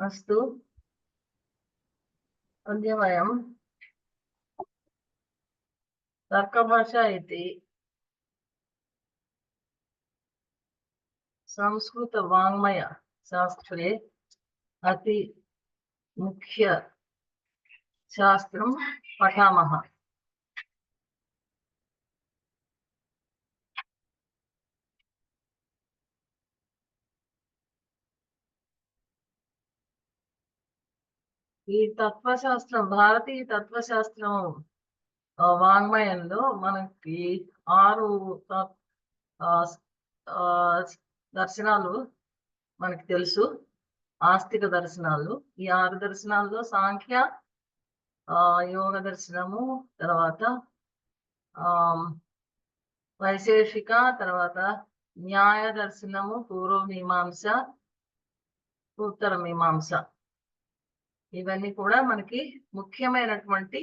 अस्तु अद्य वयं तर्कभाषा इति संस्कृतवाङ्मय शास्त्रे अति मुख्य शास्त्रं पठामः। ఈ తత్వశాస్త్రం భారతీయ తత్వశాస్త్రం వాంగ్మయంలో మనకి 6 దర్శనాలు మనకి తెలుసు, ఆస్తిక దర్శనాలు. ఈ 6 దర్శనాల్లో సాంఖ్య, యోగ దర్శనము, తర్వాత వైశేషిక, తర్వాత న్యాయ దర్శనము, పూర్వ మీమాంస, ఉత్తర మీమాంస, ఇవన్నీ కూడా మనకి ముఖ్యమైనటువంటి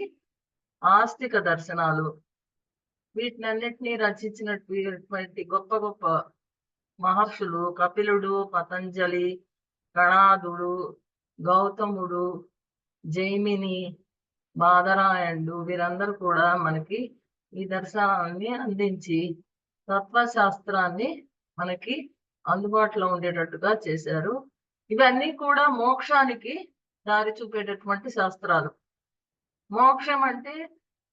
ఆస్తిక దర్శనాలు. వీటినన్నిటినీ రచించినటువంటి గొప్ప గొప్ప మహర్షులు కపిలుడు, పతంజలి, కణాదుడు, గౌతముడు, జైమిని, బాదరాయణుడు, వీరందరూ కూడా మనకి ఈ దర్శనాన్ని అందించి తత్వశాస్త్రాన్ని మనకి అందుబాటులో ఉండేటట్టుగా చేశారు. ఇవన్నీ కూడా మోక్షానికి దారి చూపేటటువంటి శాస్త్రాలు. మోక్షం అంటే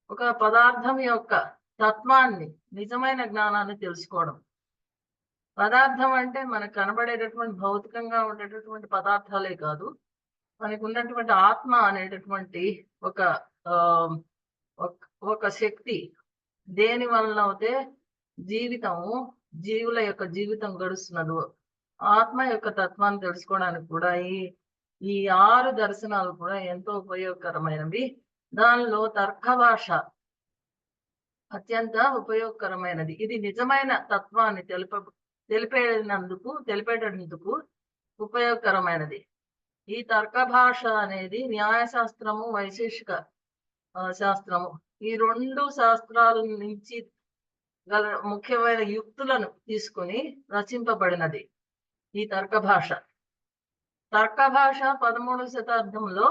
ఒక పదార్థం యొక్క తత్వాన్ని, నిజమైన జ్ఞానాన్ని తెలుసుకోవడం. పదార్థం అంటే మనకు కనబడేటటువంటి భౌతికంగా ఉండేటటువంటి పదార్థాలే కాదు, మనకు ఉన్నటువంటి ఆత్మ అనేటటువంటి ఒక శక్తి, దేని వలన అయితే జీవుల యొక్క జీవితం గడుస్తున్నదో ఆత్మ యొక్క తత్వాన్ని తెలుసుకోవడానికి కూడా ఈ 6 దర్శనాలు కూడా ఎంతో ఉపయోగకరమైనవి. దానిలో తర్క భాష అత్యంత ఉపయోగకరమైనది. ఇది నిజమైన తత్వాన్ని తెలిపేటందుకు ఉపయోగకరమైనది. ఈ తర్క భాష అనేది న్యాయశాస్త్రము, వైశేషిక శాస్త్రము, ఈ 2 శాస్త్రాల నుంచి గల ముఖ్యమైన యుక్తులను తీసుకుని రచింపబడినది ఈ తర్క భాష. తర్క భాష 13వ శతాబ్దంలో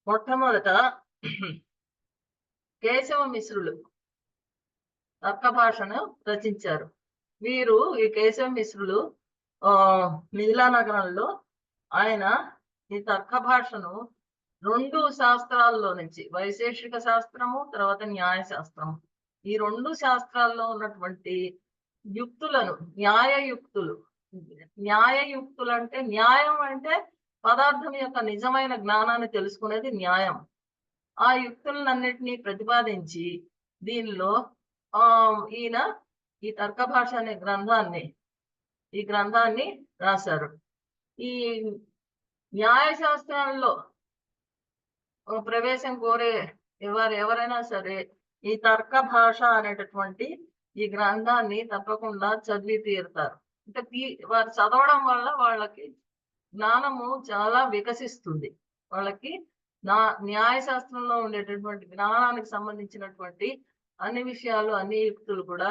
మొట్టమొదట కేశవ మిశ్రులు తర్క భాషను రచించారు. వీరు ఈ కేశవ మిశ్రులు మిథిలా నగరంలో ఆయన ఈ తర్క భాషను 2 శాస్త్రాల్లో నుంచి, వైశేషిక శాస్త్రము, తర్వాత న్యాయ శాస్త్రము, ఈ 2 శాస్త్రాల్లో ఉన్నటువంటి యుక్తులను, న్యాయయుక్తులు అంటే, న్యాయం అంటే పదార్థం యొక్క నిజమైన జ్ఞానాన్ని తెలుసుకునేది న్యాయం. ఆ యుక్తులన్నిటినీ ప్రతిపాదించి దీనిలో ఈయన ఈ తర్క భాష అనే గ్రంథాన్ని రాశారు. ఈ న్యాయశాస్త్రాల్లో ప్రవేశం కోరే ఎవరైనా సరే ఈ తర్క భాష అనేటటువంటి ఈ గ్రంథాన్ని తప్పకుండా చదివి తీరుతారు. అంటే వారు చదవడం వల్ల వాళ్ళకి జ్ఞానము చాలా వికసిస్తుంది. వాళ్ళకి న్యాయశాస్త్రంలో ఉండేటటువంటి జ్ఞానానికి సంబంధించినటువంటి అన్ని విషయాలు, అన్ని యుక్తులు కూడా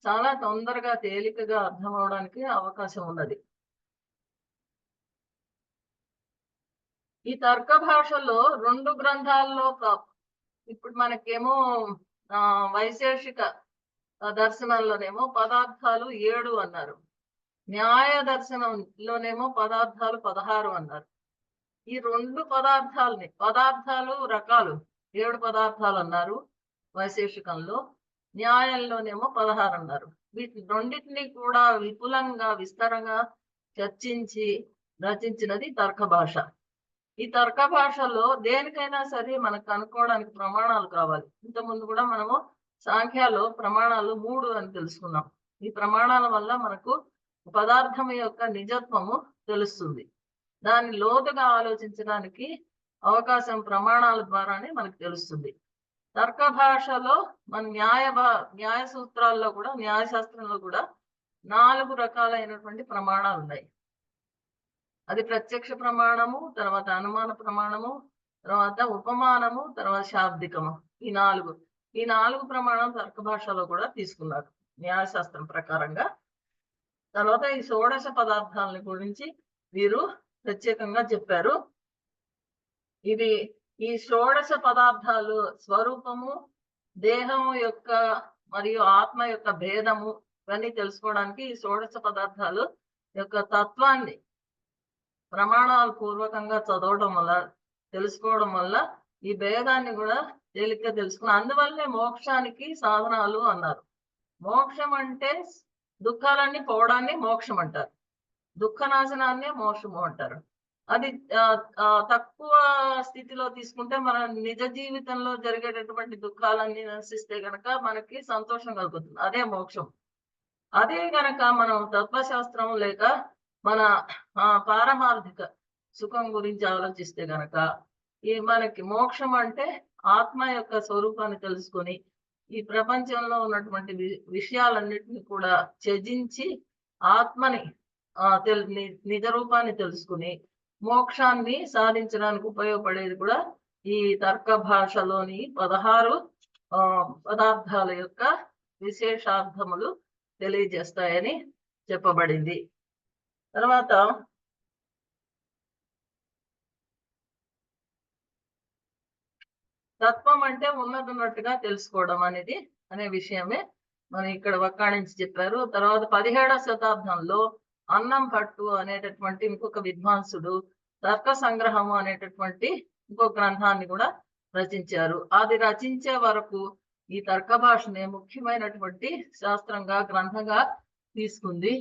చాలా తొందరగా, తేలికగా అర్థం అవడానికి అవకాశం ఉన్నది. ఈ తర్క భాషలో 2 గ్రంథాల్లో ఇప్పుడు మనకేమో వైశేషిక దర్శనాల్లోనేమో పదార్థాలు 7 అన్నారు, న్యాయ దర్శనంలోనేమో పదార్థాలు 16 అన్నారు. ఈ 2 పదార్థాలు రకాలు 7 పదార్థాలు అన్నారు వైశేషికంలో, న్యాయంలోనేమో 16 అన్నారు. వీటి రెండింటినీ కూడా విపులంగా, విస్తారంగా చర్చించి రచించినది తర్క భాష. ఈ తర్క భాషలో దేనికైనా సరే మనకు కనుక్కోవడానికి ప్రమాణాలు కావాలి. ఇంతకుముందు కూడా మనము సాంఖ్యాలో ప్రమాణాలు 3 అని తెలుసుకున్నాం. ఈ ప్రమాణాల వల్ల మనకు పదార్థం యొక్క నిజత్వము తెలుస్తుంది. దాన్ని లోతుగా ఆలోచించడానికి అవకాశం ప్రమాణాల ద్వారానే మనకు తెలుస్తుంది. తర్క భాషలో మన న్యాయ సూత్రాల్లో కూడా, న్యాయశాస్త్రంలో కూడా 4 రకాలైనటువంటి ప్రమాణాలు ఉన్నాయి. అది ప్రత్యక్ష ప్రమాణము, తర్వాత అనుమాన ప్రమాణము, తర్వాత ఉపమానము, తర్వాత శాబ్దికము. ఈ 4 ప్రమాణాలు తర్క భాషలో కూడా తీసుకున్నారు న్యాయశాస్త్రం ప్రకారంగా. తర్వాత ఈ 16 పదార్థాలని గురించి వీరు ప్రత్యేకంగా చెప్పారు. ఇది ఈ షోడశ పదార్థాలు స్వరూపము, దేహము యొక్క మరియు ఆత్మ యొక్క భేదము ఇవన్నీ తెలుసుకోవడానికి ఈ షోడశ పదార్థాలు యొక్క తత్వాన్ని ప్రమాణాల పూర్వకంగా చదవడం వల్ల, తెలుసుకోవడం వల్ల ఈ భేదాన్ని కూడా తేలిగ్గా తెలుసుకున్నాం. అందువల్లనే మోక్షానికి సాధనాలు అన్నారు. మోక్షం అంటే దుఃఖాలన్నీ పోవడాన్ని మోక్షం అంటారు, దుఃఖ నాశనాన్నే మోక్షము అంటారు. అది తక్కువ స్థితిలో తీసుకుంటే మన నిజ జీవితంలో జరిగేటటువంటి దుఃఖాలన్నీ నశిస్తే గనక మనకి సంతోషం కలుగుతుంది, అదే మోక్షం. అదే గనక మనం తత్వశాస్త్రం లేక మన పారమార్థిక సుఖం గురించి ఆలోచిస్తే గనక ఈ మనకి మోక్షం అంటే ఆత్మ యొక్క స్వరూపాన్ని తెలుసుకొని ఈ ప్రపంచంలో ఉన్నటువంటి విషయాలన్నిటిని కూడా త్యజించి ఆత్మని నిజ రూపాన్ని తెలుసుకుని మోక్షాన్ని సాధించడానికి ఉపయోగపడేది కూడా ఈ తర్క భాషలోని 16 పదార్థాల యొక్క విశేషార్థములు తెలియజేస్తాయని చెప్పబడింది. తర్వాత తత్వం అంటే ఉన్నట్టుగా తెలుసుకోవడం అనేది అనే విషయమే మనం ఇక్కడ వక్కాణించి చెప్పారు. తర్వాత 17వ శతాబ్దంలో అన్నం భట్టు అనేటటువంటి ఇంకొక విద్వాంసుడు తర్క సంగ్రహము అనేటటువంటి ఇంకొక గ్రంథాన్ని కూడా రచించారు. అది రచించే వరకు ఈ తర్క భాషనే ముఖ్యమైనటువంటి శాస్త్రంగా గ్రంథంగా తీసుకుంది.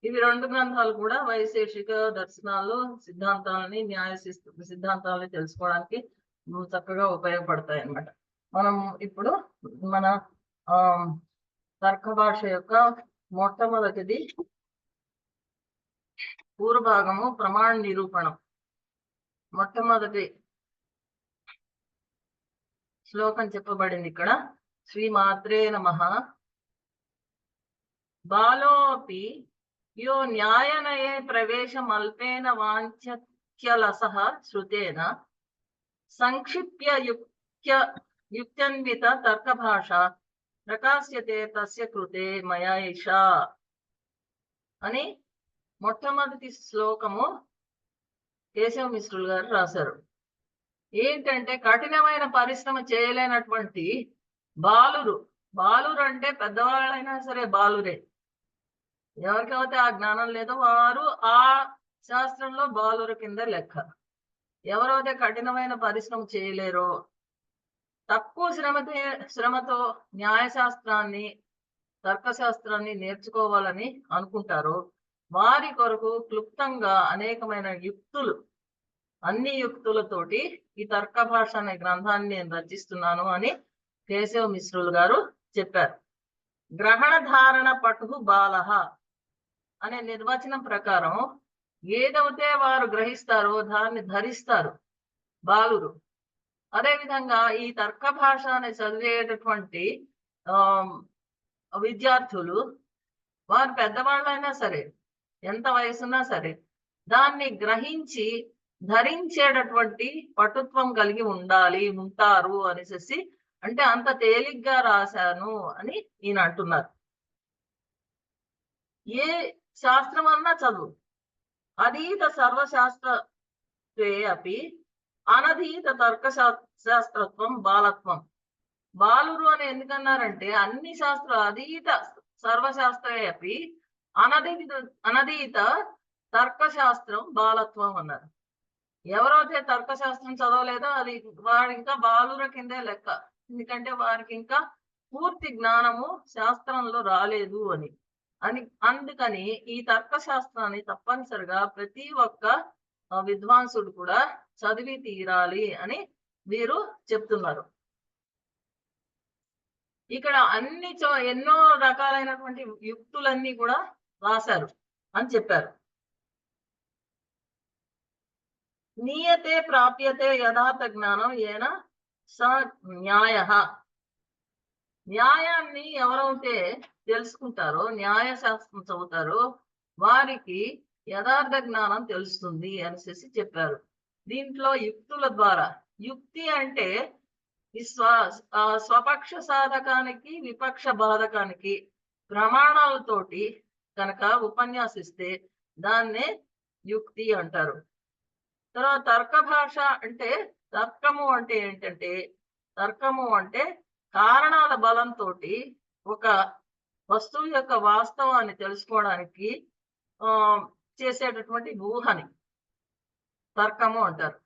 ఇవి 2 గ్రంథాలు కూడా వైశేషిక దర్శనాలు, సిద్ధాంతాలని, న్యాయ సిద్ధాంతాలని తెలుసుకోవడానికి చక్కగా ఉపయోగపడతాయి అన్నమాట. మనం ఇప్పుడు మన తర్క భాష యొక్క మొట్టమొదటిది పూర్వభాగము ప్రమాణ నిరూపణం. మొట్టమొదటి శ్లోకం చెప్పబడింది ఇక్కడ. శ్రీమాత్రే నమః. బాలోపి యో న్యాయనయే ప్రవేశమల్పేన వాంఛత్యలసః శ్రుతేన సంక్షిప్య యుక్త్యన్విత తర్కభాష ప్రకాశ్యతే తస్య కృతే మయా ఈషా అని మొట్టమొదటి శ్లోకము కేశవ మిశ్రులు గారు రాశారు. ఏంటంటే కఠినమైన పరిశ్రమ చేయలేనటువంటి బాలురు అంటే పెద్దవాళ్ళైనా సరే బాలురే. ఎవరికైతే ఆ జ్ఞానం లేదో వారు ఆ శాస్త్రంలో బాలుర కింద లెక్క. ఎవరైతే కఠినమైన పరిశ్రమ చేయలేరో, తక్కువ శ్రమతో న్యాయశాస్త్రాన్ని, తర్కశాస్త్రాన్ని నేర్చుకోవాలని అనుకుంటారో వారి కొరకు క్లుప్తంగా అనేకమైన యుక్తులు, అన్ని యుక్తులతోటి ఈ తర్క భాష అనే గ్రంథాన్ని నేను రచిస్తున్నాను అని కేశవ మిశ్రులు గారు చెప్పారు. గ్రహణ ధారణ పటు బాలః అనే నిర్వచనం ప్రకారం ఏదైతే వారు గ్రహిస్తారో దాన్ని ధరిస్తారు బాలురు. అదేవిధంగా ఈ తర్క భాష అనే చదివేటటువంటి విద్యార్థులు వారు పెద్దవాళ్ళైనా సరే, ఎంత వయసున్నా సరే, దాన్ని గ్రహించి ధరించేటటువంటి పటుత్వం కలిగి ఉంటారు అనేసి, అంటే అంత తేలిగ్గా రాశాను అని ఈయన అంటున్నారు. ఏ శాస్త్రం అన్నా చదువు, అధీత సర్వశాస్త్రే అపి అనధీత తర్క శాస్త్రత్వం బాలత్వం. బాలురు అని ఎందుకన్నారంటే అన్ని శాస్త్రాలు అధీత సర్వశాస్త్రే అపి అనధీత తర్కశాస్త్రం బాలత్వం అన్నారు. ఎవరైతే తర్కశాస్త్రం చదవలేదో అది వాడు ఇంకా బాలుర కిందే లెక్క. ఎందుకంటే వారికి ఇంకా పూర్తి జ్ఞానము శాస్త్రంలో రాలేదు అని. అందుకని ఈ తర్కశాస్త్రాన్ని తప్పనిసరిగా ప్రతి ఒక్క విద్వాంసుడు కూడా చదివి తీరాలి అని వీరు చెప్తున్నారు. ఇక్కడ ఎన్నో రకాలైనటువంటి యుక్తులన్నీ కూడా రాశారు అని చెప్పారు. నీయతే ప్రాప్యతే యథార్థ జ్ఞానం ఏన స న్యాయ. న్యాయాన్ని ఎవరైతే తెలుసుకుంటారో, న్యాయశాస్త్రం చదువుతారో వారికి యథార్థ జ్ఞానం తెలుస్తుంది అనేసి చెప్పారు. దీంట్లో యుక్తుల ద్వారా, యుక్తి అంటే ఈ స్వపక్ష సాధకానికి విపక్ష బాధకానికి ప్రమాణాలతోటి కనుక ఉపన్యాసిస్తే దాన్నే యుక్తి అంటారు. తర్వాత తర్క భాష అంటే తర్కము అంటే ఏంటంటే, తర్కము అంటే కారణాల బలంతో ఒక వస్తువు యొక్క వాస్తవాన్ని తెలుసుకోవడానికి చేసేటటువంటి ఊహని తర్కము అంటారు.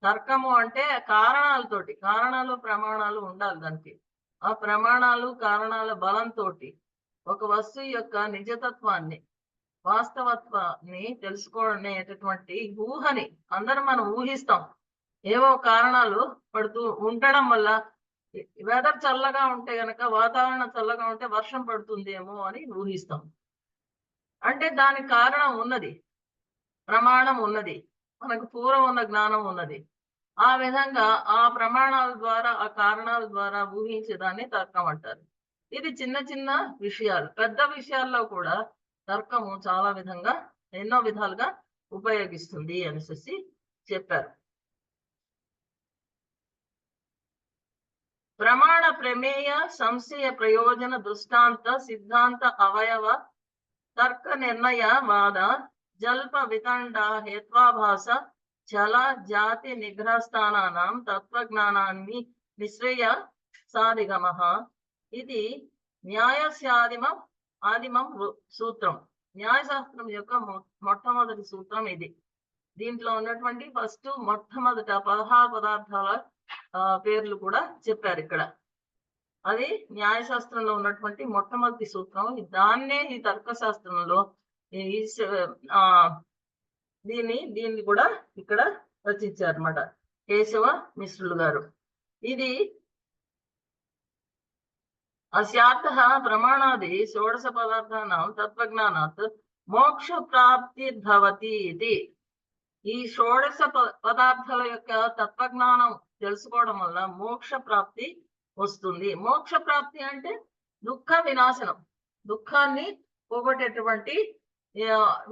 తర్కము అంటే కారణాలు ప్రమాణాలు ఉండాలి దానికి. ఆ ప్రమాణాలు కారణాల బలంతో ఒక వస్తువు యొక్క నిజతత్వాన్ని వాస్తవత్వాన్ని తెలుసుకునేటటువంటి ఊహని మనం ఊహిస్తాం. ఏవో కారణాలు పడుతూ ఉండడం వల్ల వెదర్ చల్లగా ఉంటే గనక, వాతావరణం చల్లగా ఉంటే వర్షం పడుతుందేమో అని ఊహిస్తాం. అంటే దానికి కారణం ఉన్నది, ప్రమాణం ఉన్నది, మనకు పూర్వం ఉన్న జ్ఞానం ఉన్నది. ఆ విధంగా ఆ ప్రమాణాల ద్వారా, ఆ కారణాల ద్వారా ఊహించేదాన్ని తర్కం అంటారు. ఇది చిన్న చిన్న విషయాలు. పెద్ద విషయాల్లో కూడా తర్కము చాలా విధంగా, ఎన్నో విధాలుగా ఉపయోగిస్తుంది అనేసి చెప్పారు. ప్రమాణ ప్రమేయ సంశయ ప్రయోజన దృష్టాంత సిద్ధాంత అవయవ తర్క నిర్ణయ వాద జల్ప వితండ హేత్వాభాస చల జాతి నిగ్రహస్థానానాం తత్వజ్ఞానాన్ని నిశ్రయ సాధిగమ. ఇది ఆదిమం సూత్రం. న్యాయశాస్త్రం యొక్క మొట్టమొదటి సూత్రం ఇది. దీంట్లో ఉన్నటువంటి మొట్టమొదట 16 పదార్థాల పేర్లు కూడా చెప్పారు ఇక్కడ. అది న్యాయశాస్త్రంలో ఉన్నటువంటి మొట్టమొదటి సూత్రం. దాన్నే ఈ తర్కశాస్త్రంలో దీన్ని కూడా ఇక్కడ రచించారన్నమాట కేశవ మిశ్రులు గారు. ఇది అస్యార్థ ప్రమాణాది షోడశ పదార్థానాం తత్వజ్ఞానాత్ మోక్ష ప్రాప్తిర్భవతి ఇది. ఈ షోడశ పదార్థాల యొక్క తత్వజ్ఞానం తెలుసుకోవడం వల్ల మోక్ష ప్రాప్తి వస్తుంది. మోక్ష ప్రాప్తి అంటే దుఃఖ వినాశనం, దుఃఖాన్ని పోగొట్టేటువంటి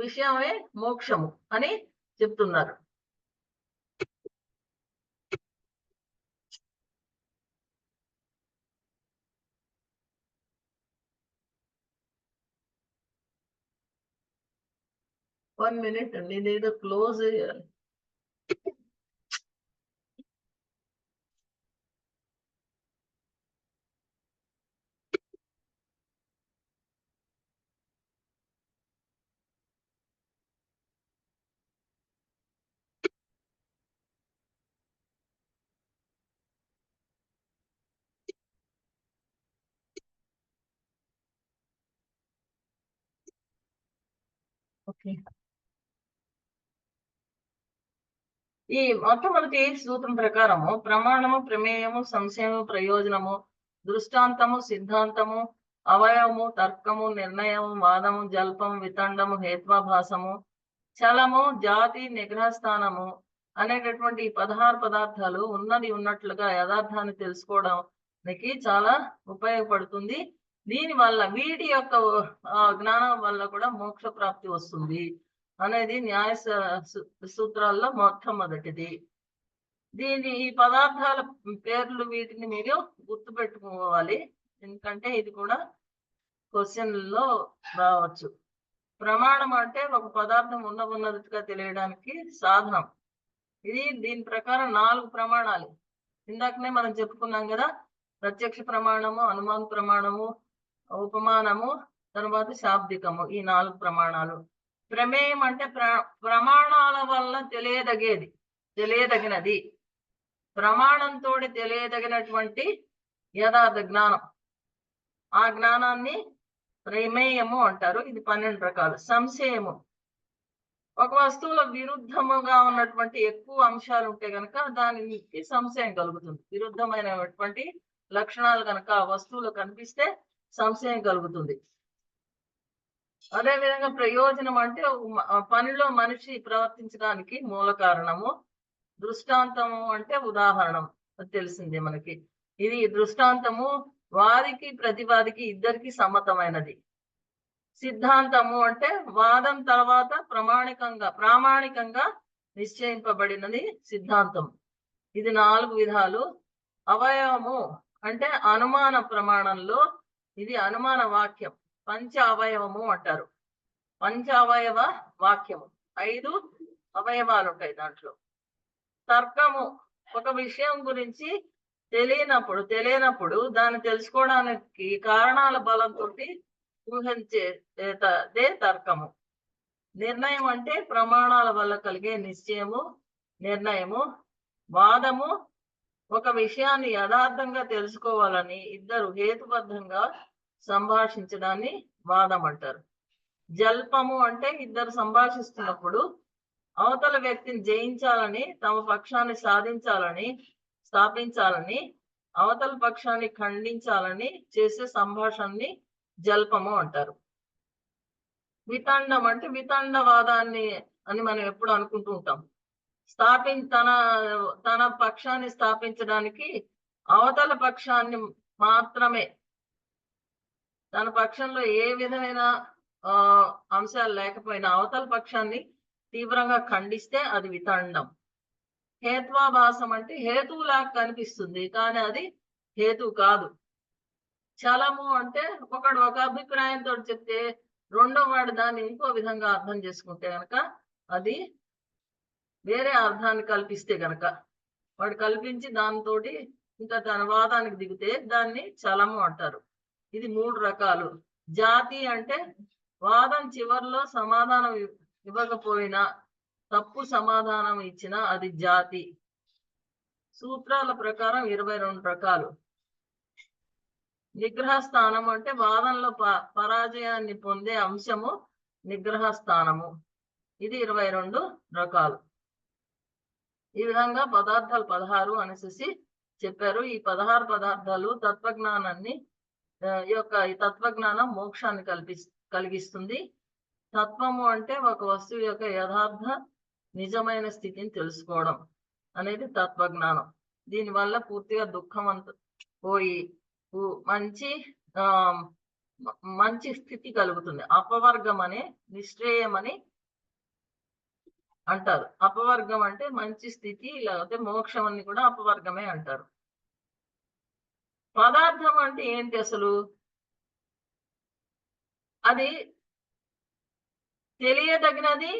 విషయమే మోక్షము అని చెప్తున్నారు. వన్ మినిట్ అండి, ఇదేదో క్లోజ్ చేయాలి. ఓకే, ఈ మొట్టమొదటి సూత్రం ప్రకారము ప్రమాణము, ప్రమేయము, సంశయము, ప్రయోజనము, దృష్టాంతము, సిద్ధాంతము, అవయవము, తర్కము, నిర్ణయము, వాదము, జల్పము, వితండము, హేత్వాభాసము, చలము, జాతి, నిగ్రహస్థానము అనేటటువంటి 16 పదార్థాలు ఉన్నది ఉన్నట్లుగా యథార్థాన్ని తెలుసుకోవడానికి చాలా ఉపయోగపడుతుంది. దీని వల్ల వీటి యొక్క జ్ఞానం వల్ల కూడా మోక్ష ప్రాప్తి వస్తుంది అనేది న్యాయ సూత్రాల్లో మొట్టమొదటిది. ఈ పదార్థాల పేర్లు వీటిని మీరు గుర్తుపెట్టుకోవాలి, ఎందుకంటే ఇది కూడా క్వశ్చన్లో రావచ్చు. ప్రమాణం అంటే ఒక పదార్థం ఉన్నదిగా తెలియడానికి సాధనం. దీని ప్రకారం 4 ప్రమాణాలు ఇందాకనే మనం చెప్పుకున్నాం కదా. ప్రత్యక్ష ప్రమాణము, అనుమాన ప్రమాణము, ఉపమానము, తర్వాత శాబ్దికము, ఈ 4 ప్రమాణాలు. ప్రమేయం అంటే ప్రమాణాల వల్ల తెలియదగినది, ప్రమాణంతో తెలియదగినటువంటి యథార్థ జ్ఞానం, ఆ జ్ఞానాన్ని ప్రమేయము అంటారు. ఇది 12 రకాలు. సంశయము, ఒక వస్తువులో విరుద్ధముగా ఉన్నటువంటి ఎక్కువ అంశాలు ఉంటే కనుక దానికి సంశయం కలుగుతుంది. విరుద్ధమైనటువంటి లక్షణాలు కనుక ఆ వస్తువులో కనిపిస్తే సంశయం కలుగుతుంది. అదేవిధంగా ప్రయోజనం అంటే పనిలో మనిషి ప్రవర్తించడానికి మూల కారణము. దృష్టాంతము అంటే ఉదాహరణం, తెలిసిందే మనకి. ఇది దృష్టాంతము వాదికి ప్రతివాదికి ఇద్దరికి సమ్మతమైనది. సిద్ధాంతము అంటే వాదం తర్వాత ప్రామాణికంగా నిశ్చయింపబడినది సిద్ధాంతం. ఇది 4 విధాలు. అవయవము అంటే అనుమాన ప్రమాణంలో ఇది అనుమాన వాక్యం, పంచ అవయవము అంటారు. పంచావయవ వాక్యము, 5 అవయవాలు ఉంటాయి దాంట్లో. తర్కము ఒక విషయం గురించి తెలియనప్పుడు దాన్ని తెలుసుకోవడానికి కారణాల బలంతో ఊహించేదే తర్కము. నిర్ణయం అంటే ప్రమాణాల వల్ల కలిగే నిశ్చయము, నిర్ణయము. వాదము ఒక విషయాన్ని యథార్థంగా తెలుసుకోవాలని ఇద్దరు హేతుబద్ధంగా సంభాషించడాన్ని వాదం అంటారు. జల్పము అంటే ఇద్దరు సంభాషిస్తున్నప్పుడు అవతల వ్యక్తిని జయించాలని, తమ పక్షాన్ని స్థాపించాలని, అవతల పక్షాన్ని ఖండించాలని చేసే సంభాషణని జల్పము అంటారు. వితండం అంటే వితండవాదాన్ని అని మనం ఎప్పుడు అనుకుంటూ ఉంటాం. తన పక్షాన్ని స్థాపించడానికి అవతల పక్షాన్ని మాత్రమే, తన పక్షంలో ఏ విధమైన అంశాలు లేకపోయినా అవతల పక్షాన్ని తీవ్రంగా ఖండిస్తే అది వితండం. హేత్వాభాసం అంటే హేతువులాగా కనిపిస్తుంది కానీ అది హేతు కాదు. చలము అంటే ఒకడు ఒక అభిప్రాయంతో చెప్తే రెండో వాడు దాన్ని ఇంకో విధంగా అర్థం చేసుకుంటే గనక, అది వేరే అర్థాన్ని కల్పిస్తే గనక, వాడు కల్పించి దాంతో ఇంకా తన వాదానికి దిగితే దాన్ని చలము అంటారు. ఇది 3 రకాలు. జాతి అంటే వాదం చివరిలో సమాధానం ఇవ్వకపోయినా, తప్పు సమాధానం ఇచ్చినా అది జాతి. సూత్రాల ప్రకారం 22 రకాలు. నిగ్రహ స్థానం అంటే వాదనలో పరాజయాన్ని పొందే అంశము నిగ్రహ స్థానము. ఇది 22 రకాలు. ఈ విధంగా పదార్థాలు 16 అనేసి చెప్పారు. ఈ 16 పదార్థాలు తత్వజ్ఞానాన్ని ఈ తత్వజ్ఞానం మోక్షాన్ని కలిగిస్తుంది. తత్వము అంటే ఒక వస్తువు యొక్క యథార్థ నిజమైన స్థితిని తెలుసుకోవడం అనేది తత్వజ్ఞానం. దీనివల్ల పూర్తిగా దుఃఖం అంతా పోయి మంచి స్థితి కలుగుతుంది. అపవర్గం అనే నిశ్చయం అని అంటారు. అపవర్గం అంటే మంచి స్థితి, లేకపోతే మోక్షం అని కూడా అపవర్గమే అంటారు. పదార్థం అంటే ఏంటి అసలు? అది తెలియదగినది,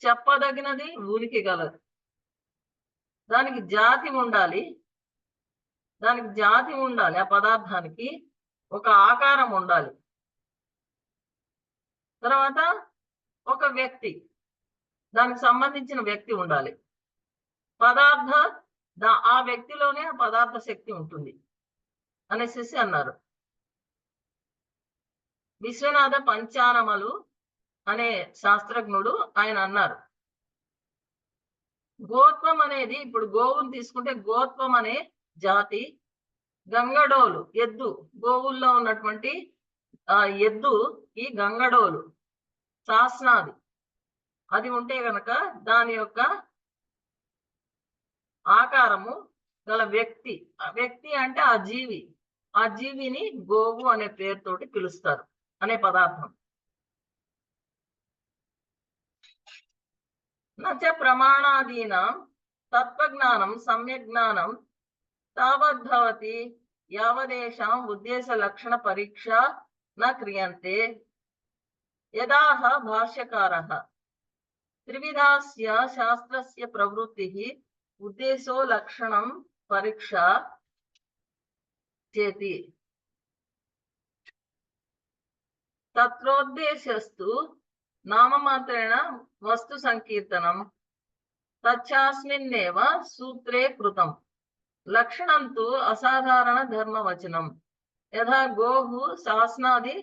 చెప్పదగినది, ఉనికి గలదు. దానికి జాతి ఉండాలి. ఆ పదార్థానికి ఒక ఆకారం ఉండాలి. తర్వాత ఒక వ్యక్తి, దానికి సంబంధించిన వ్యక్తి ఉండాలి. ఆ వ్యక్తిలోనే ఆ పదార్థ శక్తి ఉంటుంది అనేసి అన్నారు. విశ్వనాథ పంచానమలు అనే శాస్త్రజ్ఞుడు ఆయన అన్నారు, గోత్వం అనేది, ఇప్పుడు గోవుని తీసుకుంటే గోత్వం అనే జాతి, గంగడోలు ఎద్దు, గోవుల్లో ఉన్నటువంటి ఎద్దు ఈ గంగడోలు శాస్నాది అది ఉంటే గనక దాని యొక్క ఆకారము గల వ్యక్తి అంటే ఆ జీవిని గోవు అనే పేరుతోటి పిలుస్తారు అనే పదార్థం. నచ ప్రమాణాదీనాం తత్వజ్ఞానం సమ్యజ్ఞానం తావద్భవతి యావదేషాం ఉద్దేశ లక్షణ పరీక్ష న క్రియంతే యదాహ భాష్యకారః త్రివిధస్య శాస్త్రస్య ప్రవృత్తిః ఉద్దేశో లక్షణం పరీక్ష చేతి తత్రోద్దేశస్తు నామమాత్రేణ వస్తు సంకీర్తనం తచ్చాస్మిన్నేవ సూత్రే కృతం లక్షణం తు అసాధారణ ధర్మవచనం యథా గోహు శాస్నాది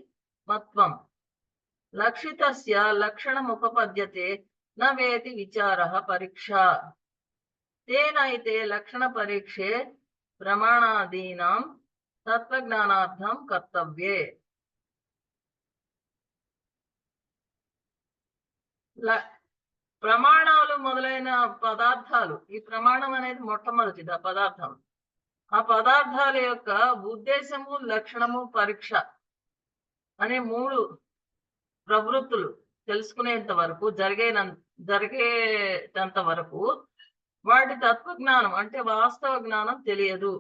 మత్వం లక్షితస్య లక్షణముపపద్యతే న వేతి విచారః పరీక్ష తేనైతే లక్షణ పరీక్షే ప్రమాణాదీనాం తత్వజ్ఞానార్థం కర్తవ్యే. ప్రమాణాలు మొదలైన పదార్థాలు, ఈ ప్రమాణం అనేది మొట్టమొదటిది. ఆ పదార్థాల యొక్క ఉద్దేశము, లక్షణము, పరీక్ష అనే 3 ప్రవృత్తులు తెలుసుకునేంత వరకు, జరిగేటంత వరకు వాటి తత్వజ్ఞానం అంటే వాస్తవ జ్ఞానం తెలియదు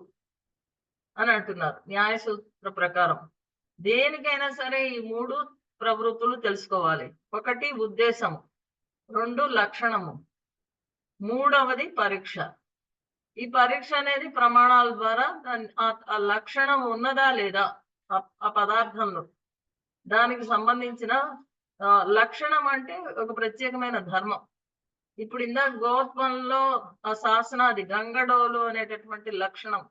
అని అంటున్నారు న్యాయసూత్ర ప్రకారం. దేనికైనా సరే ఈ 3 ప్రవృత్తులు తెలుసుకోవాలి. ఒకటి ఉద్దేశము, 2 లక్షణము, మూడవది పరీక్ష. ఈ పరీక్ష అనేది ప్రమాణాల ద్వారా ఆ లక్షణం ఉన్నదా లేదా ఆ పదార్థంలో, దానికి సంబంధించిన లక్షణం అంటే ఒక ప్రత్యేకమైన ధర్మం. ఇప్పుడు ఇందాక గోత్వంలో ఆ శాసనాది గంగడోలు అనేటటువంటి లక్షణం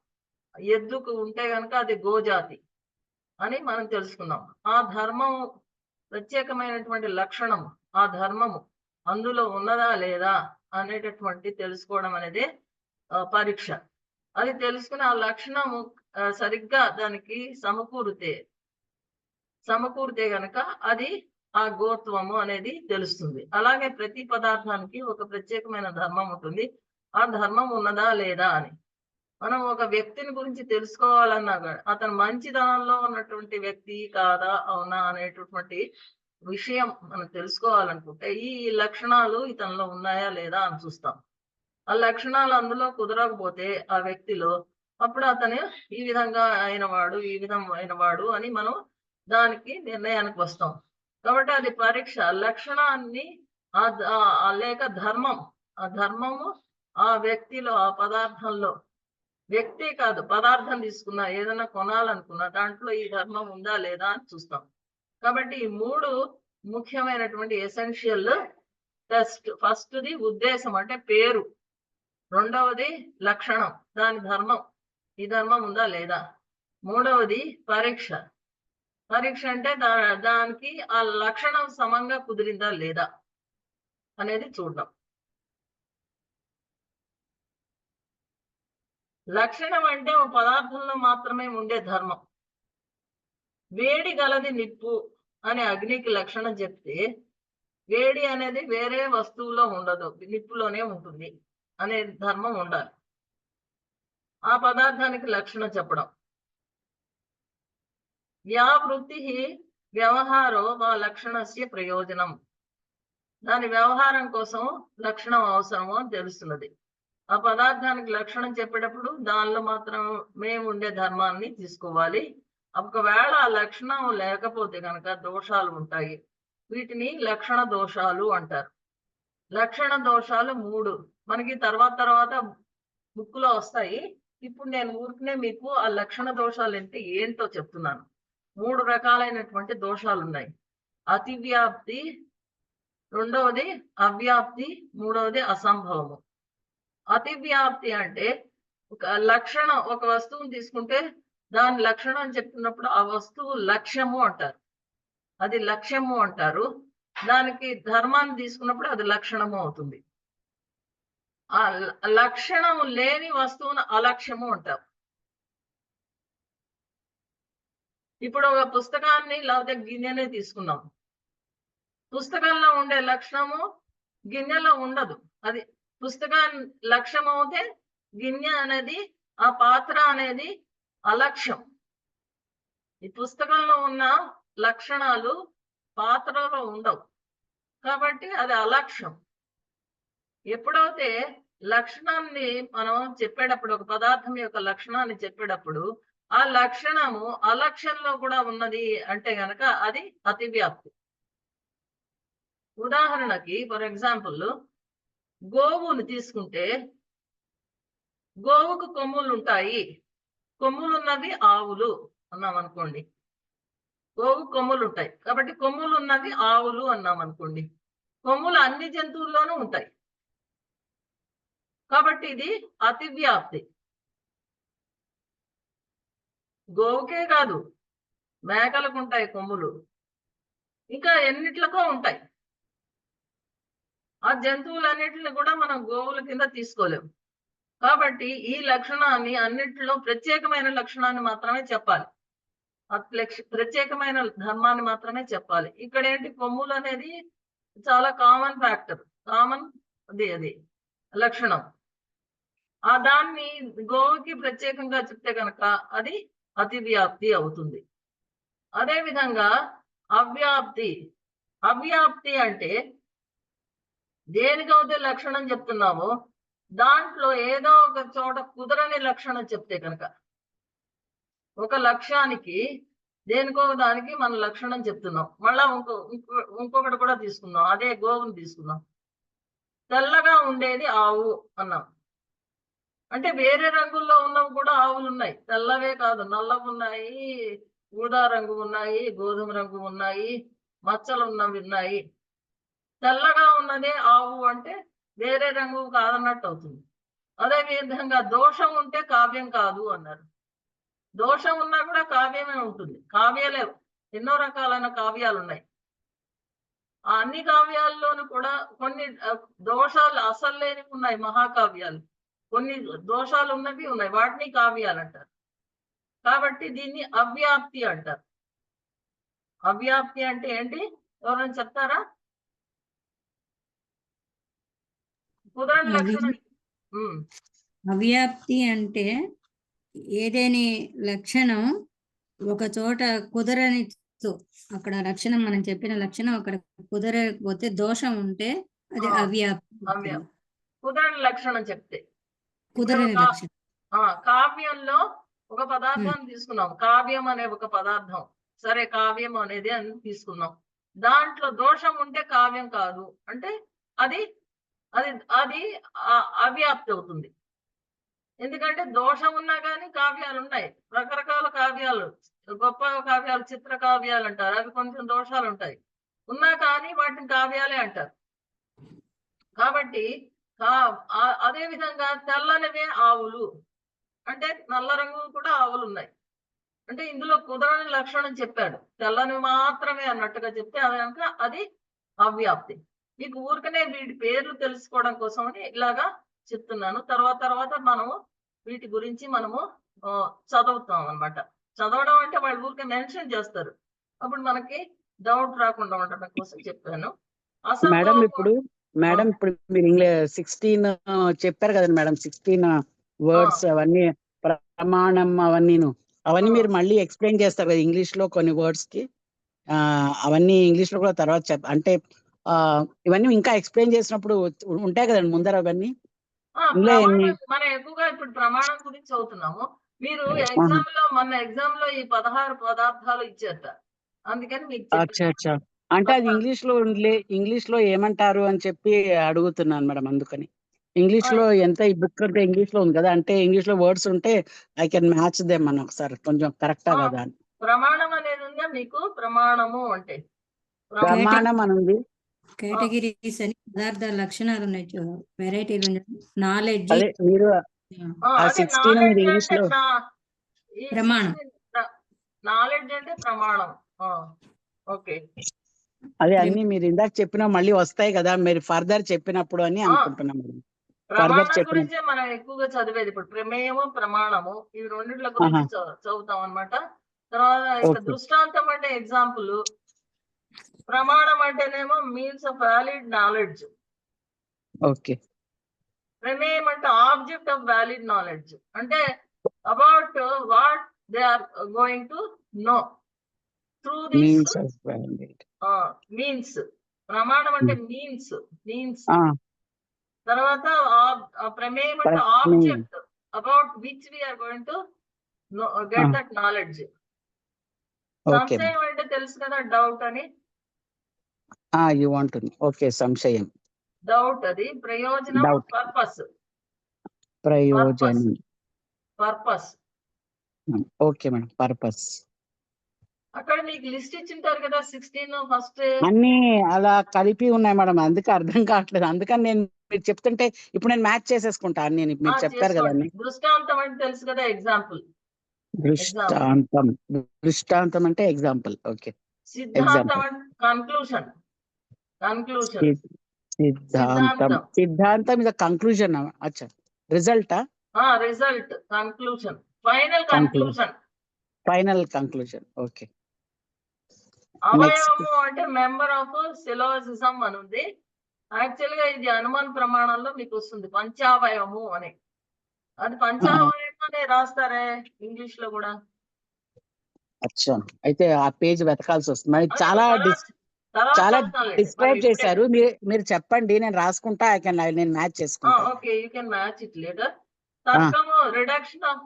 ఎద్దుకు ఉంటే గనక అది గోజాతి అని మనం తెలుసుకున్నాం. ఆ ధర్మం ప్రత్యేకమైనటువంటి లక్షణం, ఆ ధర్మము అందులో ఉన్నదా లేదా అనేటటువంటి తెలుసుకోవడం అనేది పరీక్ష. అది తెలుసుకుని ఆ లక్షణము సరిగ్గా దానికి సమకూరితే గనక అది ఆ గోత్వము అనేది తెలుస్తుంది. అలాగే ప్రతి పదార్థానికి ఒక ప్రత్యేకమైన ధర్మం ఉంటుంది. ఆ ధర్మం ఉన్నదా లేదా అని మనం ఒక వ్యక్తిని గురించి తెలుసుకోవాలన్నా అతను మంచిదనంలో ఉన్నటువంటి వ్యక్తి కాదా అవునా అనేటటువంటి విషయం మనం తెలుసుకోవాలనుకుంటే ఈ లక్షణాలు ఇతనిలో ఉన్నాయా లేదా అని చూస్తాం. ఆ లక్షణాలు అందులో కుదరకపోతే ఆ వ్యక్తిలో అప్పుడు అతను ఈ విధంగా అయినవాడు, ఈ విధమైన వాడు అని మనం దానికి నిర్ణయానికి వస్తాం. కాబట్టి అది పరీక్ష. లక్షణాన్ని లేక ధర్మం, ఆ ధర్మము ఆ వ్యక్తిలో, ఆ పదార్థంలో, వ్యక్తి కాదు పదార్థం తీసుకున్నా, ఏదైనా కొనాలనుకున్నా దాంట్లో ఈ ధర్మం ఉందా లేదా అని చూస్తాం. కాబట్టి ఈ 3 ముఖ్యమైనటువంటి ఎసెన్షియల్ టెస్ట్. ఫస్ట్ది ఉద్దేశం అంటే పేరు, రెండవది లక్షణం, దాని ధర్మం, ఈ ధర్మం ఉందా లేదా, మూడవది పరీక్ష. పరీక్ష అంటే దానికి ఆ లక్షణం సమంగా కుదిరిందా లేదా అనేది చూడడం. లక్షణం అంటే ఒక పదార్థంలో మాత్రమే ఉండే ధర్మం. వేడి గలది నిప్పు అనే అగ్నికి లక్షణం చెప్తే వేడి అనేది వేరే వస్తువులో ఉండదు, నిప్పులోనే ఉంటుంది అనే ధర్మం ఉండాలి. ఆ పదార్థానికి లక్షణం చెప్పడం. యా వృత్తి వ్యవహారో వా లక్షణస్య ప్రయోజనం. దాని వ్యవహారం కోసం లక్షణం అవసరమో అని తెలుస్తున్నది. ఆ పదార్థానికి లక్షణం చెప్పేటప్పుడు దానిలో మాత్రమే ఉండే ధర్మాన్ని తీసుకోవాలి. ఒకవేళ ఆ లక్షణం లేకపోతే కనుక దోషాలు ఉంటాయి. వీటిని లక్షణ దోషాలు అంటారు. లక్షణ దోషాలు 3 మనకి తర్వాత బుక్ లో వస్తాయి. ఇప్పుడు నేను ఊరికనే మీకు ఆ లక్షణ దోషాలు అంటే ఏంటో చెప్తున్నాను. 3 రకాలైనటువంటి దోషాలు ఉన్నాయి. అతివ్యాప్తి, రెండవది అవ్యాప్తి, మూడవది అసంభవము. అతివ్యాప్తి అంటే ఒక లక్షణం, ఒక వస్తువుని తీసుకుంటే దాని లక్షణం అని చెప్తున్నప్పుడు ఆ వస్తువు లక్ష్యము అంటారు, అది లక్ష్యము అంటారు. దానికి ధర్మాన్ని తీసుకున్నప్పుడు అది లక్షణము అవుతుంది. ఆ లక్షణం లేని వస్తువును అలక్ష్యము అంటారు. ఇప్పుడు ఒక పుస్తకాన్ని లేకపోతే గిన్నెనే తీసుకున్నాం. పుస్తకంలో ఉండే లక్షణము గిన్నెలో ఉండదు. అది పుస్తకాన్ని లక్ష్యం అవుతే గిన్నె అనేది, ఆ పాత్ర అనేది అలక్ష్యం. ఈ పుస్తకంలో ఉన్న లక్షణాలు పాత్రలో ఉండవు కాబట్టి అది అలక్ష్యం. ఎప్పుడైతే లక్షణాన్ని మనం చెప్పేటప్పుడు, ఒక పదార్థం యొక్క లక్షణాన్ని చెప్పేటప్పుడు ఆ లక్షణము అలక్ష్యంలో కూడా ఉన్నది అంటే గనక అది అతివ్యాప్తి. ఉదాహరణకి ఫర్ ఎగ్జాంపుల్ గోవుని తీసుకుంటే గోవుకు కొమ్ములు ఉంటాయి, కొమ్ములు ఉన్నవి ఆవులు అన్నాం అనుకోండి. గోవు కొమ్ములు ఉంటాయి కాబట్టి కొమ్ములు ఉన్నవి ఆవులు అన్నాం అనుకోండి. కొమ్ములు అన్ని జంతువుల్లోనూ ఉంటాయి కాబట్టి ఇది అతివ్యాప్తి. గోవుకే కాదు, మేకలకు ఉంటాయి కొమ్ములు, ఇంకా ఎన్నిట్లకో ఉంటాయి. ఆ జంతువులన్నిటిని కూడా మనం గోవుల కింద తీసుకోలేము. కాబట్టి ఈ లక్షణాన్ని అన్నిటిలో ప్రత్యేకమైన లక్షణాన్ని మాత్రమే చెప్పాలి, ప్రత్యేకమైన ధర్మాన్ని మాత్రమే చెప్పాలి. ఇక్కడ ఏంటి, కొమ్ములు అనేది చాలా కామన్ ఫ్యాక్టర్, కామన్ అది లక్షణం. ఆ దాన్ని గోవుకి ప్రత్యేకంగా చెప్తే కనుక అది అతివ్యాప్తి అవుతుంది. అదే విధంగా అవ్యాప్తి. అవ్యాప్తి అంటే దేనికైతే లక్షణం చెప్తున్నామో దాంట్లో ఏదో ఒక చోట కుదరని లక్షణం చెప్తే కనుక, ఒక లక్ష్యానికి దేనికో దానికి మన లక్షణం చెప్తున్నాం. మళ్ళా ఇంకొకటి కూడా తీసుకుందాం. అదే గోవుని తీసుకుందాం. తెల్లగా ఉండేది ఆవు అన్నాం. అంటే వేరే రంగుల్లో ఉన్నవి కూడా ఆవులు ఉన్నాయి. తెల్లవే కాదు, నల్లవి ఉన్నాయి, ఊదా రంగు ఉన్నాయి, గోధుమ రంగు ఉన్నాయి, మచ్చలు ఉన్నవి ఉన్నాయి. తెల్లగా ఉన్నదే ఆవు అంటే వేరే రంగు కాదన్నట్టు అవుతుంది. అదే విధంగా దోషం ఉంటే కావ్యం కాదు అన్నారు. దోషం ఉన్నా కూడా కావ్యమే ఉంటుంది. కావ్యాలే ఎన్నో రకాలైన కావ్యాలు ఉన్నాయి. ఆ అన్ని కావ్యాల్లోనూ కూడా కొన్ని దోషాలు అసలు లేనివి ఉన్నాయి, మహాకావ్యాలు. కొన్ని దోషాలు ఉన్నవి ఉన్నాయి, వాటిని కావ్యాలు అంటారు. కాబట్టి దీన్ని అవ్యాప్తి అంటారు. అవ్యాప్తి అంటే ఏంటి, ఎవరైనా చెప్తారా? కుదరని లక్షణం. అవ్యాప్తి అంటే ఏదేని లక్షణం ఒక చోట కుదరని, అక్కడ లక్షణం మనం చెప్పిన లక్షణం అక్కడ కుదరకపోతే దోషం ఉంటే అది అవ్యాప్తి. కుదరని లక్షణం చెప్తే కుదరని లక్షణం. కావ్యంలో ఒక పదార్థాన్ని తీసుకున్నాం. కావ్యం అనే ఒక పదార్థం, సరే కావ్యం అనేది అని తీసుకున్నాం. దాంట్లో దోషం ఉంటే కావ్యం కాదు అంటే అది అది అది అవ్యాప్తి అవుతుంది. ఎందుకంటే దోషం ఉన్నా కానీ కావ్యాలు ఉన్నాయి, రకరకాల కావ్యాలు, గొప్ప కావ్యాలు, చిత్ర కావ్యాలు అంటారు. అవి కొంచెం దోషాలు ఉంటాయి, ఉన్నా కానీ వాటిని కావ్యాలే అంటారు. కాబట్టి అదే విధంగా తెల్లనివే ఆవులు అంటే నల్ల రంగు కూడా ఆవులు ఉన్నాయి. అంటే ఇందులో కుదరని లక్షణం చెప్పాడు, తెల్లని మాత్రమే అన్నట్టుగా చెప్తే అది కనుక అది అవ్యాప్తి. మీకు ఊరికనే వీటి పేర్లు తెలుసుకోవడం కోసం అని ఇలాగా చెప్తున్నాను. తర్వాత మనము వీటి గురించి మనము చదువుతాం అన్నమాట. చదవడం అంటే వాళ్ళు ఊరికే మెన్షన్ చేస్తారు, అప్పుడు మనకి డౌట్ రాకుండా ఉండడం కోసం చెప్పాను. అసలు మేడం ఇప్పుడు మీరు ఇంగ్లీష్ 16 చెప్పారు కదండి మేడం, 16 వర్డ్స్ అవన్నీ ప్రమాణం అవన్నీ మీరు మళ్ళీ ఎక్స్ప్లెయిన్ చేస్తారు కదా ఇంగ్లీష్ లో కొన్ని వర్డ్స్ కి. అవన్నీ ఇంగ్లీష్ లో కూడా తర్వాత అంటే ఇవన్నీ ఇంకా ఎక్స్ప్లెయిన్ చేసినప్పుడు ఉంటాయి కదండి ముందర అవన్నీ. మనం ఎక్కువగా ఇప్పుడు ప్రమాణం గురించి చదువుతున్నాము. మీరు ఎగ్జామ్ లో ఎగ్జామ్ లో ఈ 16 పదార్థాలు ఇచ్చేట, అందుకని మీకు అంటే అది ఇంగ్లీష్ లో ఏమంటారు అని చెప్పి అడుగుతున్నాను మేడం. అందుకని ఇంగ్లీష్ లో ఎంత ఈ బుక్ అంటే ఇంగ్లీష్ లో ఉంది కదా, అంటే ఇంగ్లీష్ లో వర్డ్స్ ఉంటే ఐ కెన్ మ్యాచ్ దెమ్ అని ఒకసారి కొంచెం కరెక్టా కదా అని. ప్రమాణం అనేది ఉందా మీకు? ప్రమాణము అంటే ప్రమాణం అని ఉంది. కేటగిరీస్ అని పదార్థాల లక్షణాలు ఉన్నాయి, వెరైటీలు ఉన్నాయి. నాలెడ్జ్ మీరు 16 ఇంగ్లీష్ లో ప్రమాణం, నాలెడ్జ్ అంటే ప్రమాణం. ఓకే, అదే అన్ని మీరు ఇందాక చెప్పినా మళ్ళీ వస్తాయి కదా మీరు ఫర్దర్ చెప్పినప్పుడు అని అనుకుంటున్నాం. ప్రమాణం గురించే మనం ఎక్కువగా చదివేది. ఇప్పుడు ప్రమేయము, ప్రమాణము, ఇవి రెండిట్ల గురించి చదువుతాం అన్నమాట. తర్వాత దృష్టాంతం అంటే ఎగ్జాంపుల్, ప్రమాణం అంటేనేమో means of valid knowledge. Okay. ప్రమేయం అంటే ఆబ్జెక్ట్ ఆఫ్ వ్యాలిడ్ నాలెడ్జ్, అంటే about what they are going to know through this means. ప్రమాణం అంటే మీన్స్. తర్వాత ప్రమేయం అంటే object about which we are going to get that knowledge. సంశయం అంటే తెలుసు కదా, డౌట్ అని. యు వాంట్ టు ఓకే, సంశయం, డౌట్. అది ప్రయోజనం, purpose. Purpose okay madam, purpose. అక్కడ మీకు లిస్ట్ ఇచ్చింటారు కదా 16 ఫస్ట్ అన్ని అలా కలిపి ఉన్నాయి మేడం, అందుకే అర్థం కావట్లేదు. అందుకని నేను మీరు చెప్తుంటే ఇప్పుడు నేను మ్యాచ్ చేసేసుకుంటాను. నేను మీరు చెప్పారు కదా. దృష్టాంతం అంటే తెలుసు కదా, ఎగ్జాంపుల్. దృష్టాంతం అంటే ఎగ్జాంపుల్. ఓకే. సిద్ధాంతం అంటే కన్క్లూషన్. సిద్ధాంతం ఇది కంక్లూజన్. అచ్చా, result. Result, conclusion, final conclusion. Okay. అవయవము అంటే మెంబర్ ఆఫ్ సిలోజిజం అని ఉంది. యాక్చువల్ గా ఇది అనుమాన ప్రమాణంలో మీకు వస్తుంది, పంచావయవము అని. అది పంచావయవం అనే రాస్తారే ఇంగ్లీష్ లో కూడా. అచ్చా, అయితే ఆ పేజ్ వెతకాల్సి వస్తుంది. మరి చాలా డిస్క్రైబ్ చేశారు. మీరు చెప్పండి, నేను రాసుకుంటా. నేను మ్యాచ్ చేసుకుంటా. Okay, you can match it later. తర్కము, రిడక్షన్ ఆఫ్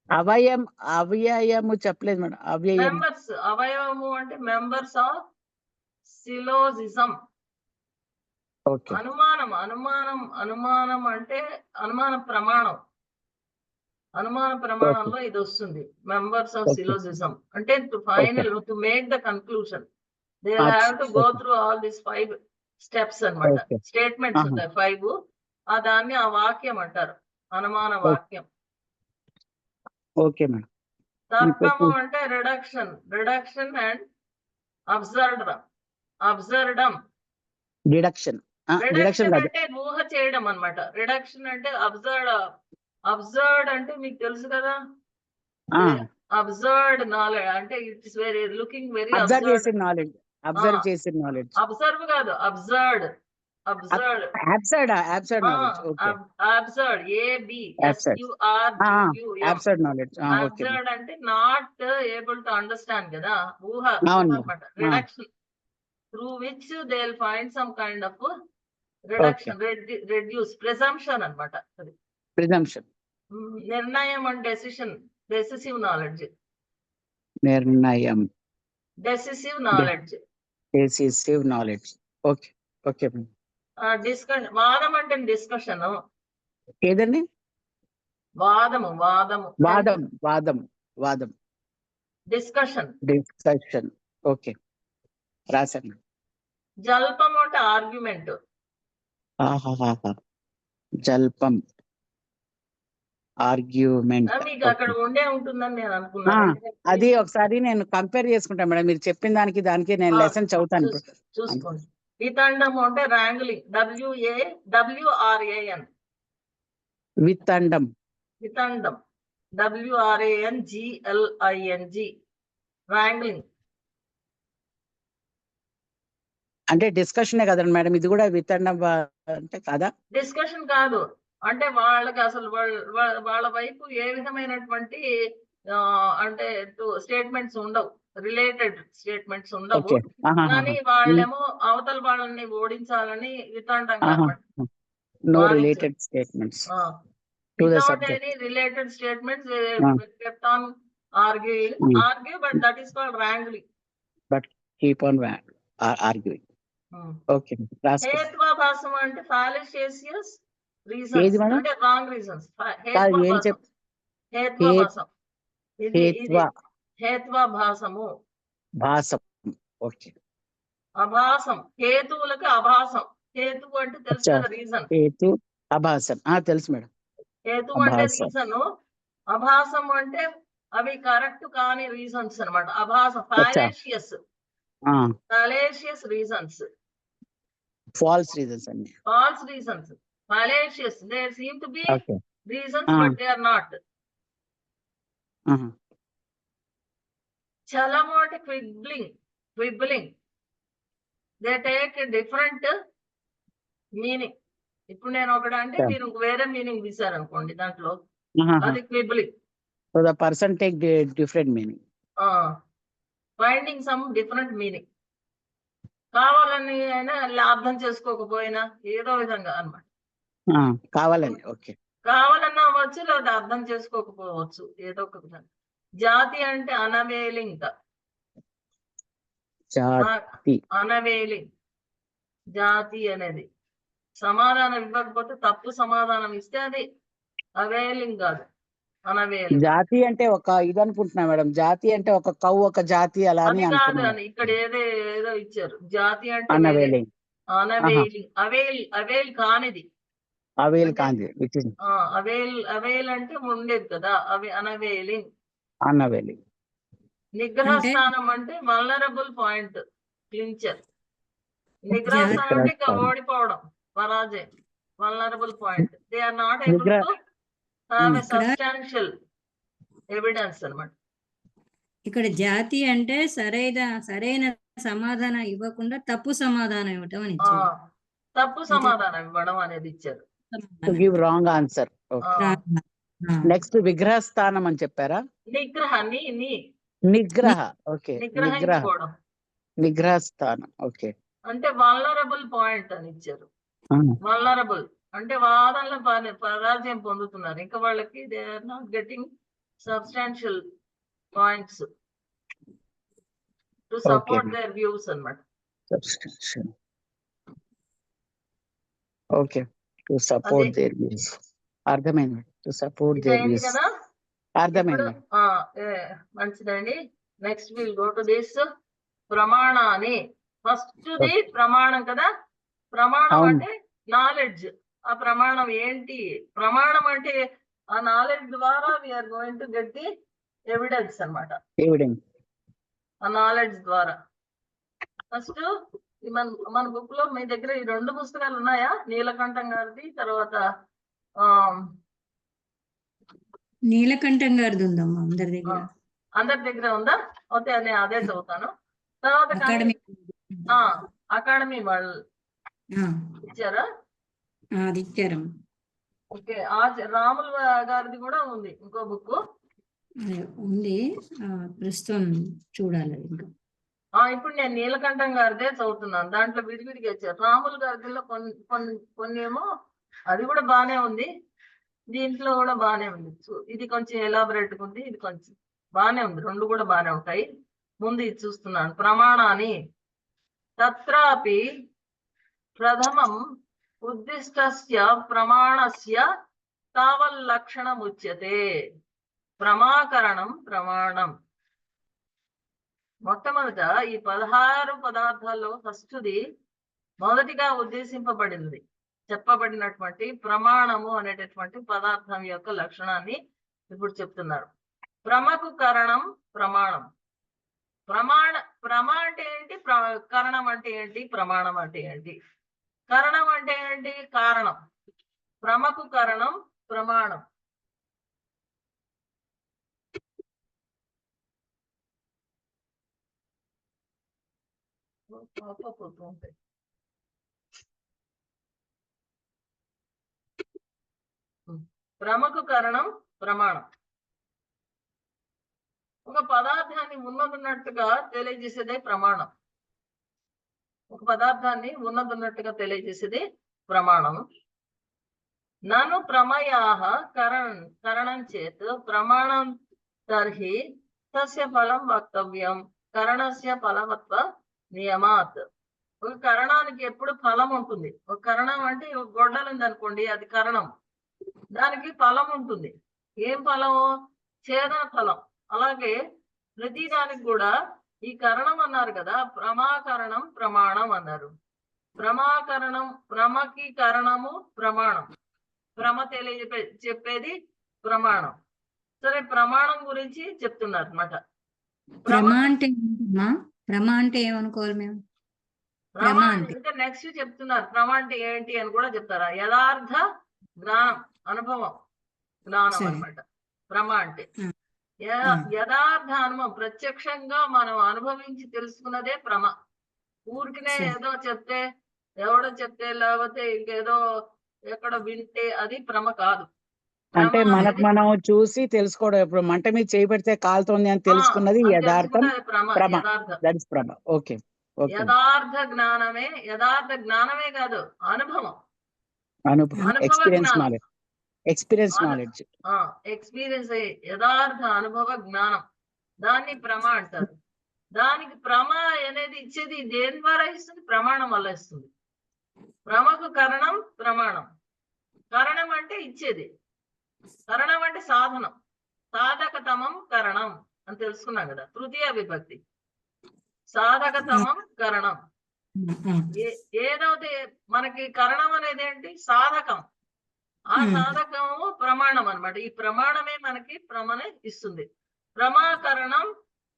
అవ్యయము చెప్పలేదు మేడం. అవ్యయం మెంబర్స్, అవయవము అంటే మెంబర్స్ ఆఫ్ సిలోజిజం. ఓకే అనుమానం అంటే అనుమాన ప్రమాణం. అనుమాన ప్రమాణంలో ఇది వస్తుంది, మెంబర్స్ ఆఫ్ Okay. సిలోజిజం. అంటే to make the conclusion they have to go through all this 5 steps అన్నమాట. Okay. స్టేట్మెంట్స్ ఉంటాయి 5. దాన్ని ఆ వాక్యం అంటారు, అనుమాన వాక్యం. Okay madam. తర్కము అంటే reduction and absurdum. Deduction reduction కాదు. అంటే ఊహ చేయడం అన్నమాట. రిడక్షన్ అంటే అబ్జర్డ్ అంటే మీకు తెలుసు కదా, అబ్జర్డ్ నాలెడ్జ్ అంటే it's very looking very observe చేసిన నాలెడ్జ్. అబ్జర్వ్ కాదు, absurd absurd knowledge. Okay. Absurd Absurd. Absurd knowledge. Okay. Absurd అంటే నాట్ ఏబుల్ టు అండర్స్టాండ్ కదా, ఊహ అవును. అన్నమాట. Reduction through which they will find some kind of reduction, reduce, presumption అన్నమాట. అది presumption. నిర్ణయం అండ్ డెసిసివ్ నాలెడ్జ్. నిర్ణయం, decisive knowledge. Decisive knowledge. Okay. Okay. Discussion. వాదం అంటే డిస్కషన్. ఏదండి? వాదము డిస్కషన్. ఓకే, రాశాను. జల్పం అంటే ఆర్గ్యుమెంట్. జల్పం, ఆర్గ్యుమెంట్. మీకు అక్కడ ఉంటుందని నేను అనుకున్నాను. అది ఒకసారి నేను కంపేర్ చేసుకుంటాను మేడం. మీరు చెప్పిన దానికి నేను లెసన్ చదువుతాను. చూసుకోండి. వితండము అంటే ర్యాంగ్లింగ్. WRAN. వితండం. WRANGLING. ర్యాంగ్లింగ్ అంటే డిస్కషనే కదండి మేడం, ఇది కూడా వితండం అంటే కాదా? డిస్కషన్ కాదు. అంటే వాళ్ళకి అసలు వాళ్ళ వైపు ఏ విధమైనటువంటి అంటే స్టేట్మెంట్స్ ఉండవు, రిలేటెడ్ స్టేట్మెంట్స్ ఉండవు. కానీ వాళ్ళేమో అవతల వాళ్ళని ఓడించాలని వితండం కాబట్టి no related statements. Without any related statements, they kept on argue, but that is called wrangling. But keep on arguing. Okay. హేత్వాభాసం అంటే fallacious reasons అంటే wrong reasons. హేత్వాభాసము. ఓకే. అభాసం, హేతువులకు అభాసం. హేతువు అంటే తెలుసు కదా, రీజన్. హేతు, అభాసం తెలుసు మేడం. హేతు అంటే రీజన్, అభాసం అంటే అవి కరెక్ట్ కాని రీజన్స్ అన్నమాట. అభాసం ఫాలేషియస్ రీజన్స్. ఫాల్స్ రీజన్స్ అన్ని. Fallacious. There seem to be reasons, but they are not. Chalamu అంటే quibbling. They take a different meaning. ఇప్పుడు నేను ఒకటి అంటే మీరు వేరే మీనింగ్ తీశారు అనుకోండి, దాంట్లో అది క్విబ్లింగ్. So the person take different meaning. Finding some different meaning. కావాలని అయినా అర్థం చేసుకోకపోయినా ఏదో విధంగా అన్నమాట. కావాలని. ఓకే. కావాలన్నా అవ్వచ్చు, లేదా అర్థం చేసుకోకపోవచ్చు, ఏదో ఒక విధంగా. జాతి అంటే అనవేలింగ్. జాతి అనేది సమాధానం ఇవ్వకపోతే, తప్పు సమాధానం ఇస్తే అది అవైలింగ్ కాదు, అనవేలింగ్. జాతి అంటే ఒక ఇది అనుకుంటున్నా మేడం. జాతి అంటే ఒక కౌ, ఒక జాతి అలా అని కాదు. ఇక్కడ ఏదో ఇచ్చారు. జాతి అంటే అనవేలింగ్. అవేల్ కానిది. అవేల్ కాంది. అవేల్ అంటే ఉండేది కదా, అవి అనవేలింగ్. నిగ్రహ స్థానం అంటే వల్నరబుల్ పాయింట్, క్లించర్. నిగ్రహ స్థానం అంటే ఓడిపోవడం, పరాజయం. Vulnerable point, they are not able to have a substantial evidence అన్నమాట. ఇక్కడ జాతి అంటే సరైన సమాధానం ఇవ్వకుండా తప్పు సమాధానం ఇవ్వటం అని ఇచ్చారు. తప్పు సమాధానం ఇవ్వడం అనేది ఇచ్చారు. To give wrong answer. Okay. Next విగ్రహ స్థానం అని చెప్పారా? నిగ్రహ. ఓకే. నిగ్రహ స్థానం. ఓకే. అంటే వల్నరబుల్ పాయింట్ అని ఇచ్చారు. వల్నరబుల్ అంటే వాదనలో పరాజయం పొందుతున్నారు, ఇంకా వాళ్ళకి they are not getting substantial points to Okay. Support their views అన్నమాట. Substantial. Okay. To support అదే. their views. అర్థమైంది. To support ఇది their అయింది views. కదా. ఇప్పుడు అర్థమైంది. మంచిదండి. Next will go to this ప్రమాణాన్ని. ఫస్ట్ ది ప్రమాణం కదా. ప్రమాణం అవును. అంటే నాలెడ్జ్. ఆ ప్రమాణం ఏంటి? ప్రమాణం అంటే ఆ నాలెడ్జ్ ద్వారా we are going to get the evidence అన్నమాట. Evidence. ఆ నాలెడ్జ్ ద్వారా ఫస్ట్ మన బుక్ లో మీ దగ్గర ఈ 2 పుస్తకాలు ఉన్నాయా? నీలకంఠం గారిది, తర్వాత నీలకంఠం గారిది ఉందమ్మా అందరి దగ్గర. అందరి దగ్గర ఉందా? ఓకే, నేను అదే చదువుతాను. తర్వాత అకాడమీ అకాడమీ వాళ్ళు ఇచ్చారా? అది ఇచ్చారమ్మా. ఓకే, రాముల గారిది కూడా ఉంది ఇంకో బుక్. అదే ఉంది, ప్రస్తుతం చూడాలి ఇంకా. ఇప్పుడు నేను నీలకంఠం గారిదే చదువుతున్నాను. దాంట్లో విడివిడిగా ఇచ్చారు. రాముల గారిలో కొన్ని ఏమో అది కూడా బానే ఉంది, దీంట్లో కూడా బానే ఉంది. ఇది కొంచెం ఎలాబరేట్ ఉంది, ఇది కొంచెం బానే ఉంది. 2 కూడా బానే ఉంటాయి. ముందు ఇది చూస్తున్నాను. ప్రమాణాన్ని తత్రాపి ప్రథమం ఉద్దిష్టస్య ప్రమాణస్య తావల్లక్షణముచ్యతే. ప్రమాకరణం ప్రమాణం. మొట్టమొదట ఈ 16 పదార్థాల్లో ఫస్ట్ది మొదటిగా ఉద్దేశింపబడింది చెప్పబడినటువంటి ప్రమాణము అనేటటువంటి పదార్థం యొక్క లక్షణాన్ని ఇప్పుడు చెప్తున్నారు. ప్రమకు కరణం ప్రమాణం. ప్రమ అంటే ఏంటి? కరణం అంటే ఏంటి? ప్రమాణం అంటే ఏంటి? కరణం అంటే ఏంటి? కారణం. ప్రమకు కరణం ప్రమాణం. ప్రమకు కరణం ప్రమాణం. ఒక పదార్థాన్ని ఉన్నదున్నట్టుగా తెలియజేసేదే ప్రమాణం. ఒక పదార్థాన్ని ఉన్నదున్నట్టుగా తెలియజేసేదే ప్రమాణం. నను ప్రమయాః కరణం చేత్ ప్రమాణం తర్హి తస్య ఫలం వక్తవ్యం కరణస్య ఫలవత్వ నియమాత్. ఒక కరణానికి ఎప్పుడు ఫలం ఉంటుంది. ఒక కరణం అంటే ఒక గొడ్డలు ఉంది అనుకోండి, అది కరణం. దానికి ఫలం ఉంటుంది. ఏం ఫలము? ఛేదన ఫలం. అలాగే ప్రతి దానికి కూడా ఈ కరణం అన్నారు కదా, ప్రమాకరణం ప్రమాణం అన్నారు. ప్రమాకరణం, ప్రమకి కరణము ప్రమాణం. ప్రమ చెప్పేది ప్రమాణం. సరే, ప్రమాణం గురించి చెప్తున్నారు అనమాట. ప్రమ అంటే ఏమనుకోవాలి మేము? ఇంకా నెక్స్ట్ చెప్తున్నారు ప్రమ అంటే ఏంటి అని కూడా చెప్తారా. యథార్థ జ్ఞానం, అనుభవం, జ్ఞానం అన్నమాట ప్రమ అంటే. యథార్థ అనుభవం, ప్రత్యక్షంగా మనం అనుభవించి తెలుసుకున్నదే ప్రమ. ఊరికినే ఏదో చెప్తే, ఎవడో చెప్తే, లేకపోతే ఇంకేదో ఎక్కడ వింటే అది ప్రమ కాదు. అంటే మనకు మనం చూసి తెలుసుకోవడం. ఇప్పుడు మంట మీద చేయబడితే కాలుతోంది అని తెలుసుకున్నది యథార్థం. ప్రమ. ఓకే. యథార్థ జ్ఞానమే. యథార్థ జ్ఞానమే కాదు, అనుభవం. Experience knowledge. ఎక్స్పీరియన్స్ యథార్థ అనుభవ జ్ఞానం, దాన్ని ప్రమ అంటారు. దానికి ప్రమ అనేది ఇచ్చేది దేని ద్వారా ఇస్తుంది? ప్రమాణం వల్ల ఇస్తుంది. ప్రమకు కరణం ప్రమాణం. కరణం అంటే ఇచ్చేది, కరణం అంటే సాధనం. సాధకతమం కరణం అని తెలుసుకున్నాం కదా, తృతీయ విభక్తి. సాధకతమం కరణం. ఏదైతే మనకి కరణం అనేది ఏంటి? సాధకం. ఆ సాధకము ప్రమాణం అన్నమాట. ఈ ప్రమాణమే మనకి ప్రమని ఇస్తుంది. ప్రమాకరణం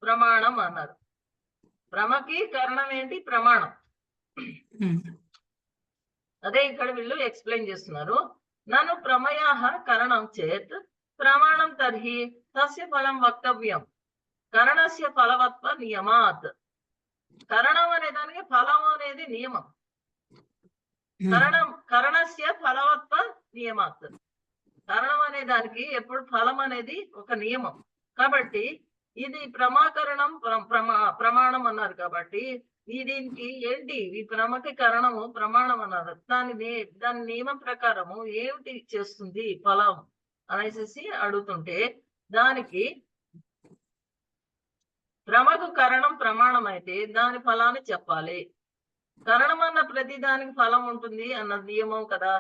ప్రమాణం అన్నారు. ప్రమకి కరణం ఏంటి? ప్రమాణం. అదే ఇక్కడ వీళ్ళు ఎక్స్ప్లెయిన్ చేస్తున్నారు. నను ప్రమయాః కరణం చేత్ ప్రమాణం తర్హి తస్య ఫలం వక్తవ్యం కరణస్య ఫలవత్వ నియమాత్. కరణం అనే దానికి ఫలం అనేది నియమం. కరణస్య ఫలవత్వ నియమాత్. కరణం అనే దానికి ఎప్పుడు ఫలం అనేది ఒక నియమం. కాబట్టి ఇది ప్రమాకరణం ప్రమాణం అన్నారు. కాబట్టి దీనికి ఏంటి? ఈ ప్రమకి కరణము ప్రమాణం అన్నారు. దాని నియమం ప్రకారము ఏమిటి చేస్తుంది ఫలం అనేసి అడుగుతుంటే, దానికి భ్రమకు కరణం ప్రమాణం అయితే దాని ఫలాన్ని చెప్పాలి. కరణం అన్న ప్రతి దానికి ఫలం ఉంటుంది అన్న నియమం కదా.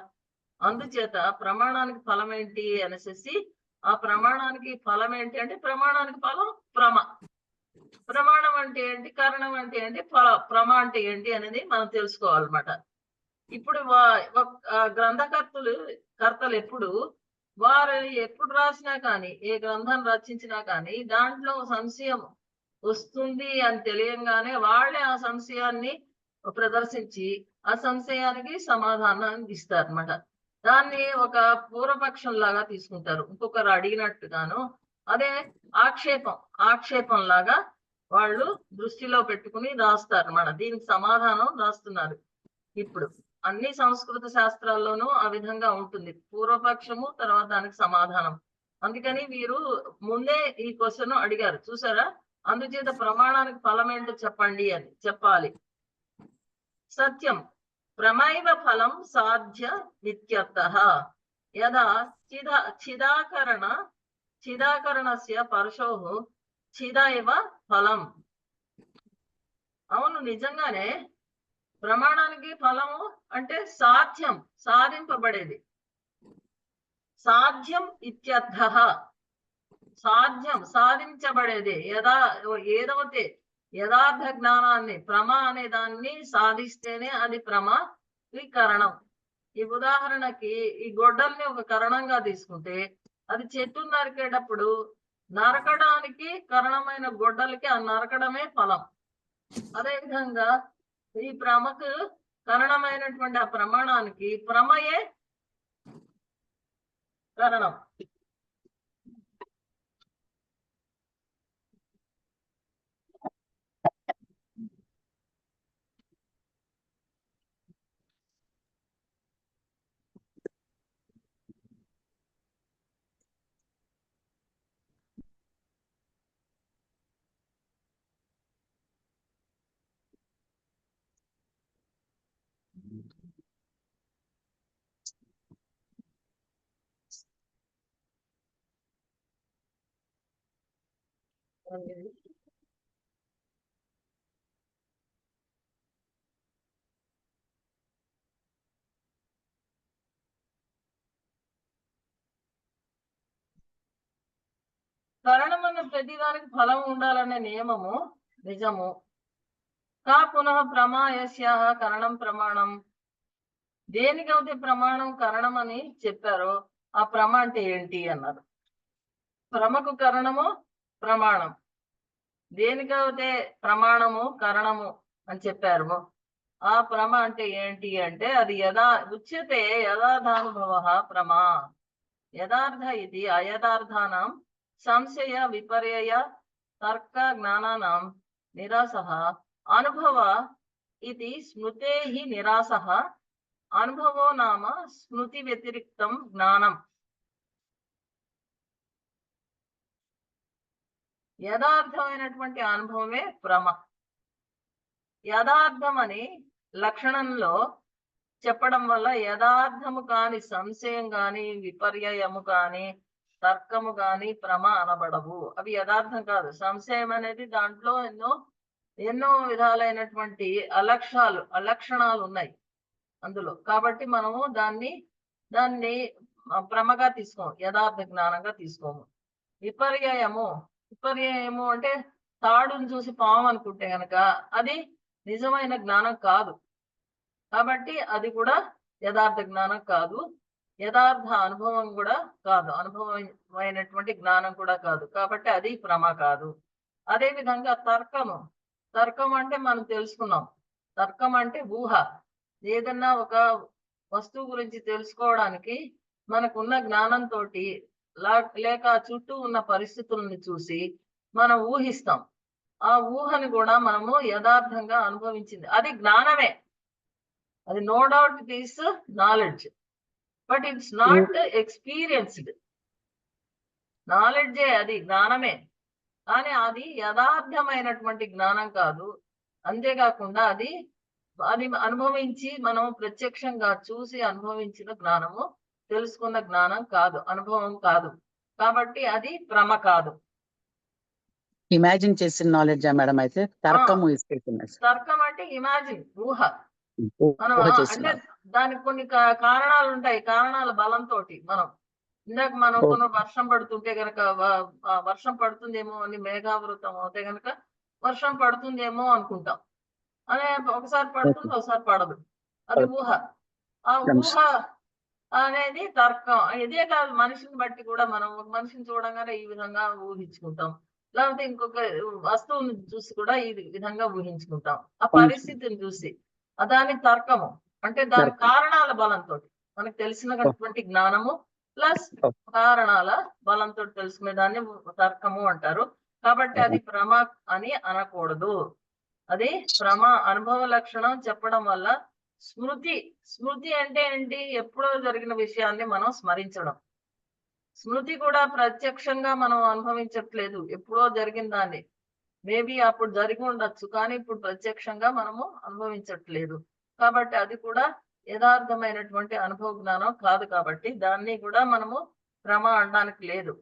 అందుచేత ప్రమాణానికి ఫలం ఏంటి అనేసి, ఆ ప్రమాణానికి ఫలం ఏంటి అంటే ప్రమాణానికి ఫలం ప్రమాణం అంటే ఏంటి, కరణం అంటే ఏంటి, ప్రమ అంటే ఏంటి అనేది మనం తెలుసుకోవాలన్నమాట. ఇప్పుడు కర్తలు వారు ఎప్పుడు రాసినా కానీ, ఏ గ్రంథం రచించినా కానీ దాంట్లో సంశయం వస్తుంది అని తెలియంగానే వాళ్ళే ఆ సంశయాన్ని ప్రదర్శించి ఆ సంశయానికి సమాధానాన్ని ఇస్తారన్నమాట. దాన్ని ఒక పూర్వపక్షం లాగా తీసుకుంటారు, ఇంకొకరు అడిగినట్టుగాను. అదే ఆక్షేపం లాగా వాళ్ళు దృష్టిలో పెట్టుకుని రాస్తారు అన్నమాట. దీనికి సమాధానం రాస్తున్నారు. ఇప్పుడు అన్ని సంస్కృత శాస్త్రాల్లోనూ ఆ విధంగా ఉంటుంది, పూర్వపక్షము తర్వాత దానికి సమాధానం. అందుకని వీరు ముందే ఈ క్వశ్చన్ అడిగారు చూసారా. అందుచేత ప్రమాణానికి ఫలం ఏంటో చెప్పండి అని చెప్పాలి. సత్యం ప్రమైవ ఫలం సాధ్య నిత్యర్థః యదా చిదాకరణస్య పరుషోః చిద ఇవ ఫలం. అవును, నిజంగానే ప్రమాణానికి ఫలము అంటే సాధింపబడేది. సాధ్యం ఇత్యర్థః, సాధించబడేది. ఏదైతే యథార్థ జ్ఞానాన్ని అనే దాన్ని సాధిస్తేనే అది కరణం. ఈ ఉదాహరణకి ఈ గొడ్డల్ని ఒక కరణంగా తీసుకుంటే, అది చెట్టు నరికేటప్పుడు నరకడానికి కరణమైన గొడ్డలికి ఆ నరకడమే ఫలం. అదేవిధంగా ఈ ప్రమకు కరణమైనటువంటి ఆ ప్రమాణానికి ప్రమయే కరణం. కరణం అన్న ప్రతిదానికి ఫలం ఉండాలనే నియమము నిజము. పునః ప్రమాయస్యాః కరణం ప్రమాణం. దేనికైతే ప్రమాణం కరణం అని చెప్పారో ఆ ప్రమ అంటే ఏంటి అన్నారు. ప్రమకు కరణము ప్రమాణం, దేనికైతే ప్రమాణము కరణము అని చెప్పారు ఆ ప్రమ అంటే ఏంటి అంటే అది ఉచ్యతే యథార్థానుభవ ప్రమా. యథార్థ ఇది అయథార్థానాం సంశయ విపర్యయ తర్క జ్ఞానానాం నిరాసః. అనుభవ ఇది స్మృతేః నిరాసః. అనుభవో నామ స్మృతి వ్యతిరిక్తం జ్ఞానం. యథార్థమైనటువంటి అనుభవమే ప్రమ. యథార్థం అని లక్షణంలో చెప్పడం వల్ల యథార్థము కాని సంశయం కాని విపర్యయము కాని తర్కము కాని ప్రమ అనబడవు. అవి యథార్థం కాదు. సంశయం అనేది దాంట్లో ఎన్నో విధాలైనటువంటి అలక్షణాలు ఉన్నాయి అందులో. కాబట్టి మనము దాన్ని ప్రమగా తీసుకోము, యథార్థ జ్ఞానంగా తీసుకోము. విపర్యయము అంటే తాడును చూసి పాము అనుకుంటే గనక అది నిజమైన జ్ఞానం కాదు. కాబట్టి అది కూడా యథార్థ జ్ఞానం కాదు, యథార్థ అనుభవం కూడా కాదు, అనుభవమైనటువంటి జ్ఞానం కూడా కాదు. కాబట్టి అది ప్రమ కాదు. అదే విధంగా తర్కం అంటే మనం తెలుసుకున్నాం. తర్కం అంటే ఊహ. ఏదన్నా ఒక వస్తువు గురించి తెలుసుకోవడానికి మనకున్న జ్ఞానంతో లేక చుట్టూ ఉన్న పరిస్థితులను చూసి మనం ఊహిస్తాం. ఆ ఊహని కూడా మనము యథార్థంగా అనుభవించింది అది జ్ఞానమే. అది no doubt it is knowledge, but it's not experienced. నాలెడ్జే, అది జ్ఞానమే, కానీ అది యథార్థమైనటువంటి జ్ఞానం కాదు. అంతేకాకుండా అది అనుభవించి మనం ప్రత్యక్షంగా చూసి అనుభవించిన జ్ఞానము, తెలుసుకున్న జ్ఞానం కాదు, అనుభవం కాదు. కాబట్టి అది భ్రమ కాదు. ఇమాజిన్ చేసిన నాలెడ్జా మేడం అయితే తర్కము ఇస్తేస్తున్నారు తర్కం అంటే ఇమాజిన్, ఊహ. మనం ఊహ అంటే చేస్తున్నారు. దానికి కొన్ని కారణాలు ఉంటాయి. కారణాల బలంతో మనం ఇందాక మనం ఓ. కొన్ని వర్షం పడుతుంటే గనక వర్షం పడుతుందేమో అని మేఘావృతం అవుతే గనక వర్షం పడుతుందేమో అనుకుంటాం. అనే ఒకసారి పడుతుంది, ఒకసారి పడదు. అది ఊహ. ఆ ఊహ అనేది తర్కం. ఇదే కాదు, మనిషిని బట్టి కూడా మనం ఒక మనిషిని చూడంగానే ఈ విధంగా ఊహించుకుంటాం. లేకపోతే ఇంకొక వస్తువుని చూసి కూడా ఈ విధంగా ఊహించుకుంటాం. ఆ పరిస్థితిని చూసి దాని తర్కము అంటే దాని తర్కం. కారణాల బలంతో మనకు తెలిసినటువంటి జ్ఞానము ప్లస్ కారణాల బలంతో తెలుసుకునే దాన్ని తర్కము అంటారు. కాబట్టి అది భ్రమ అని అనకూడదు. అది భ్రమ అనుభవ లక్షణం చెప్పడం వల్ల స్మృతి అంటే ఏంటి? ఎప్పుడో జరిగిన విషయాన్ని మనం స్మరించడం. స్మృతి కూడా ప్రత్యక్షంగా మనం అనుభవించట్లేదు, ఎప్పుడో జరిగిన దాన్ని. మేబీ అప్పుడు జరిగి ఉండొచ్చు, కానీ ఇప్పుడు ప్రత్యక్షంగా మనము అనుభవించట్లేదు. కాబట్టి అది కూడా యథార్థమైనటువంటి అనుభవ జ్ఞానం కాదు. కాబట్టి దాన్ని కూడా మనము భ్రమ అనడానికి లేదు.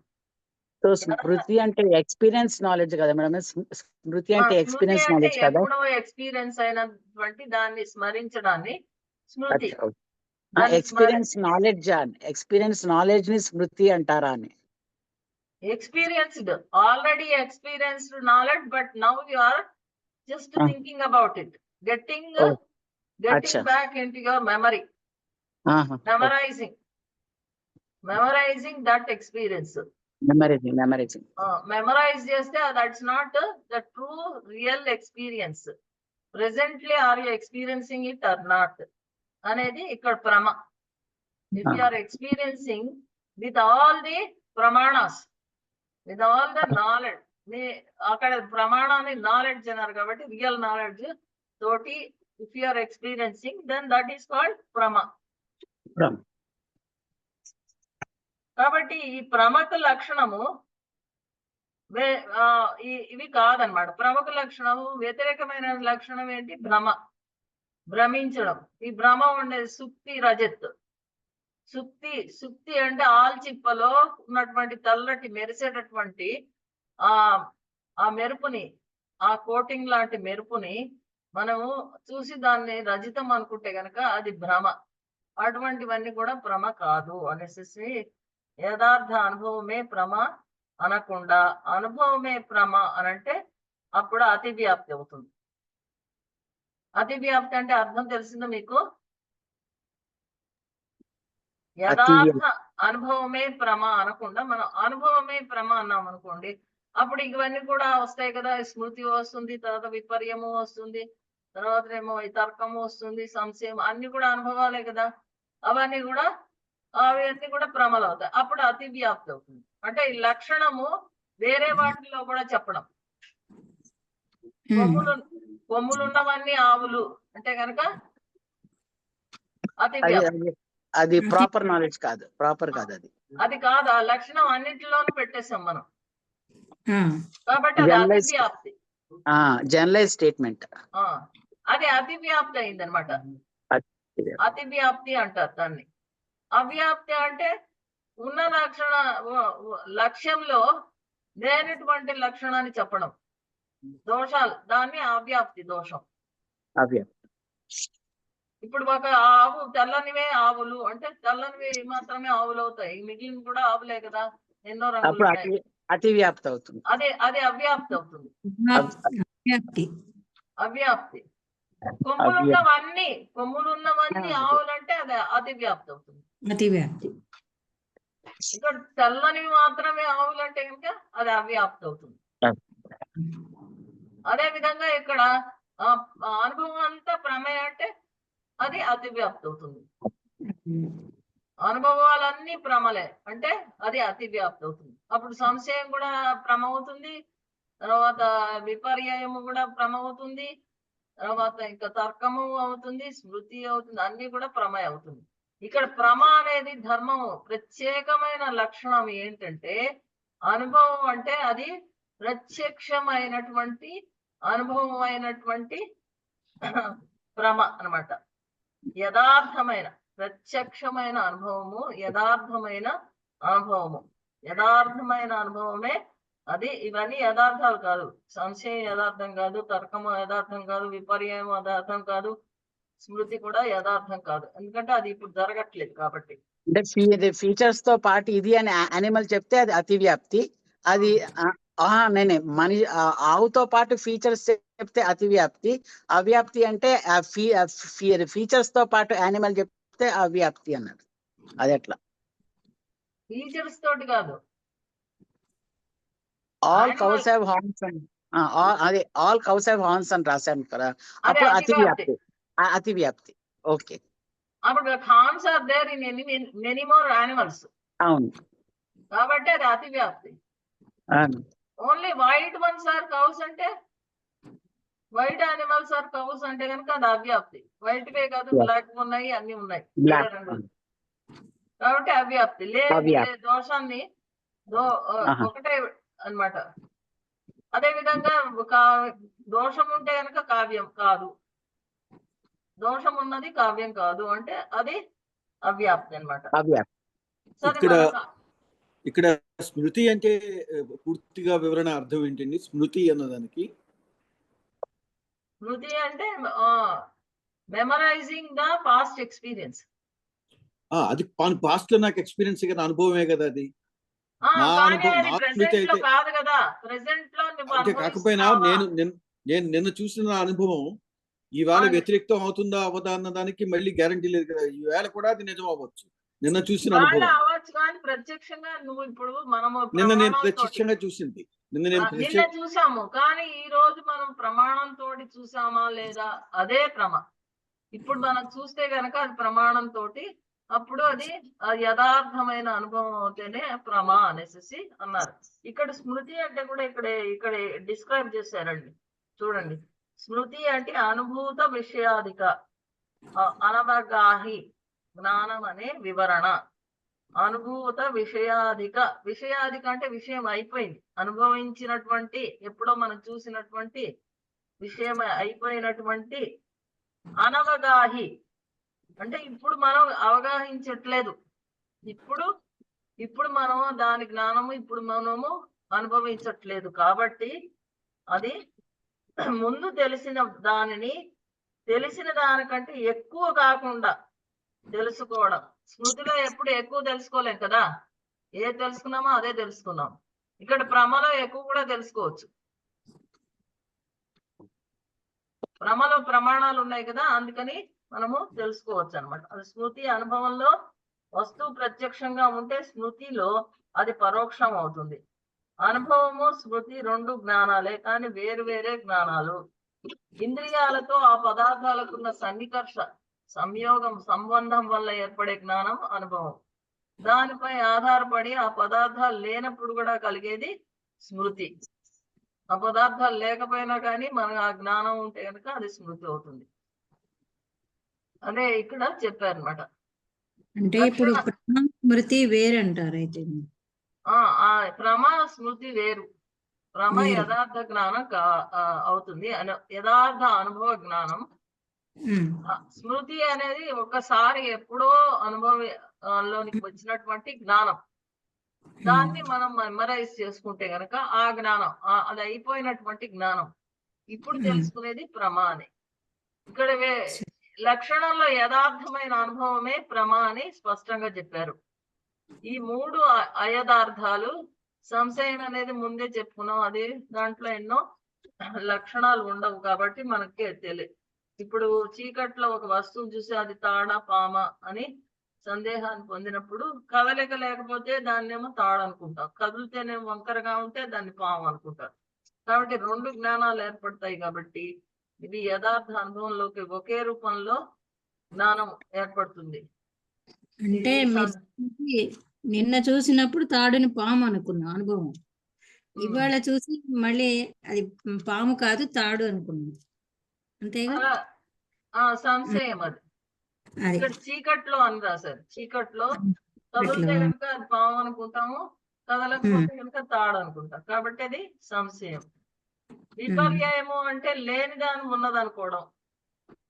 సో స్మృతి అంటే ఎక్స్పీరియన్స్ నాలెడ్జ్ కదా మేడం? స్మృతి అంటే స్మృతి ఎక్స్పీరియన్స్ అంటే నాలెడ్జ్ కదా? ఎప్పుడో ఎక్స్పీరియన్స్ అయినటువంటి దాన్ని స్మరించడాన్ని స్మృతి. ఎక్స్పీరియన్స్ నాలెడ్జ్ ని స్మృతి అంటారా అని? Experienced, already experienced knowledge, but now you are just thinking about it, getting Acha. back into your memory, memorizing that experience. Memorizing. Memorize cheste that's not the true real experience. Presently are you experiencing it or not anedi ikkada prama. If you are experiencing with all the pramanas, with all the knowledge, అక్కడ ప్రమాణాన్ని knowledge అన్నారు కాబట్టి real knowledge తోటి if you are experiencing then that is called ప్రమ. కాబట్టి ఈ ప్రమక లక్షణము ఇవి కాదనమాట. ప్రముఖ లక్షణము వ్యతిరేకమైన లక్షణం ఏంటి? భ్రమ, భ్రమించడం. ఈ భ్రమ ఉండేది సుక్తి రజత్. సుక్తి అంటే ఆల్చిప్పలో ఉన్నటువంటి తెల్లటి మెరిసేటటువంటి ఆ మెరుపుని, ఆ కోటింగ్ లాంటి మెరుపుని మనము చూసి దాన్ని రజితం అనుకుంటే గనక అది భ్రమ. అటువంటివన్నీ కూడా భ్రమ కాదు అనేసి యథార్థ అనుభవమే భ్రమ అనకుండా అనుభవమే భ్రమ అనంటే అప్పుడు అతివ్యాప్తి అవుతుంది. అతివ్యాప్తి అంటే అర్థం తెలిసిందో మీకు? యథార్థ అనుభవమే భ్రమ అనకుండా మనం అనుభవమే భ్రమ అన్నాం అనుకోండి, అప్పుడు ఇవన్నీ కూడా వస్తాయి కదా. స్మృతి వస్తుంది, తర్వాత విపర్యము వస్తుంది, తర్వాత ఏమో తర్కము వస్తుంది, సంశయం, అన్ని కూడా అనుభవాలే కదా. అవన్నీ కూడా భ్రమలు అవుతాయి. అప్పుడు అతివ్యాప్తి అవుతుంది. అంటే ఈ లక్షణము వేరే వాటిలో కూడా చెప్పడం. కొమ్ములున్నవన్నీ ఆవులు అంటే కనుక అతివ్యాప్తి. అది ప్రాపర్ నాలెడ్జ్ కాదు, అది కాదు. ఆ లక్షణం అన్నింటిలోనూ పెట్టేసాం మనం, కాబట్టి అది అతివ్యాప్తి. Generalize statement. అది అతివ్యాప్తి అయిందనమాట. అతివ్యాప్తి అంటారు దాన్ని. అవ్యాప్తి అంటే ఉన్న లక్ష్యంలో లేనటువంటి లక్షణాన్ని చెప్పడం, దోషాలు, దాన్ని అవ్యాప్తి దోషం. ఇప్పుడు ఒక ఆవు, తెల్లనివే ఆవులు అంటే తెల్లనివి మాత్రమే ఆవులు అవుతాయి, మిగిలిన కూడా ఆవులే కదా, ఎన్నో రంగులు ఉన్నాయి. అతివ్యాప్తి అవుతుంది. అది అవ్యాప్తి అవుతుంది. అవ్యాప్తి. కొమ్ములున్నవన్నీ ఆవులంటే అది అతివ్యాప్తి అవుతుంది. ఇక్కడ తెల్లనివి మాత్రమే ఆవులంటే కనుక అది అవ్యాప్తి అవుతుంది. అదే విధంగా ఇక్కడ అనుభవం అంతా ప్రమేయ అంటే అది అతివ్యాప్తి అవుతుంది. అనుభవాలన్నీ భ్రమలే అంటే అది అతివ్యాప్తి అవుతుంది. అప్పుడు సంశయం కూడా భ్రమ అవుతుంది, తర్వాత విపర్యము కూడా భ్రమ అవుతుంది, తర్వాత ఇంకా తర్కము అవుతుంది, స్మృతి అవుతుంది, అన్ని కూడా ప్రమ అవుతుంది. ఇక్కడ ప్రమ అనేది ధర్మము ప్రత్యేకమైన లక్షణం ఏంటంటే అనుభవం అంటే అది ప్రత్యక్షమైనటువంటి అనుభవం అయినటువంటి భ్రమ అన్నమాట. యథార్థమైన ప్రత్యక్షమైన అనుభవము, యథార్థమైన అనుభవము. యథార్థమైన అనుభవమే అది. ఇవన్నీ యథార్థాలు కాదు. సంశయం యథార్థం కాదు, తర్కము యథార్థం కాదు, విపర్యం యథార్థం కాదు, స్మృతి కూడా యథార్థం కాదు. ఎందుకంటే అది ఇప్పుడు జరగట్లేదు కాబట్టి. అంటే ఫీచర్స్ తో పాటు ఇది అని యానిమల్ చెప్తే అది అతివ్యాప్తి. అది నేనే ఆవుతో పాటు ఫీచర్స్ చెప్తే అతివ్యాప్తి. అవ్యాప్తి అంటే ఫీచర్స్ తో పాటు యానిమల్ చెప్తే అవ్యాప్తి అన్నది. అది ఎట్లా? ఫీచర్స్ తోటి కాదు. ఆల్ కౌస్ హ్యావ్ హార్న్స్ అని అదే ఆల్ కౌస్ హ్యావ్ హార్న్స్ అని రాశాను కదా, అదే అప్పుడు అతివ్యాప్తి. అతివ్యాప్తి. ఓకే, అప్పుడు horns are there in many more animals. అవును కాబట్టి అది అతివ్యాప్తి. Only white ones are cows అంటే, వైట్ యానిమల్స్ ఆర్ కౌస్ అంటే కనుక అది అవ్యాప్తి. వైట్ వే కాదు, బ్లాక్ ఉన్నాయి, అన్ని ఉన్నాయి, వేరే రంగులు. కాబట్టి అవ్యాప్తి. లేదు దోషాన్ని ఒకటే అన్నమాట. అదే విధంగా దోషం ఉంటే కనుక కావ్యం కాదు, దోషం ఉన్నది కావ్యం కాదు అంటే అది అవ్యాప్తి అన్నమాట. ఇక్కడ స్మృతి అంటే పూర్తిగా వివరణ అర్థం ఏంటండి? స్మృతి అన్నదానికి స్మృతి అంటే మెమరైజింగ్ ద పాస్ట్ ఎక్స్పీరియన్స్. అది పాస్ట్ లో నాకు ఎక్స్పీరియన్స్ కదా, అనుభవమే కదా అది. కాదు కదా, ప్రెసెంట్ లో అంటే కాకపోయినా నేను నిన్న చూసిన అనుభవం ఈవేళ వ్యతిరేక్తం అవుతుందా అవదా అన్న దానికి మళ్ళీ గ్యారంటీ లేదు కదా. ఈవేళ కూడా అది నిజం అవ్వచ్చు. నిన్న చూసిన అనుభవం అవ్వచ్చు కానీ ప్రత్యక్షంగా నువ్వు ఇప్పుడు మనము నిన్న నేను ప్రత్యక్షంగా చూసింది. నిన్న చూసాము కానీ ఈ రోజు మనం ప్రమాణంతో చూసామా లేదా అదే ప్రమ. ఇప్పుడు మనం చూస్తే గనక అది ప్రమాణంతో, అప్పుడు అది యథార్థమైన అనుభవం అవుతేనే ప్రమ అనేసి అన్నారు. ఇక్కడ స్మృతి అంటే కూడా ఇక్కడ డిస్క్రైబ్ చేశారండి, చూడండి. స్మృతి అంటే అనుభూత విషయాధిక అనవగాహి జ్ఞానం అనే వివరణ. అనుభూత విషయాధిక, విషయాధిక అంటే విషయం అయిపోయింది, అనుభవించినటువంటి, ఎప్పుడో మనం చూసినటువంటి విషయం అయిపోయినటువంటి. అనవగాహి అంటే ఇప్పుడు మనం అవగాహించట్లేదు, ఇప్పుడు మనము దాని జ్ఞానము ఇప్పుడు మనము అనుభవించట్లేదు. కాబట్టి అది ముందు తెలిసిన దానికంటే ఎక్కువ కాకుండా తెలుసుకోవడం. స్మృతిలో ఎప్పుడు ఎక్కువ తెలుసుకోలేం కదా, ఏది తెలుసుకున్నామో అదే తెలుసుకున్నాం. ఇక్కడ భ్రమలో ఎక్కువ కూడా తెలుసుకోవచ్చు. భ్రమలో ప్రమాణాలు ఉన్నాయి కదా, అందుకని మనము తెలుసుకోవచ్చు అనమాట. అది స్మృతి అనుభవంలో వస్తువు ప్రత్యక్షంగా ఉంటే స్మృతిలో అది పరోక్షం అవుతుంది. అనుభవము స్మృతి రెండు జ్ఞానాలే కానీ వేరు వేరే జ్ఞానాలు. ఇంద్రియాలతో ఆ పదార్థాలకున్న సన్నికర్ష సంయోగం సంబంధం వల్ల ఏర్పడే జ్ఞానం అనుభవం. దానిపై ఆధారపడి ఆ పదార్థాలు లేనప్పుడు కూడా కలిగేది స్మృతి. ఆ పదార్థాలు లేకపోయినా కానీ మనకు ఆ జ్ఞానం ఉంటే కనుక అది స్మృతి అవుతుంది. అదే ఇక్కడ చెప్పారనమాట. అంటే ఇప్పుడు స్మృతి వేరు అంటారు అయితే. ప్రమ స్మృతి వేరు. ప్రమ యథార్థ జ్ఞానం అవుతుంది, యథార్థ అనుభవ జ్ఞానం. స్మృతి అనేది ఒకసారి ఎప్పుడో అనుభవంలోనికి వచ్చినటువంటి జ్ఞానం. దాన్ని మనం మెమరైజ్ చేసుకుంటే గనక ఆ జ్ఞానం అది అయిపోయినటువంటి జ్ఞానం. ఇప్పుడు తెలుసుకునేది ప్రమ అని. ఇక్కడ లక్షణంలో యథార్థమైన అనుభవమే ప్రమ అని స్పష్టంగా చెప్పారు. ఈ మూడు అయథార్థాలు, సంశయం అనేది ముందే చెప్పుకున్నాం, అది దాంట్లో ఎన్నో లక్షణాలు ఉండవు కాబట్టి మనకి తెలియదు. ఇప్పుడు చీకట్లో ఒక వస్తువు చూసి అది తాడ పామ అని సందేహాన్ని పొందినప్పుడు కదలిక లేకపోతే దాన్నేమో తాడనుకుంటాం, కదిలితేనేమో వంకరగా ఉంటే దాన్ని పాము అనుకుంటారు. కాబట్టి రెండు జ్ఞానాలు ఏర్పడతాయి. కాబట్టి ఇది యథార్థ అనుభవంలోకి ఒకే రూపంలో జ్ఞానం ఏర్పడుతుంది. అంటే నిన్న చూసినప్పుడు తాడుని పాము అనుకున్నాం అనుభవం, ఇవాళ చూసి మళ్ళీ అది పాము కాదు తాడు అనుకున్నాం, అంతేగా. సంశయం అది. ఇక్కడ చీకట్లో అని రాశారు. చీకట్లో కదిలితే కనుక అది పాము అనుకుంటాము, కదలకపోతే కనుక తాడు అనుకుంటాం. కాబట్టి అది సంశయం. విపర్యము అంటే లేని దాని ఉన్నది అనుకోవడం.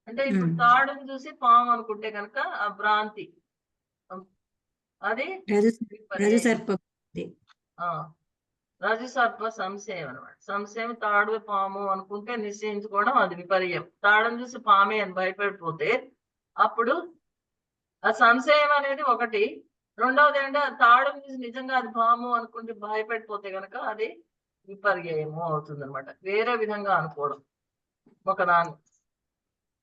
అంటే ఇప్పుడు తాడుని చూసి పాము అనుకుంటే కనుక ఆ భ్రాంతి, అది రజసత్వ సంశయం అనమాట. సంశయం తాడు పాము అనుకుంటే నిశ్చయించుకోవడం అది విపర్యం. తాడును చూసి పామే అని భయపడిపోతే అప్పుడు ఆ సంశయం అనేది ఒకటి. రెండవది ఏంటంటే ఆ తాడును చూసి నిజంగా అది పాము అనుకుంటే భయపడిపోతే కనుక అది విపర్యము అవుతుంది అనమాట. వేరే విధంగా అనుకోవడం ఒకదాన్ని.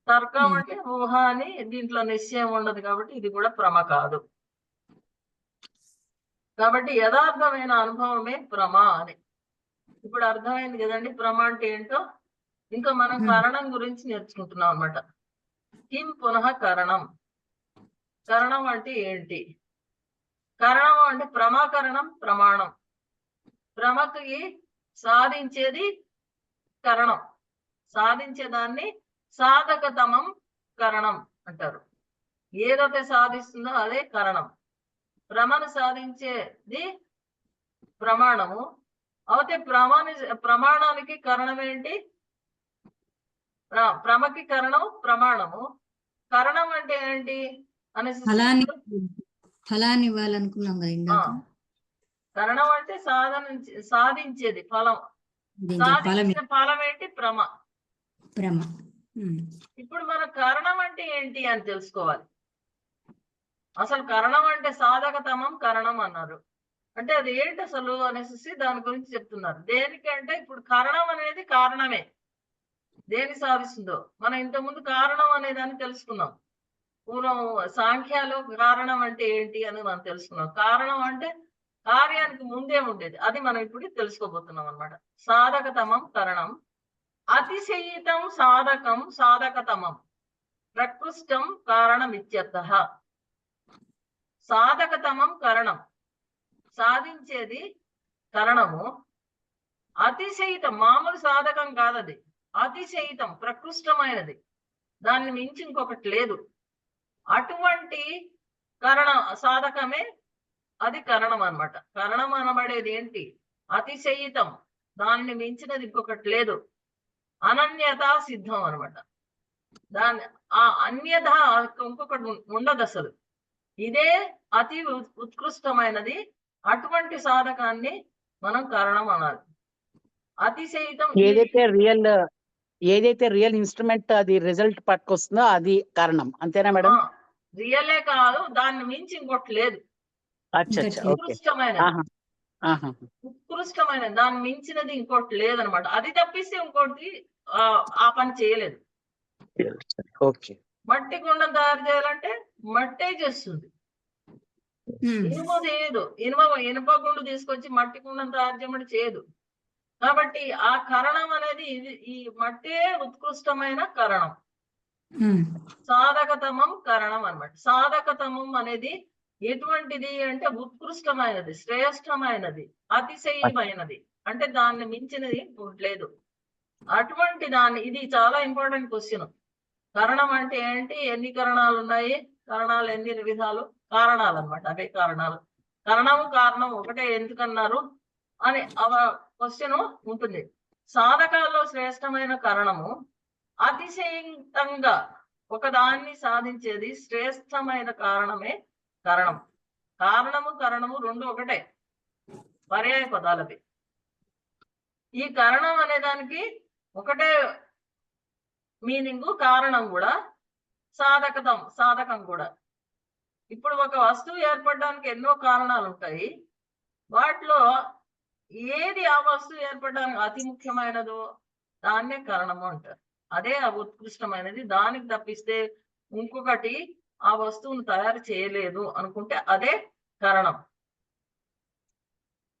తర్కం అంటే ఊహ అని, దీంట్లో నిశ్చయం ఉండదు కాబట్టి ఇది కూడా భ్రమ కాదు. కాబట్టి యథార్థమైన అనుభవమే భ్రమ అని ఇప్పుడు అర్థమైంది కదండి. భ్రమ అంటే ఏంటో. ఇంకా మనం కరణం గురించి నేర్చుకుంటున్నాం అనమాట. కిం పునః కరణం. కరణం అంటే ఏంటి? కరణం అంటే ప్రమాకరణం, ప్రమాణం. భ్రమకి సాధించేది కరణం, సాధించేదాన్ని సాధకతమం కరణం అంటారు. ఏదైతే సాధిస్తుందో అదే కరణం. భ్రమను సాధించేది ప్రమాణము. అయితే ప్రమాణానికి కరణం ఏంటి? భ్రమకి కరణం ప్రమాణము. కరణం అంటే ఏంటి అనేసి ఫలాన్ని ఇవ్వాలనుకున్నాం కదా ఇందాక. కరణం అంటే సాధించేది ఫలం. సాధించిన ఫలం ఏంటి? భ్రమ. ఇప్పుడు మన కరణం అంటే ఏంటి అని తెలుసుకోవాలి. అసలు కరణం అంటే సాధకతమం కరణం అన్నారు. అంటే అది ఏంటి అసలు అనేసి దాని గురించి చెప్తున్నారు. దేనికంటే ఇప్పుడు కరణం అనేది కారణమే. దేని సాధిస్తుందో మనం ఇంతకుముందు కారణం అనేదాన్ని తెలుసుకున్నాం. పూర్వం సాంఖ్యాలో కారణం అంటే ఏంటి అని మనం తెలుసుకున్నాం. కారణం అంటే కార్యానికి ముందే ఉండేది. అది మనం ఇప్పుడు తెలుసుకోబోతున్నాం అన్నమాట. సాధకతమం కరణం. అతిశయితం సాధకం సాధకతమం. ప్రకృష్టం కారణం ఇత్యర్థః. సాధకతమం కరణం, సాధించేది కరణము. అతిశయితం మామూలు సాధకం కాదది. అతిశయితం ప్రకృష్టమైనది, దాన్ని మించి ఇంకొకటి లేదు. అటువంటి సాధకమే అది కరణం అన్నమాట. కరణం అనబడేది ఏంటి? అతిశయితం, దాన్ని మించినది ఇంకొకటి లేదు. అనన్యతా సిద్ధం అనమాట. దాన్ని ఆ అన్యత ఇంకొకటి ఉండదు అసలు. ఇదే అతి ఉత్కృష్టమైనది. అటువంటి సాధకాన్ని మనం కరణం అనాలి. అతిశయితం ఏదైతే రియల్ ఇన్స్ట్రుమెంట్ అది రిజల్ట్ పట్టుకొస్తుందో అది కారణం, అంతేనా మేడం? రియలే కాదు, దాన్ని మించి ఇంకోటి లేదు. ఉత్కృష్టమైనది, దాన్ని మించినది ఇంకోటి లేదనమాట. అది తప్పిస్తే ఇంకోటి ఆ పని చేయలేదు. మట్టి కుండను తయారు చేయాలంటే మట్టే చేస్తుంది, ఇనుప చేయదు. ఇనుప గుండు తీసుకొచ్చి మట్టి కుండను తయారు చేయమని చేయదు. కాబట్టి ఆ కరణం అనేది ఈ మట్టే ఉత్కృష్టమైన కరణం. సాధకతమం కరణం అన్నమాట. సాధకతమం అనేది ఎటువంటిది అంటే ఉత్కృష్టమైనది, శ్రేష్టమైనది, అతిశయమైనది. అంటే దాన్ని మించినది లేదు. అటువంటి దాన్ని, ఇది చాలా ఇంపార్టెంట్ క్వశ్చన్. కరణం అంటే ఏంటి? ఎన్ని కరణాలు ఉన్నాయి? కరణాలు ఎన్ని విధాలు? కారణాలు అన్నమాట. అవే కారణాలు. కరణము కారణం ఒకటే ఎందుకన్నారు అని క్వశ్చన్ ఉంటుంది. సాధకాల్లో శ్రేష్టమైన కరణము. అతిశయంగా ఒకదాన్ని సాధించేది శ్రేష్టమైన కారణమే కరణం. కారణము కరణము రెండు ఒకటే, పర్యాయ పదాలవి. ఈ కరణం అనే దానికి ఒకటే మీనింగ్, కారణం కూడా, సాధకం కూడా. ఇప్పుడు ఒక వస్తువు ఏర్పడడానికి ఎన్నో కారణాలు ఉంటాయి. వాటిలో ఏది ఆ వస్తువు ఏర్పడడానికి అతి ముఖ్యమైనదో దాన్నే కారణము అంటారు. అదే ఆ ఉత్కృష్టమైనది. దానికి తప్పిస్తే ఇంకొకటి ఆ వస్తువును తయారు చేయలేదు అనుకుంటే అదే కారణం.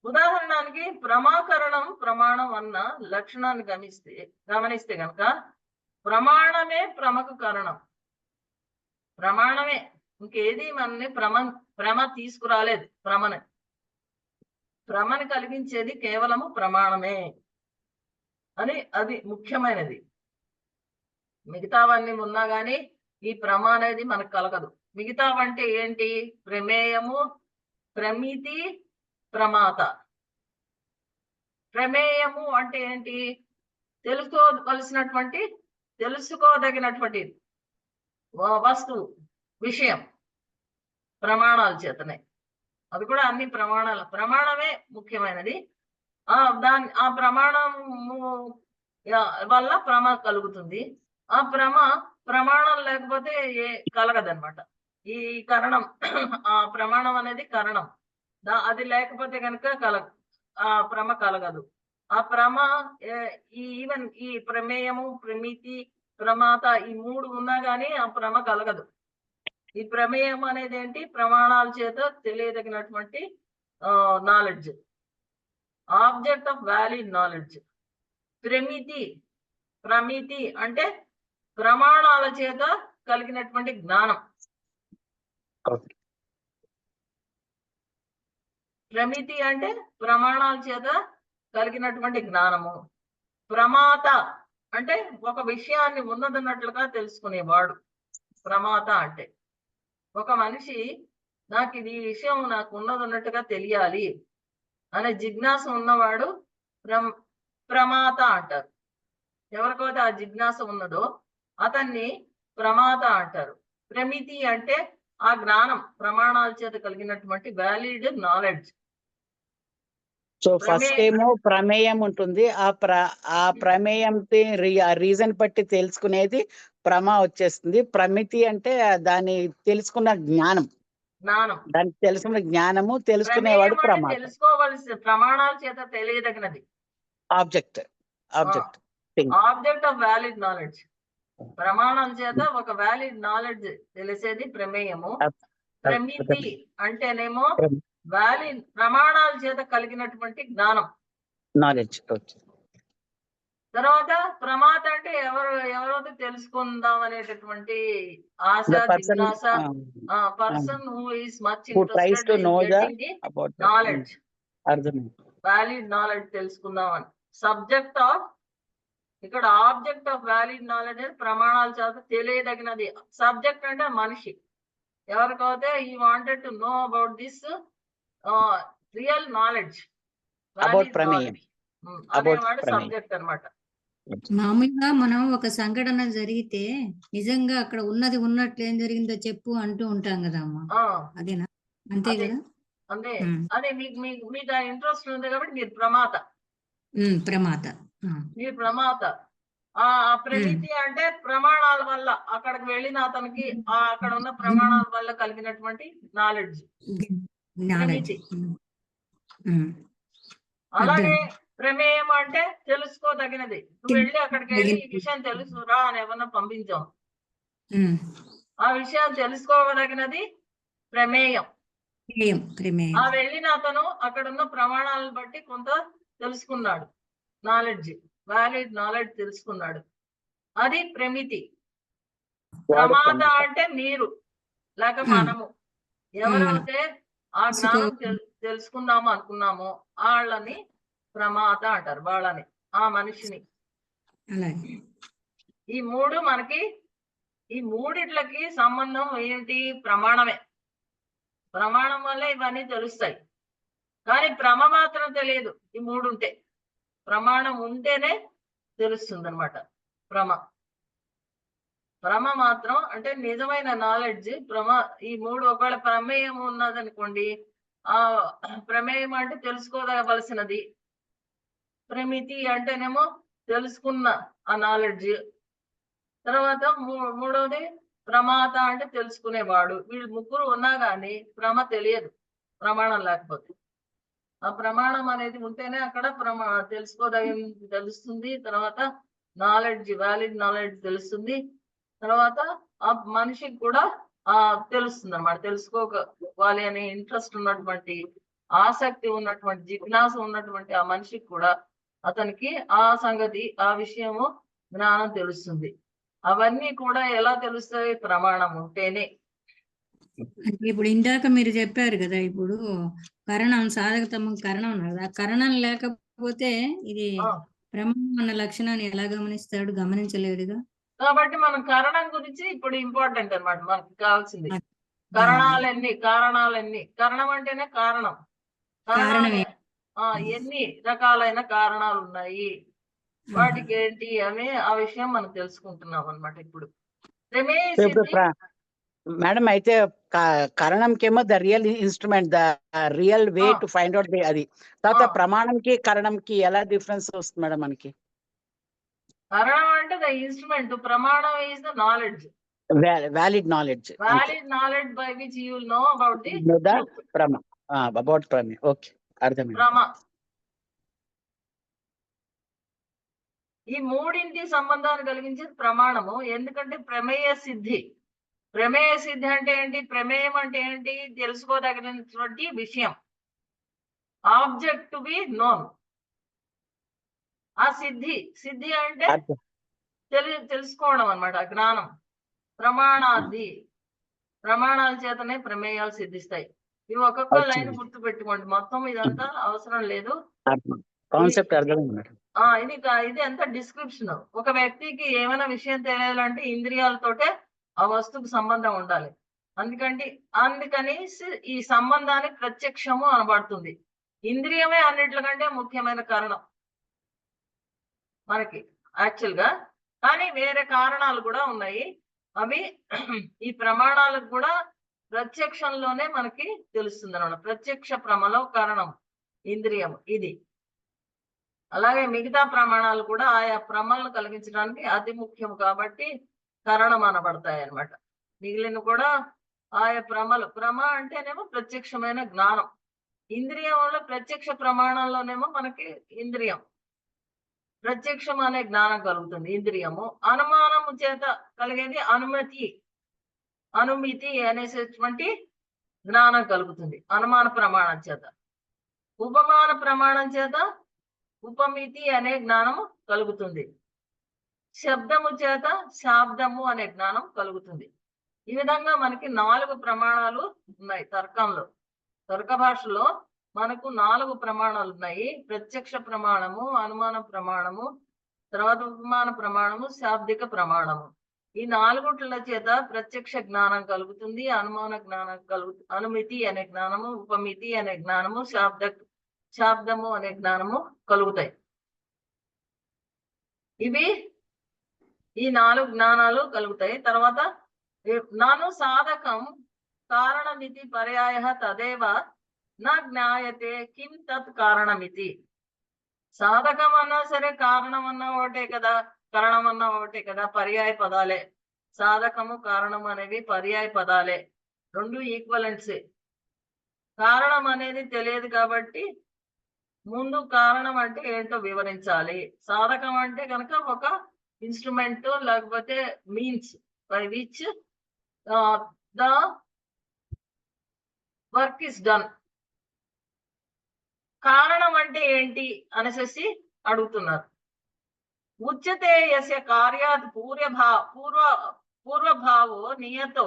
ఉదాహరణకి ప్రమాకరణం ప్రమాణం అన్న లక్షణాన్ని గమనిస్తే కనుక ప్రమాణమే ప్రమకు కారణం. ప్రమాణమే, ఇంకేది మనని భ్రమ తీసుకురాలేదు. భ్రమని కలిగించేది కేవలము ప్రమాణమే అని, అది ముఖ్యమైనది. మిగతావన్నీ ఉన్నా గానీ ఈ భ్రమ అనేది మనకు కలగదు. మిగతావంటే ఏంటి? ప్రమేయము, ప్రమితి, ప్రమాత. ప్రమేయము అంటే ఏంటి? తెలుసుకోదగినటువంటి వస్తువు, విషయం ప్రమాణాల చేతనే. అది కూడా అన్ని ప్రమాణమే ముఖ్యమైనది. ఆ ప్రమాణము వల్ల ప్రమ కలుగుతుంది. ఆ ప్రమాణం లేకపోతే కలగదన్నమాట. ఈ కరణం ఆ ప్రమాణం అనేది కరణం. అది లేకపోతే కనుక ఆ ప్రమ కలగదు. ఆ ప్రమ ఈవెన్ ఈ ప్రమేయము, ప్రమితి, ప్రమాత ఈ 3 ఉన్నా గానీ ఆ ప్రమ కలగదు. ఈ ప్రమేయం అనేది ఏంటి? ప్రమాణాల చేత తెలియదగినటువంటి knowledge, object of valid knowledge. ప్రమితి అంటే ప్రమాణాల చేత కలిగినటువంటి జ్ఞానం. ప్రమితి అంటే ప్రమాణాల చేత కలిగినటువంటి జ్ఞానము. ప్రమాత అంటే ఒక విషయాన్ని ఉన్నదన్నట్లుగా తెలుసుకునేవాడు. ప్రమాత అంటే ఒక మనిషి నాకు ఈ విషయం నాకు ఉన్నదన్నట్టుగా తెలియాలి అనే జిజ్ఞాస ఉన్నవాడు ప్రమాత అంటారు. ఎవరికైతే ఆ జిజ్ఞాస ఉన్నదో అతన్ని ప్రమాత అంటారు. ప్రమితి అంటే ఆ జ్ఞానం, ప్రమాణాల చేత కలిగినటువంటి వ్యాలిడ్ నాలెడ్జ్. సో ఫస్ట్ ఏమో ప్రమేయం ఉంటుంది. ఆ ప్రమేయం రీజన్ బట్టి తెలుసుకునేది వచ్చేస్తుంది. ప్రమితి అంటే దాన్ని తెలుసుకున్న జ్ఞానం, దానికి తెలుసుకున్న జ్ఞానము, తెలుసుకునేవాడు ప్రమాత. తెలుసుకోవలసిన ప్రమాణాల చేత తెలియదగినది ఆబ్జెక్ట్ ఆఫ్ వ్యాలిడ్ నాలెడ్జ్. ప్రమాణాల చేత ఒక వ్యాలిడ్ నాలెడ్జ్ తెలిసేది ప్రమేయము. ప్రమితి అంటేనేమో వ్యాలిడ్ ప్రమాణాల చేత కలిగినటువంటి జ్ఞానం, నాలెడ్జ్. తర్వాత ప్రమాత అంటే ఎవరైతే తెలుసుకుందాం అనేటటువంటి ఆశ, జిజ్ఞాస. Person who is much interested in getting the knowledge, valid knowledge తెలుసుకుందాం అని. సబ్జెక్ట్ ఆఫ్, ఇక్కడ ఆబ్జెక్ట్ ఆఫ్ వ్యాలిడ్ నాలెడ్జ్ అనేది ప్రమాణాల చేత తెలియదగినది. సబ్జెక్ట్ అంటే మనిషి. ఎవరికైతే ఈ wanted to know about this real knowledge, అనేవాడు సబ్జెక్ట్ అన్నమాట. మామూలుగా మనం ఒక సంఘటన జరిగితే నిజంగా అక్కడ ఉన్నది ఉన్నట్లు ఏం జరిగిందో చెప్పు అంటూ ఉంటాం కదా అమ్మా, అదేనా? అంతే కదా? అదే మీకు ఆ ఇంట్రెస్ట్ ఉంది కాబట్టి మీరు ప్రమాత. మీరు ప్రమాత. ఆ ప్రమితి అంటే ప్రమాణాల వల్ల, అక్కడికి వెళ్ళిన అతనికి అక్కడ ఉన్న ప్రమాణాల వల్ల కలిగినటువంటి నాలెడ్జ్, ప్రమితి. అలాగే ప్రమేయం అంటే తెలుసుకోదగినది. నువ్వు వెళ్ళి అక్కడికి వెళ్ళి ఈ విషయం తెలుసురా అని ఎవరన్నా పంపించాం, ఆ విషయం తెలుసుకోదగినది ప్రమేయం. ఆ వెళ్ళిన అతను అక్కడ ఉన్న ప్రమాణాలను బట్టి కొంత తెలుసుకున్నాడు, నాలెడ్జ్, వ్యాలిడ్ నాలెడ్జ్ తెలుసుకున్నాడు. అది ప్రమితి. ప్రమాత అంటే మీరు లేక మనము, ఎవరైతే ఆ జ్ఞానం తెలుసుకుందాము అనుకున్నామో వాళ్ళని ప్రమాత అంటారు. వాళ్ళని, ఆ మనిషిని. ఈ మూడిట్లకి సంబంధం ఏంటి? ప్రమాణమే. ప్రమాణం వల్ల ఇవన్నీ తెలుస్తాయి. కానీ ప్రమ మాత్రం తెలియదు. ఈ 3 ఉంటే, ప్రమాణం ఉంటేనే తెలుస్తుంది అనమాట. ప్రమ మాత్రం అంటే నిజమైన నాలెడ్జ్. ఈ 3 ఒకవేళ ప్రమేయం ఉన్నదనుకోండి, ఆ ప్రమేయం అంటే తెలుసుకోదగవలసినది. ప్రమితి అంటేనేమో తెలుసుకున్న ఆ నాలెడ్జ్. తర్వాత మూడవది ప్రమాత అంటే తెలుసుకునేవాడు. వీళ్ళు ముగ్గురు ఉన్నా గానీ ప్రమ తెలియదు, ప్రమాణం లేకపోతే. ఆ ప్రమాణం అనేది ఉంటేనే అక్కడ తెలుస్తుంది. తర్వాత నాలెడ్జ్, వ్యాలిడ్ నాలెడ్జ్ తెలుస్తుంది. తర్వాత ఆ మనిషికి కూడా తెలుస్తుంది అన్నమాట. తెలుసుకోవాలి అనే ఇంట్రెస్ట్ ఉన్నటువంటి, ఆసక్తి ఉన్నటువంటి, జిజ్ఞాస ఉన్నటువంటి ఆ మనిషికి కూడా, అతనికి ఆ సంగతి, ఆ విషయము, జ్ఞానం తెలుస్తుంది. అవన్నీ కూడా ఎలా తెలుస్తాయి? ప్రమాణం ఉంటేనే. ఇప్పుడు ఇందాక మీరు చెప్పారు కదా, ఇప్పుడు కరణం, సాధకతమ కరణం కదా, కరణం లేకపోతే ఇది ప్రమాణం అన్న లక్షణాన్ని ఎలా గమనిస్తాడు? గమనించలేడుగా. కాబట్టి మనం కరణం గురించి ఇప్పుడు ఇంపార్టెంట్ అన్నమాట. మనకు కావాల్సింది కారణాలెన్ని. కరణం అంటేనే కారణం. ఎన్ని రకాలైన కారణాలు ఉన్నాయి, వాటికి ఏంటి అని ఆ విషయం మనం తెలుసుకుంటున్నాం అన్నమాట. ఇప్పుడు మేడం అయితే కరణంకేమో the real instrument, the real way ఆ. టు ఫైండ్ అవుట్ అది. తర్వాత ఆ. ప్రమాణంకి కరణంకి ఎలా డిఫరెన్స్ వస్తుంది మేడం మనకి? కరణం అంటే ద ఇన్స్ట్రుమెంట్, ప్రమాణం is the knowledge, valid knowledge. valid knowledge by which you will know about the truth. About ప్రమ. ఓకే, అర్థమైంది. ఈ మూడింటి సంబంధాన్ని కలిగించేది ప్రమాణము. ఎందుకంటే ప్రమేయ సిద్ధి. ప్రమేయ సిద్ధి అంటే ఏంటి? ప్రమేయం అంటే ఏంటి? తెలుసుకోదగినటువంటి విషయం, ఆబ్జెక్ట్ టు బి నోన్. ఆ సిద్ధి అంటే అర్థం. తెలుసుకోవడం అన్నమాట, జ్ఞానం. ప్రమాణాది, ప్రమాణాల చేతనే ప్రమేయాలు సిద్ధిస్తాయి. ఇవి ఒక్కొక్క లైన్ గుర్తు పెట్టుకోండి, మొత్తం ఇదంతా అవసరం లేదు. కాన్సెప్ట్ అర్థమైంది మేడం. ఇది అంత డిస్క్రిప్షన్. ఒక వ్యక్తికి ఏమైనా విషయం తెలియాలంటే ఇంద్రియాలతోటే ఆ వస్తువుకు సంబంధం ఉండాలి. అందుకని ఈ సంబంధాన్ని ప్రత్యక్షము అనబడుతుంది. ఇంద్రియమే అన్నిట్లకంటే ముఖ్యమైన కారణం మనకి యాక్చువల్ గా. కానీ వేరే కారణాలు కూడా ఉన్నాయి. అవి ఈ ప్రమాణాలకు కూడా ప్రత్యక్షంలోనే మనకి తెలుస్తుంది అన్నమాట. ప్రత్యక్ష ప్రమలో కారణం ఇంద్రియం ఇది. అలాగే మిగతా ప్రమాణాలు కూడా ఆయా ప్రమలను కలిగించడానికి అతి ముఖ్యం కాబట్టి కరణం అనబడతాయి అన్నమాట. మిగిలిన కూడా ఆయా ప్రమ అంటేనేమో ప్రత్యక్షమైన జ్ఞానం. ఇంద్రియంలో ప్రత్యక్ష ప్రమాణంలోనేమో మనకి ఇంద్రియం, ప్రత్యక్షం అనే జ్ఞానం కలుగుతుంది. ఇంద్రియము అనుమానము చేత కలిగేది అనుమితి అనేటువంటి జ్ఞానం కలుగుతుంది అనుమాన ప్రమాణం చేత. ఉపమాన ప్రమాణం చేత ఉపమితి అనే జ్ఞానము కలుగుతుంది. శబ్దము చేత శాబ్దము అనే జ్ఞానం కలుగుతుంది. ఈ విధంగా మనకి 4 ప్రమాణాలు ఉన్నాయి తర్కంలో. తర్క భాషలో మనకు 4 ప్రమాణాలు ఉన్నాయి. ప్రత్యక్ష ప్రమాణము, అనుమాన ప్రమాణము, తర్వాత ఉపమాన ప్రమాణము, శాబ్దిక ప్రమాణము. ఈ 4 చేత ప్రత్యక్ష జ్ఞానం కలుగుతుంది, అనుమాన జ్ఞానం అనుమితి అనే జ్ఞానము, ఉపమితి అనే జ్ఞానము, శాబ్దము అనే జ్ఞానము కలుగుతాయి. ఇవి ఈ 4 జ్ఞానాలు కలుగుతాయి. తర్వాత నాను సాధకం కారణమితి పర్యాయ తదేవ నా జ్ఞాయతే కిం తత్ కారణమితి. సాధకం అన్నా సరే, కారణం అన్నా ఒకటే కదా, కరణం అన్నా ఒకటే కదా, పర్యాయ పదాలే. సాధకము కారణం అనేవి పర్యాయ పదాలే, 2 ఈక్వలెంట్సే. కారణం అనేది తెలియదు కాబట్టి ముందు కారణం అంటే ఏంటో వివరించాలి. సాధకం అంటే కనుక ఒక ఇన్స్ట్రుమెంట్ లేకపోతే means by which the work is done. కారణం అంటే ఏంటి అనేసి అడుగుతున్నారు. ఉచ్యతే యస్య కార్యాత్ పూర్వభావో నియతో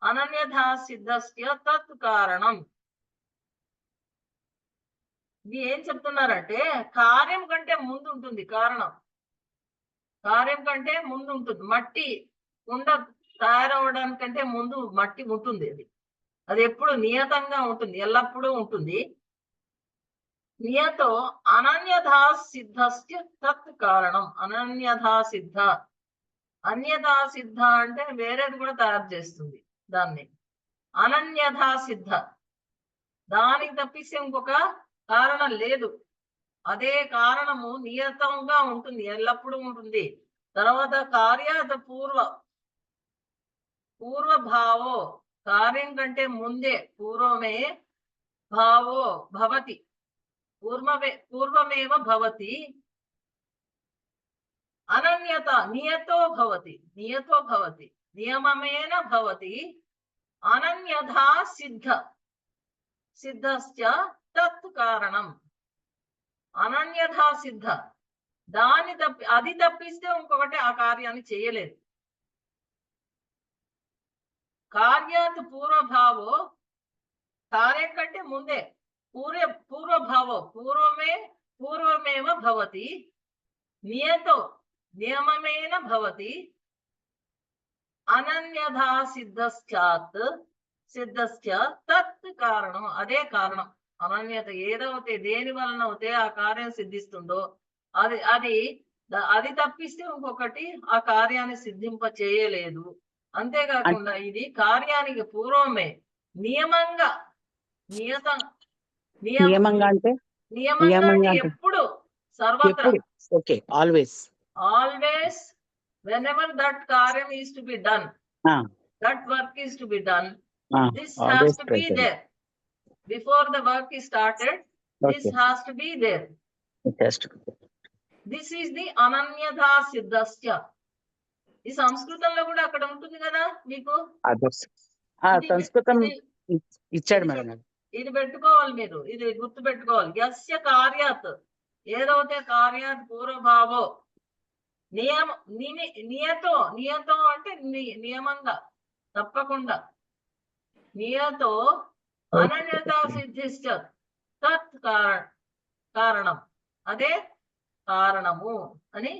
అనన్యథా సిద్ధస్య తత్ కారణం. ఇది ఏం చెప్తున్నారంటే కార్యం కంటే ముందు ఉంటుంది కారణం. కార్యం కంటే ముందు ఉంటుంది. మట్టి కుండ తయారవడానికంటే ముందు మట్టి ఉంటుంది. అది ఎప్పుడు నియతంగా ఉంటుంది, ఎల్లప్పుడూ ఉంటుంది. నియతో అనన్యథా సిద్ధస్య తత్ కారణం. అనన్యథా సిద్ధ, అన్యథా సిద్ధ అంటే వేరేది కూడా తయారు చేస్తుంది దాన్ని. అనన్యథా సిద్ధ, దానికి తప్పిస్తే ఇంకొక కారణం లేదు. అదే కారణము నియతంగా ఉంటుంది, ఎల్లప్పుడూ ఉంటుంది. తర్వాత కార్యాత పూర్వభావో, కార్యం కంటే ముందే, పూర్వమే భావో భవతి, పూర్వమేవ భవతి. అనన్యత నియతో భవతి, నియమమేన భవతి. అనన్యథా సిద్ధస్య తత్ కారణం. అనన్యథా సిద్ధ, అది తప్పిస్తే ఇంకొకటి ఆ కార్యాన్ని చేయలేదు. కార్యాత్ పూర్వభావో, కార్యం కంటే ముందే, పూర్వభావో పూర్వమేవ భవతి. నియతో నియమమేన భవతి. అనన్యథా సిద్ధస్య తత్ కారణం, అదే కారణం. అనన్యత ఏదవుతే, దేని వలన అవుతే ఆ కార్యం సిద్ధిస్తుందో అది తప్పిస్తే ఇంకొకటి ఆ కార్యాన్ని సిద్ధింప చేయలేదు. అంతేకాకుండా ఇది కార్యానికి పూర్వమే నియమంగా నియతం నియమంగా అంటే నియమంగా అంటే ఎప్పుడు సర్వత్రా ఎప్పుడు okay always always whenever that karyam is to be done, that work is to be done, this has always to be present. there before the work is started. This Okay. has to be there. It has to be. This is the ananyatha siddhasya. ఈ సంస్కృతంలో కూడా అక్కడ ఉంటుంది కదా మీకు Others. ఇది- సంస్కృతం ఇది- ఇచ్చాడు మేడం గారు. ఇది పెట్టుకోవాలి మీరు, ఇది గుర్తు పెట్టుకోవాలి. యస్య కార్యాత్ ఏదైతే కార్యాత్ పూర్వభావో నియతో అంటే నియమంగా తప్పకుండా నియతో అనన్యతా సిద్ధిశ్చ తత్ కారణం అదే కారణము అని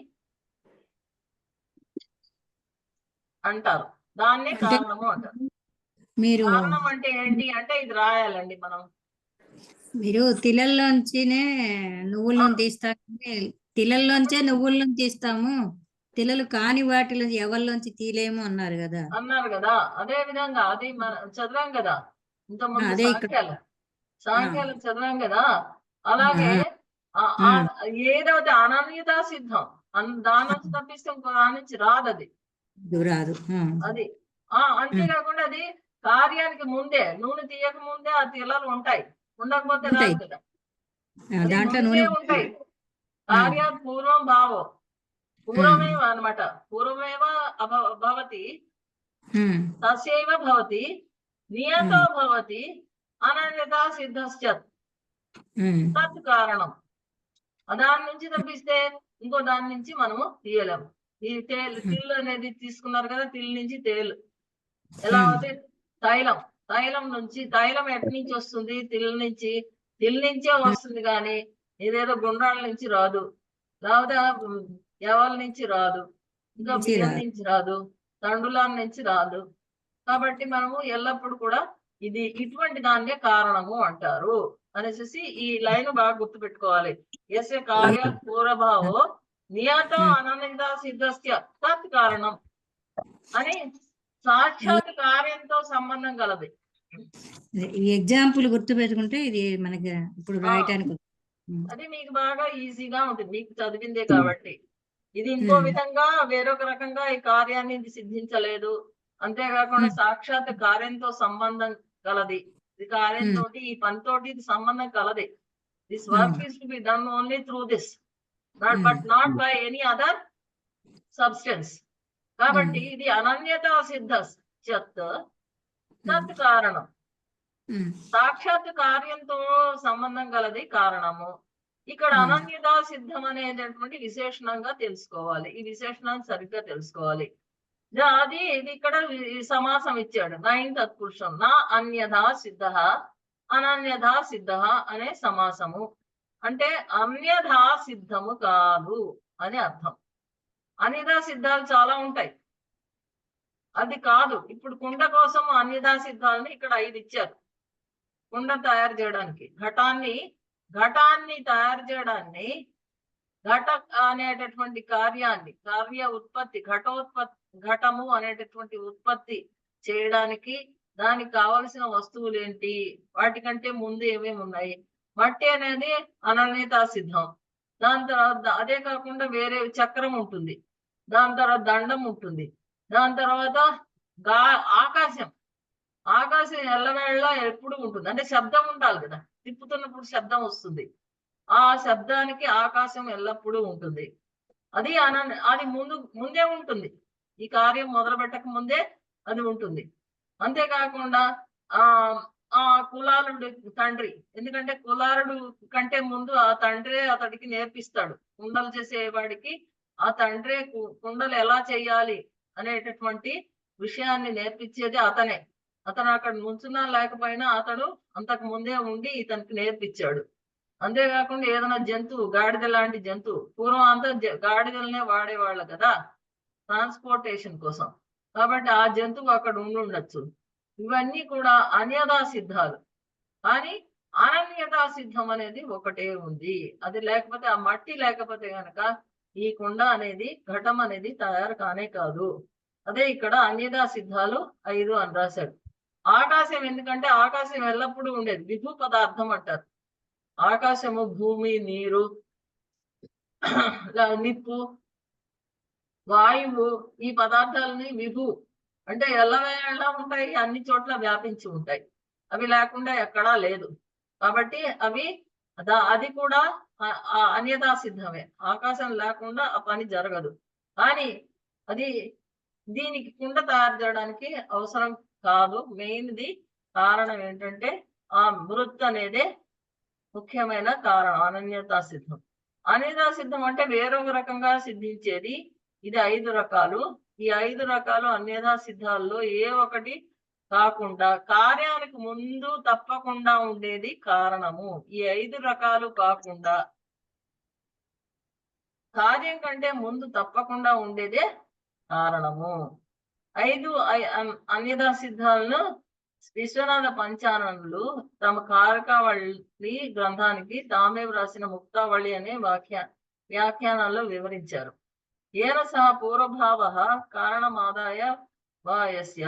అంటారు. దాన్నే కారణము అంటారు. మీరు కారణం అంటే ఏంటి అంటే ఇది రాయాలండి మనం. మీరు తిలల్లోంచినే నువ్వులను తీస్తామంటే తిలల్లోంచే నువ్వులను తీస్తాము, తిలలు కాని వాటిలో ఎవరిలోంచి తీలేము అన్నారు కదా. అన్నారు కదా, అదే విధంగా అది చదివాం కదా ఇంతకుముందు అదే ఇక్కడ. సాంఖ్యాలు చదివాం కదా. అలాగే ఏదైతే అనన్యతా సిద్ధం దాని నుంచి తప్పిస్తే ఇంకో దాని నుంచి రాదు, అది రాదు. అది అంతేకాకుండా అది కార్యానికి ముందే నూనె తీయక ముందే ఆ తిలలు ఉంటాయి, ఉండకపోతే రాదు కదా. దాంట్లో ముందే నూనె ఉంటాయి. కార్యాత్ పూర్వం భావో పూర్వమేవ అన్నమాట. పూర్వమేవ భవతి తస్యైవ భవతి నియతో భవతి అనన్యతా సిద్ధశ్చ తత్ కారణం. దాని నుంచి తప్పిస్తే ఇంకో దాని నుంచి మనము తీయలేము. ఈ తిల్లు అనేది తీసుకున్నారు కదా, తిల్ నుంచి తేలు ఎలా అవుతే తైలం నుంచి తైలం ఎటు నుంచి వస్తుంది, తిల్ నుంచే వస్తుంది, కానీ ఇదేదో గుండ్రాల నుంచి రాదు, లేదా ఎవల నుంచి రాదు, ఇంకా బియ్యం నుంచి రాదు, తండుల నుంచి రాదు. కాబట్టి మనము ఎల్లప్పుడు కూడా ఇది ఇటువంటి దాన్నే కారణము అంటారు అనేసి ఈ లైన్ బాగా గుర్తు పెట్టుకోవాలి. యస్య కార్యాత్ పూర్వభావో నియతో అనన్యతా సిద్ధస్య తత్ కారణం అని సాక్షాత్ కార్యంతో సంబంధం కలది. ఈ ఎగ్జాంపుల్ గుర్తు పెట్టుకుంటే ఇది మనకి ఇప్పుడు రాయటానికి అది మీకు బాగా ఈజీగా ఉంటుంది, మీకు చదివిందే కాబట్టి. ఇది ఇంకో విధంగా వేరొక రకంగా ఈ కార్యాన్ని సిద్ధించలేదు. అంతేకాకుండా సాక్షాత్ కార్యంతో సంబంధం కలది. ఈ కార్యంతో ఈ పనితోటి ఇది సంబంధం కలది. This work is to be done only through this, but not by any other substance. కాబట్టి ఇది అనన్యతా సిద్ధ తత్ కారణం. సాక్షాత్ కార్యంతో సంబంధం కలది కారణము. ఇక్కడ అనన్యతా సిద్ధం అనేటటువంటి విశేషణంగా తెలుసుకోవాలి. ఈ విశేషణాన్ని సరిగ్గా తెలుసుకోవాలి. అది ఇది ఇక్కడ సమాసం ఇచ్చాడు 9th తత్పురుషం. నా అన్యథా సిద్ధ అనన్యథా సిద్ధ అనే సమాసము. అంటే అన్యథా సిద్ధము కాదు అని అర్థం. అన్యథా సిద్ధాలు చాలా ఉంటాయి, అది కాదు. ఇప్పుడు కుండ కోసం అన్యథా సిద్ధాలని ఇక్కడ 5 ఇచ్చారు. కుండ తయారు చేయడానికి ఘటాన్ని తయారు చేయడాన్ని ఘట అనేటటువంటి కార్య ఉత్పత్తి ఘటము అనేటటువంటి ఉత్పత్తి చేయడానికి దానికి కావలసిన వస్తువులు ఏంటి, వాటికంటే ముందు ఏమేమి ఉన్నాయి. మట్టి అనేది అనన్యతా సిద్ధం. దాని తర్వాత అదే కాకుండా వేరే చక్రం ఉంటుంది, దాని తర్వాత దండం ఉంటుంది, దాని తర్వాత ఆకాశం ఎల్లవేళ ఎప్పుడు ఉంటుంది. అంటే శబ్దం ఉండాలి కదా, తిప్పుతున్నప్పుడు శబ్దం వస్తుంది. ఆ శబ్దానికి ఆకాశం ఎల్లప్పుడూ ఉంటుంది. అది ముందే ఉంటుంది. ఈ కార్యం మొదలు పెట్టక ముందే అది ఉంటుంది. అంతేకాకుండా ఆ కులాలుడు తండ్రి, ఎందుకంటే కులాలుడు కంటే ముందు ఆ తండ్రే అతడికి నేర్పిస్తాడు. కుండలు చేసేవాడికి ఆ తండ్రే కుండలు ఎలా చేయాలి అనేటటువంటి విషయాన్ని నేర్పించేది అతనే. అతను అక్కడ నుంచున్నా లేకపోయినా అతడు అంతకు ముందే ఉండి ఇతనికి నేర్పించాడు. అంతేకాకుండా ఏదైనా జంతువు, గాడిద లాంటి జంతువు, పూర్వం అంతా గాడిదలనే వాడేవాళ్ళు కదా ట్రాన్స్పోర్టేషన్ కోసం. కాబట్టి ఆ జంతువు అక్కడ ఉండొచ్చు. ఇవన్నీ కూడా అన్యథా సిద్ధాలు. కానీ అనన్యతా సిద్ధం అనేది ఒకటే ఉంది. అది లేకపోతే, ఆ మట్టి లేకపోతే గనక ఈ కుండ అనేది ఘటం అనేది తయారు కానే కాదు. అదే ఇక్కడ అన్యదా సిద్ధాలు 5 అని రాశాడు. ఆకాశం ఎందుకంటే ఆకాశం ఎల్లప్పుడూ ఉండేది, విభు పదార్థం అంటారు. ఆకాశము, భూమి, నీరు, నిప్పు, వాయువు, ఈ పదార్థాలని విభు అంటే ఎల్లవేళ ఉంటాయి, అన్ని చోట్ల వ్యాపించి ఉంటాయి. అవి లేకుండా ఎక్కడా లేదు. కాబట్టి అవి అది కూడా అన్యదా సిద్ధమే. ఆకాశం లేకుండా ఆ పని జరగదు. కానీ అది దీనికి కుండ తయారు చేయడానికి అవసరం కాదు. మెయిన్ది కారణం ఏంటంటే ఆ మృత్ అనేదే ముఖ్యమైన కారణం. అనన్యతా సిద్ధం. అన్యతా సిద్ధం అంటే వేరొక రకంగా సిద్ధించేది. ఇది 5 రకాలు. ఈ 5 రకాలు అన్యదా సిద్ధాల్లో ఏ ఒకటి కాకుండా కార్యానికి ముందు తప్పకుండా ఉండేది కారణము. ఈ 5 రకాలు కాకుండా కార్యం కంటే ముందు తప్పకుండా ఉండేదే కారణము. 5 అన్యదా సిద్ధాలను విశ్వనాథ పంచాననులు తమ కారకావళి గ్రంథానికి తామే వ్రాసిన ముక్తావళి అనే వ్యాఖ్యానాల్లో వివరించారు. ఏన సహ పూర్వభావ కారణమాదాయ వాయస్య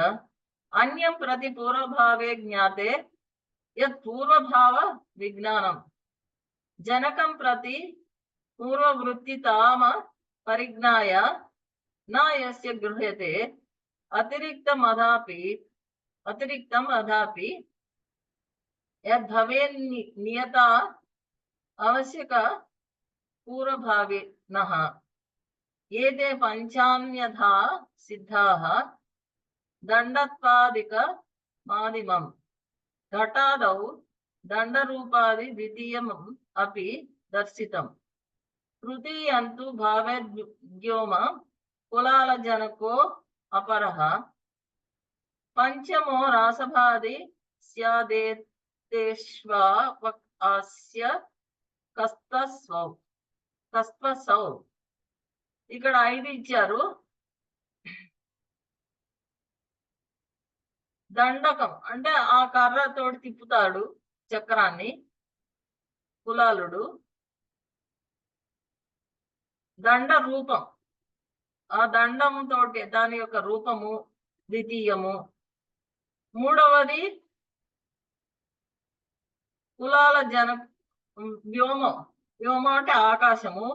అన్యం ప్రతి పూర్వభావే జ్ఞాతే యత్ పూర్వభావ విజ్ఞానం జనకం ప్రతి పూర్వవృత్తి తామ పరిజ్ఞాయ నా యస్య గృహ్యతే అతిరిక్తం అదాపి యద్భవేన్ నియత అవశ్యక పూర్వభావినః ఏతే పంచాన్యథా సిద్ధాః దండత్వాదిక మాదిమం ఘటాదౌ దండరూపాది ద్వితీయం అపి దర్శితం తృతీయంతు భావేద్యోమ కులాలజనకో అపరః పంచమో రాసభాది స్యాదేతేష్వాస్య కస్పసౌ. ఇక్కడ 5 ఇచ్చారు. దండకం అంటే ఆ కర్రతోటి తిప్పుతాడు చక్రాన్ని కులాలుడు. దండ రూపం, ఆ దండము తోటి దాని యొక్క రూపము ద్వితీయము. మూడవది కులాల వ్యోమం. వ్యోమం అంటే ఆకాశము.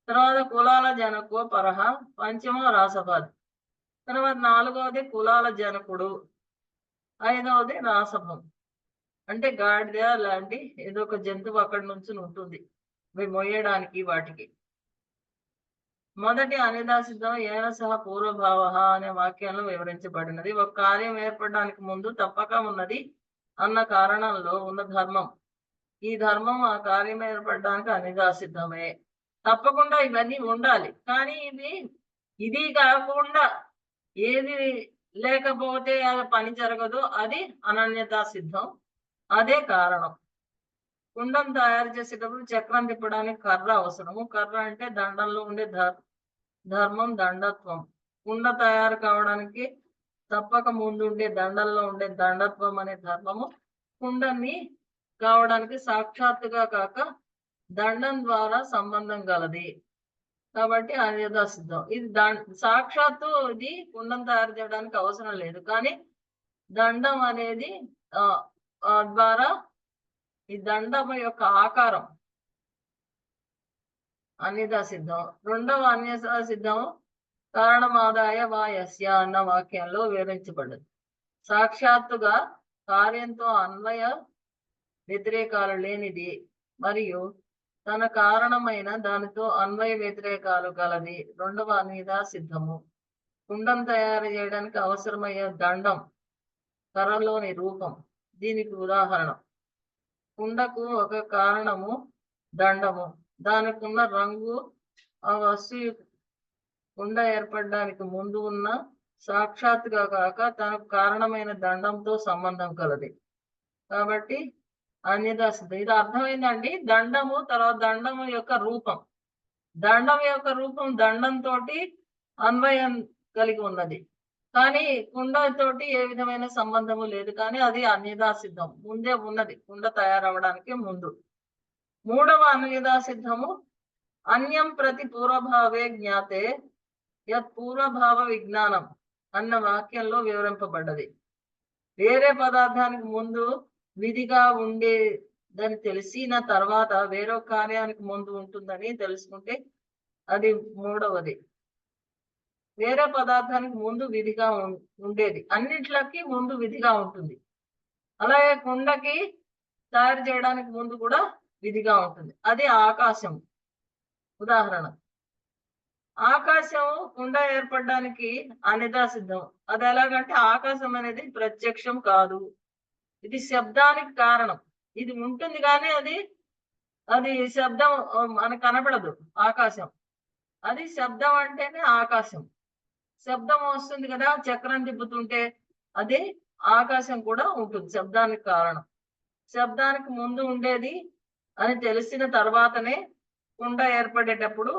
తర్వాత కులాల జనకో పరహ. పంచమో రాసభాది. తర్వాత 4వది కులాల జనకుడు. 5వది రాసభం అంటే గాడిద లాంటి ఏదో ఒక జంతువు అక్కడి నుంచి ఉంటుంది మొయ్యడానికి వాటికి. మొదటి అన్యదా సిద్ధం ఏన సహ పూర్వభావ అనే వాక్యంలో వివరించబడినది. ఒక కార్యం ఏర్పడడానికి ముందు తప్పక ఉన్నది అన్న కారణంలో ఉన్న ధర్మం. ఈ ధర్మం ఆ కార్యం ఏర్పడడానికి అన్యదా సిద్ధమే. తప్పకుండా ఇవన్నీ ఉండాలి. కానీ ఇది కాకుండా ఏది లేకపోతే అది పని జరగదు. అది అనన్యతా సిద్ధం. అదే కారణం. కుండం తయారు చేసేటప్పుడు చక్రం తిప్పడానికి కర్ర అవసరము. కర్ర అంటే దండంలో ఉండే ధర్మం, దండత్వం. కుండ తయారు కావడానికి తప్పక ముందు ఉండే దండంలో ఉండే దండత్వం అనే ధర్మము కుండని కావడానికి సాక్షాత్తుగా కాక దండం ద్వారా సంబంధం గలది. కాబట్టి అన్యదా సిద్ధం. ఇది సాక్షాత్తు ఇది కుండం తయారు చేయడానికి అవసరం లేదు. కానీ దండం అనేది ద్వారా ఈ దండం యొక్క ఆకారం అన్యదా సిద్ధం. రెండవ అన్యదా సిద్ధం కారణమాదాయ వాయస్య అన్న వాక్యంలో వివరించబడ్డది. సాక్షాత్తుగా కార్యంతో అన్వయ వ్యతిరేకాలు లేనిది మరియు తన కారణమైన దానితో అన్వయ వ్యతిరేకాలు గలది రెండవ అన్యదా సిద్ధము. కుండం తయారు చేయడానికి అవసరమయ్యే దండం కర్రలోని రూపం దీనికి ఉదాహరణ. కుండకు ఒక కారణము దండము. దానికి ఉన్న రంగు ఆ వస్తువు కుండ ఏర్పడడానికి ముందు ఉన్న సాక్షాత్తుగా కాక తనకు కారణమైన దండంతో సంబంధం కలది. కాబట్టి అన్యదా సిద్ధం. ఇది అర్థమైందండి. దండము తర్వాత దండము యొక్క రూపం. దండం యొక్క రూపం దండంతో అన్వయం కలిగి ఉన్నది. కానీ కుండతోటి ఏ విధమైన సంబంధము లేదు. కానీ అది అన్యదా సిద్ధం. ముందే ఉన్నది కుండ తయారవడానికి ముందు. మూడవ అన్యదా సిద్ధము అన్యం ప్రతి పూర్వభావే జ్ఞాతే యత్ పూర్వభావ విజ్ఞానం అన్న వాక్యంలో వివరింపబడ్డది. వేరే పదార్థానికి ముందు విధిగా ఉండేదని తెలిసిన తర్వాత వేరొక కార్యానికి ముందు ఉంటుందని తెలుసుకుంటే అది మూడవది. వేరే పదార్థానికి ముందు విధిగా ఉండేది, అన్నిట్లకి ముందు విధిగా ఉంటుంది. అలాగే కుండకి తయారు చేయడానికి ముందు కూడా విధిగా ఉంటుంది. అది ఆకాశం. ఉదాహరణ, ఆకాశం కుండ ఏర్పడడానికి అనిదా సిద్ధం. అది ఎలాగంటే ఆకాశం అనేది ప్రత్యక్షం కాదు, ఇది శబ్దానికి కారణం. ఇది ఉంటుంది కానీ అది శబ్దం మనకు కనపడదు. ఆకాశం అది శబ్దం అంటేనే ఆకాశం. శబ్దం వస్తుంది కదా చక్రం తిప్పుతుంటే, అది ఆకాశం కూడా ఉంటుంది శబ్దానికి కారణం. శబ్దానికి ముందు ఉండేది అని తెలిసిన తర్వాతనే కుండ ఏర్పడేటప్పుడు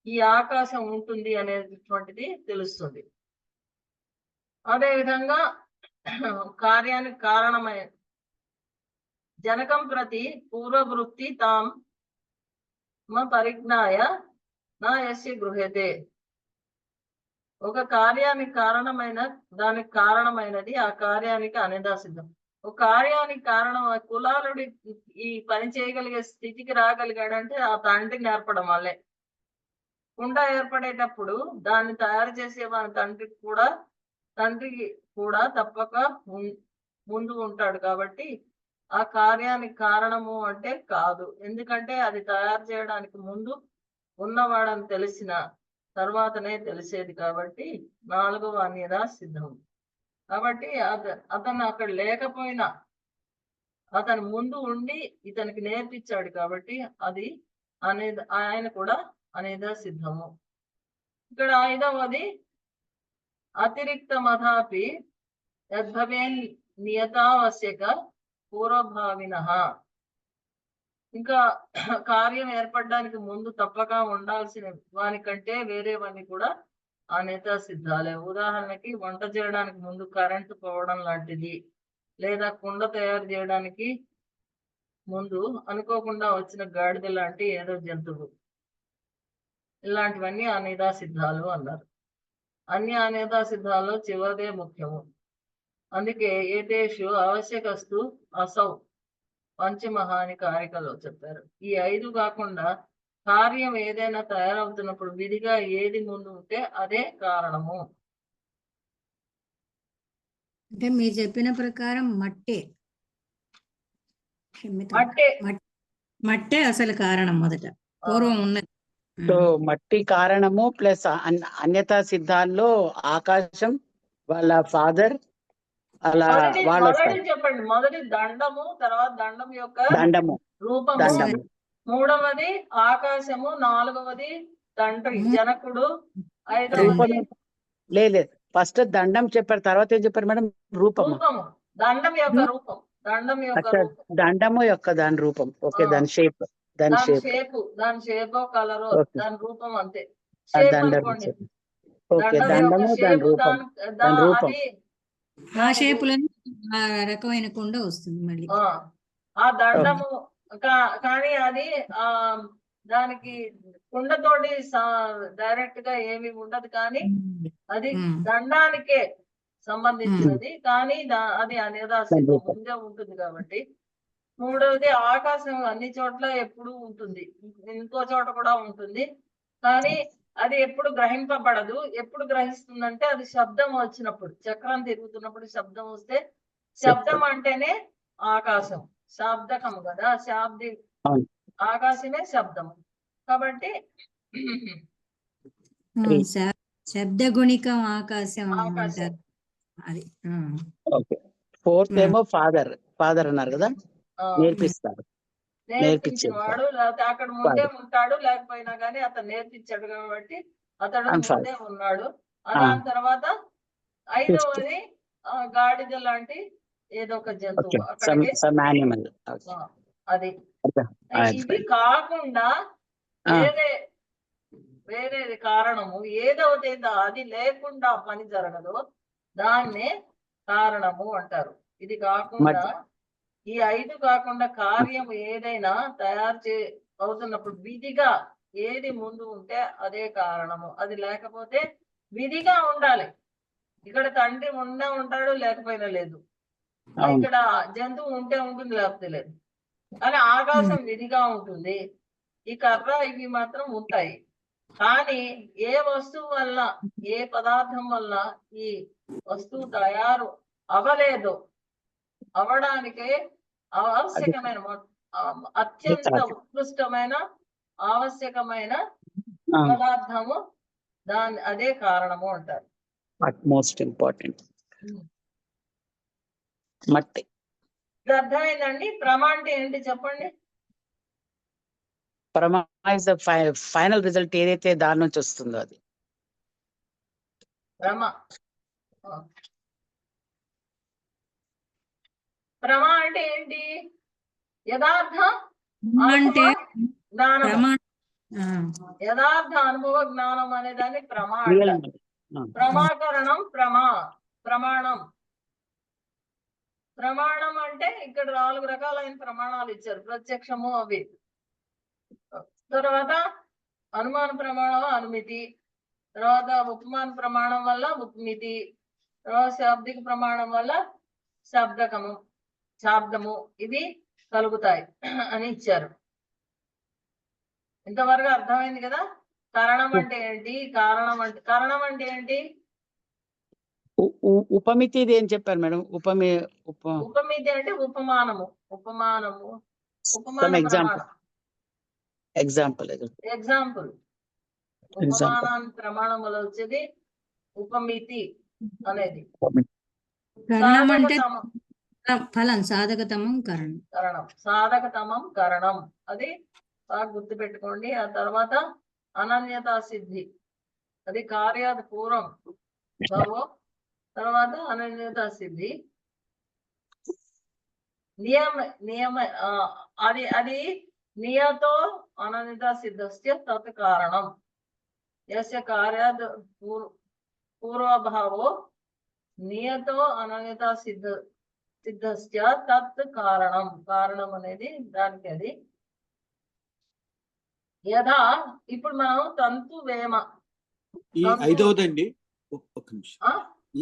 ఈ ఆకాశం ఉంటుంది అనేటువంటిది తెలుస్తుంది. అదేవిధంగా కార్యానికి కారణమై జనకం ప్రతి పూర్వవృత్తి తాం పరిజ్ఞాయ నా యస్య గృహ్యతే. ఒక కార్యానికి దానికి కారణమైనది ఆ కార్యానికి అనిదా సిద్ధం. ఒక కార్యానికి కారణం కులాలుడి ఈ పని చేయగలిగే స్థితికి రాగలిగాడంటే ఆ తండ్రి నేర్పడం వల్లే. కుండ ఏర్పడేటప్పుడు దాన్ని తయారు చేసే మన తండ్రికి కూడా తప్పక ముందు ఉంటాడు. కాబట్టి ఆ కార్యానికి కారణము అంటే కాదు, ఎందుకంటే అది తయారు చేయడానికి ముందు ఉన్నవాడని తెలిసిన తర్వాతనే తెలిసేది. కాబట్టి నాలుగవ అన్యదా సిద్ధం. కాబట్టి అతను అక్కడ లేకపోయినా అతను ముందు ఉండి ఇతనికి నేర్పించాడు కాబట్టి అది ఆయన కూడా అనేదా సిద్ధము. ఇక్కడ ఐదవది అతిరిక్త మథాపి యద్భవేన్ నియతావశ్యక పూర్వభావిన. ఇంకా కార్యం ఏర్పడడానికి ముందు తప్పక ఉండాల్సిన వానికంటే వేరేవన్నీ కూడా అనేత సిద్ధాలే. ఉదాహరణకి వంట చేయడానికి ముందు కరెంటు పోవడం లాంటిది, లేదా కుండ తయారు చేయడానికి ముందు అనుకోకుండా వచ్చిన గాడిద లాంటి ఏదో జంతువు, ఇలాంటివన్నీ అనేదా సిద్ధాలు అన్నారు. అన్ని అనేదా సిద్ధాల్లో చివరిదే ముఖ్యము. అందుకే ఏతేషు ఆవశ్యకస్తు అసౌ పంచమహాని కారికలో చెప్పారు. ఈ 5 కాకుండా కార్యం ఏదైనా తయారవుతున్నప్పుడు విధిగా ఏది ముందు ఉంటే అదే కారణము. అంటే మీరు చెప్పిన ప్రకారం మట్టే అసలు కారణం మొదట పూర్వం ఉన్నది. సో మట్టి కారణము ప్లస్ అన్యతా సిద్ధాల్లో ఆకాశం వాళ్ళ ఫాదర్ అలా మొదటి చెప్పండి. మొదటి దండము, తర్వాత దండం యొక్క రూపము, మూడవది ఆకాశము, నాలుగవది తండ్రి జనకుడు, ఐదవది లేదు ఫస్ట్ దండం చెప్పారు, తర్వాత ఏం చెప్పారు మేడం? రూపము. దండం యొక్క రూపం. దండము యొక్క దాని రూపం. ఓకే, దాని షేప్, దాని షేప్ కలర్, దాని రూపం అంతే. దండము దాని రూపం, దాని రూపం. ఆ షేపులను ఆ రకమైన కుండ వస్తుంది మళ్ళీ. ఆ దండము కానీ అది దానికి కుండతోటి డైరెక్ట్ గా ఏమి ఉండదు, కానీ అది దండానికే సంబంధించినది. కానీ అది అనేదా సిద్ధం ముందే ఉంటుంది కాబట్టి. మూడవది ఆకాశం అన్ని చోట్ల ఎప్పుడు ఉంటుంది, ఇంకో చోట కూడా ఉంటుంది, కానీ అది ఎప్పుడు గ్రహింపబడదు. ఎప్పుడు గ్రహిస్తుందంటే అది శబ్దం వచ్చినప్పుడు, చక్రం తిరుగుతున్నప్పుడు శబ్దం వస్తే, శబ్దం అంటేనే ఆకాశం, శాబ్దకము కదా, ఆకాశమే శబ్దం. కాబట్టి శబ్ద గుణికం ఆకాశం అంటారు. అది ఫోర్త్ ఏమో ఫాదర్ అన్నారు కదా, నేర్పిస్తారు, నేర్పించేవాడు. లేకపోతే అక్కడ ముందే ఉంటాడు, లేకపోయినా కానీ అతను నేర్పించాడు కాబట్టి అతడు ముందే ఉన్నాడు. దాని తర్వాత ఐదవది గాడిద లాంటి ఏదో ఒక జంతువు అక్కడికి. అది ఇది కాకుండా వేరేది కారణము ఏదైతే అది లేకుండా పని జరగదో దాన్నే కారణము అంటారు. ఇది కాకుండా, ఈ 5 కాకుండా కార్యం ఏదైనా తయారు అవుతున్నప్పుడు విధిగా ఏది ముందు ఉంటే అదే కారణము. అది లేకపోతే విధిగా ఉండాలి, ఇక్కడ తండ్రి ఉండే ఉంటాడు, లేకపోయినా లేదు. అవును. ఇక్కడ జంతువు ఉంటే ఉంటుంది, లేకపోతే లేదు. కానీ ఆకాశం విధిగా ఉంటుంది, ఈ కర్ర ఇవి మాత్రం ఉంటాయి. కానీ ఏ వస్తువు వల్ల, ఏ పదార్థం వల్ల ఈ వస్తువు తయారు అవలేదు, అవడానికే ఆవశ్యకమైన అత్యంత ఉత్కృష్టమైన ఆవశ్యకమైన పదార్థము, అదే కారణము అంటారు. మోస్ట్ ఇంపార్టెంట్ మట్టి. ఇది అర్థమైందండి. ప్రమ అంటే ఏంటి చెప్పండి. ప్రమా ఇస్ ద ఫైనల్ రిజల్ట్, ఏదైతే దాని నుంచి వస్తుందో అది ప్రమ. ప్రమ అంటే ఏంటి? యథార్థ అంటే జ్ఞానం. ప్రమాణ యథార్థ అనుభవ జ్ఞానం అనే దాన్ని ప్రమ రియల్ అంటారు. ప్రమాకరణం, ప్రమాణం. ప్రమాణం అంటే ఇక్కడ 4 రకాలైన ప్రమాణాలు ఇచ్చారు. ప్రత్యక్షము అవి, తర్వాత అనుమాన ప్రమాణం అనుమితి, తర్వాత ఉపమాన ప్రమాణం వల్ల ఉపమితి, తర్వాత శాబ్దిక ప్రమాణం వల్ల శాబ్దము ఇవి కలుగుతాయి అని ఇచ్చారు. ఇంతవరకు అర్థమైంది కదా. కారణం అంటే ఏంటి, కారణం అంటే ఏంటి? ఉపమితి ఇది ఏం చెప్పారు మేడం? ఉపమితి అంటే ఉపమానము. ఎగ్జాంపుల్ ఉపమానాన్ని ప్రమాణములో వచ్చేది ఉపమితి అనేది. కరణం అంటే ఫలం, సాధకతమం కరణం. సాధకతమం కరణం, అది బాగా గుర్తు పెట్టుకోండి. ఆ తర్వాత అనన్యతా సిద్ధి, అది కార్యాది పూర్వం తర్వాత అనన్యతా సిద్ధి. నియమ అది నియతో అనన్యతా సిద్ధస్య తత్ కారణం. యస్య కార్యాద్ పూర్వభావో నియతో అనన్యతా సిద్ధస్య తత్ కారణం. కారణం అనేది దానికి అది. యథా ఇప్పుడు మనం తంతు వేమ, ఈ ఐదవదండి, ఒక్క నిమిషం. ఈ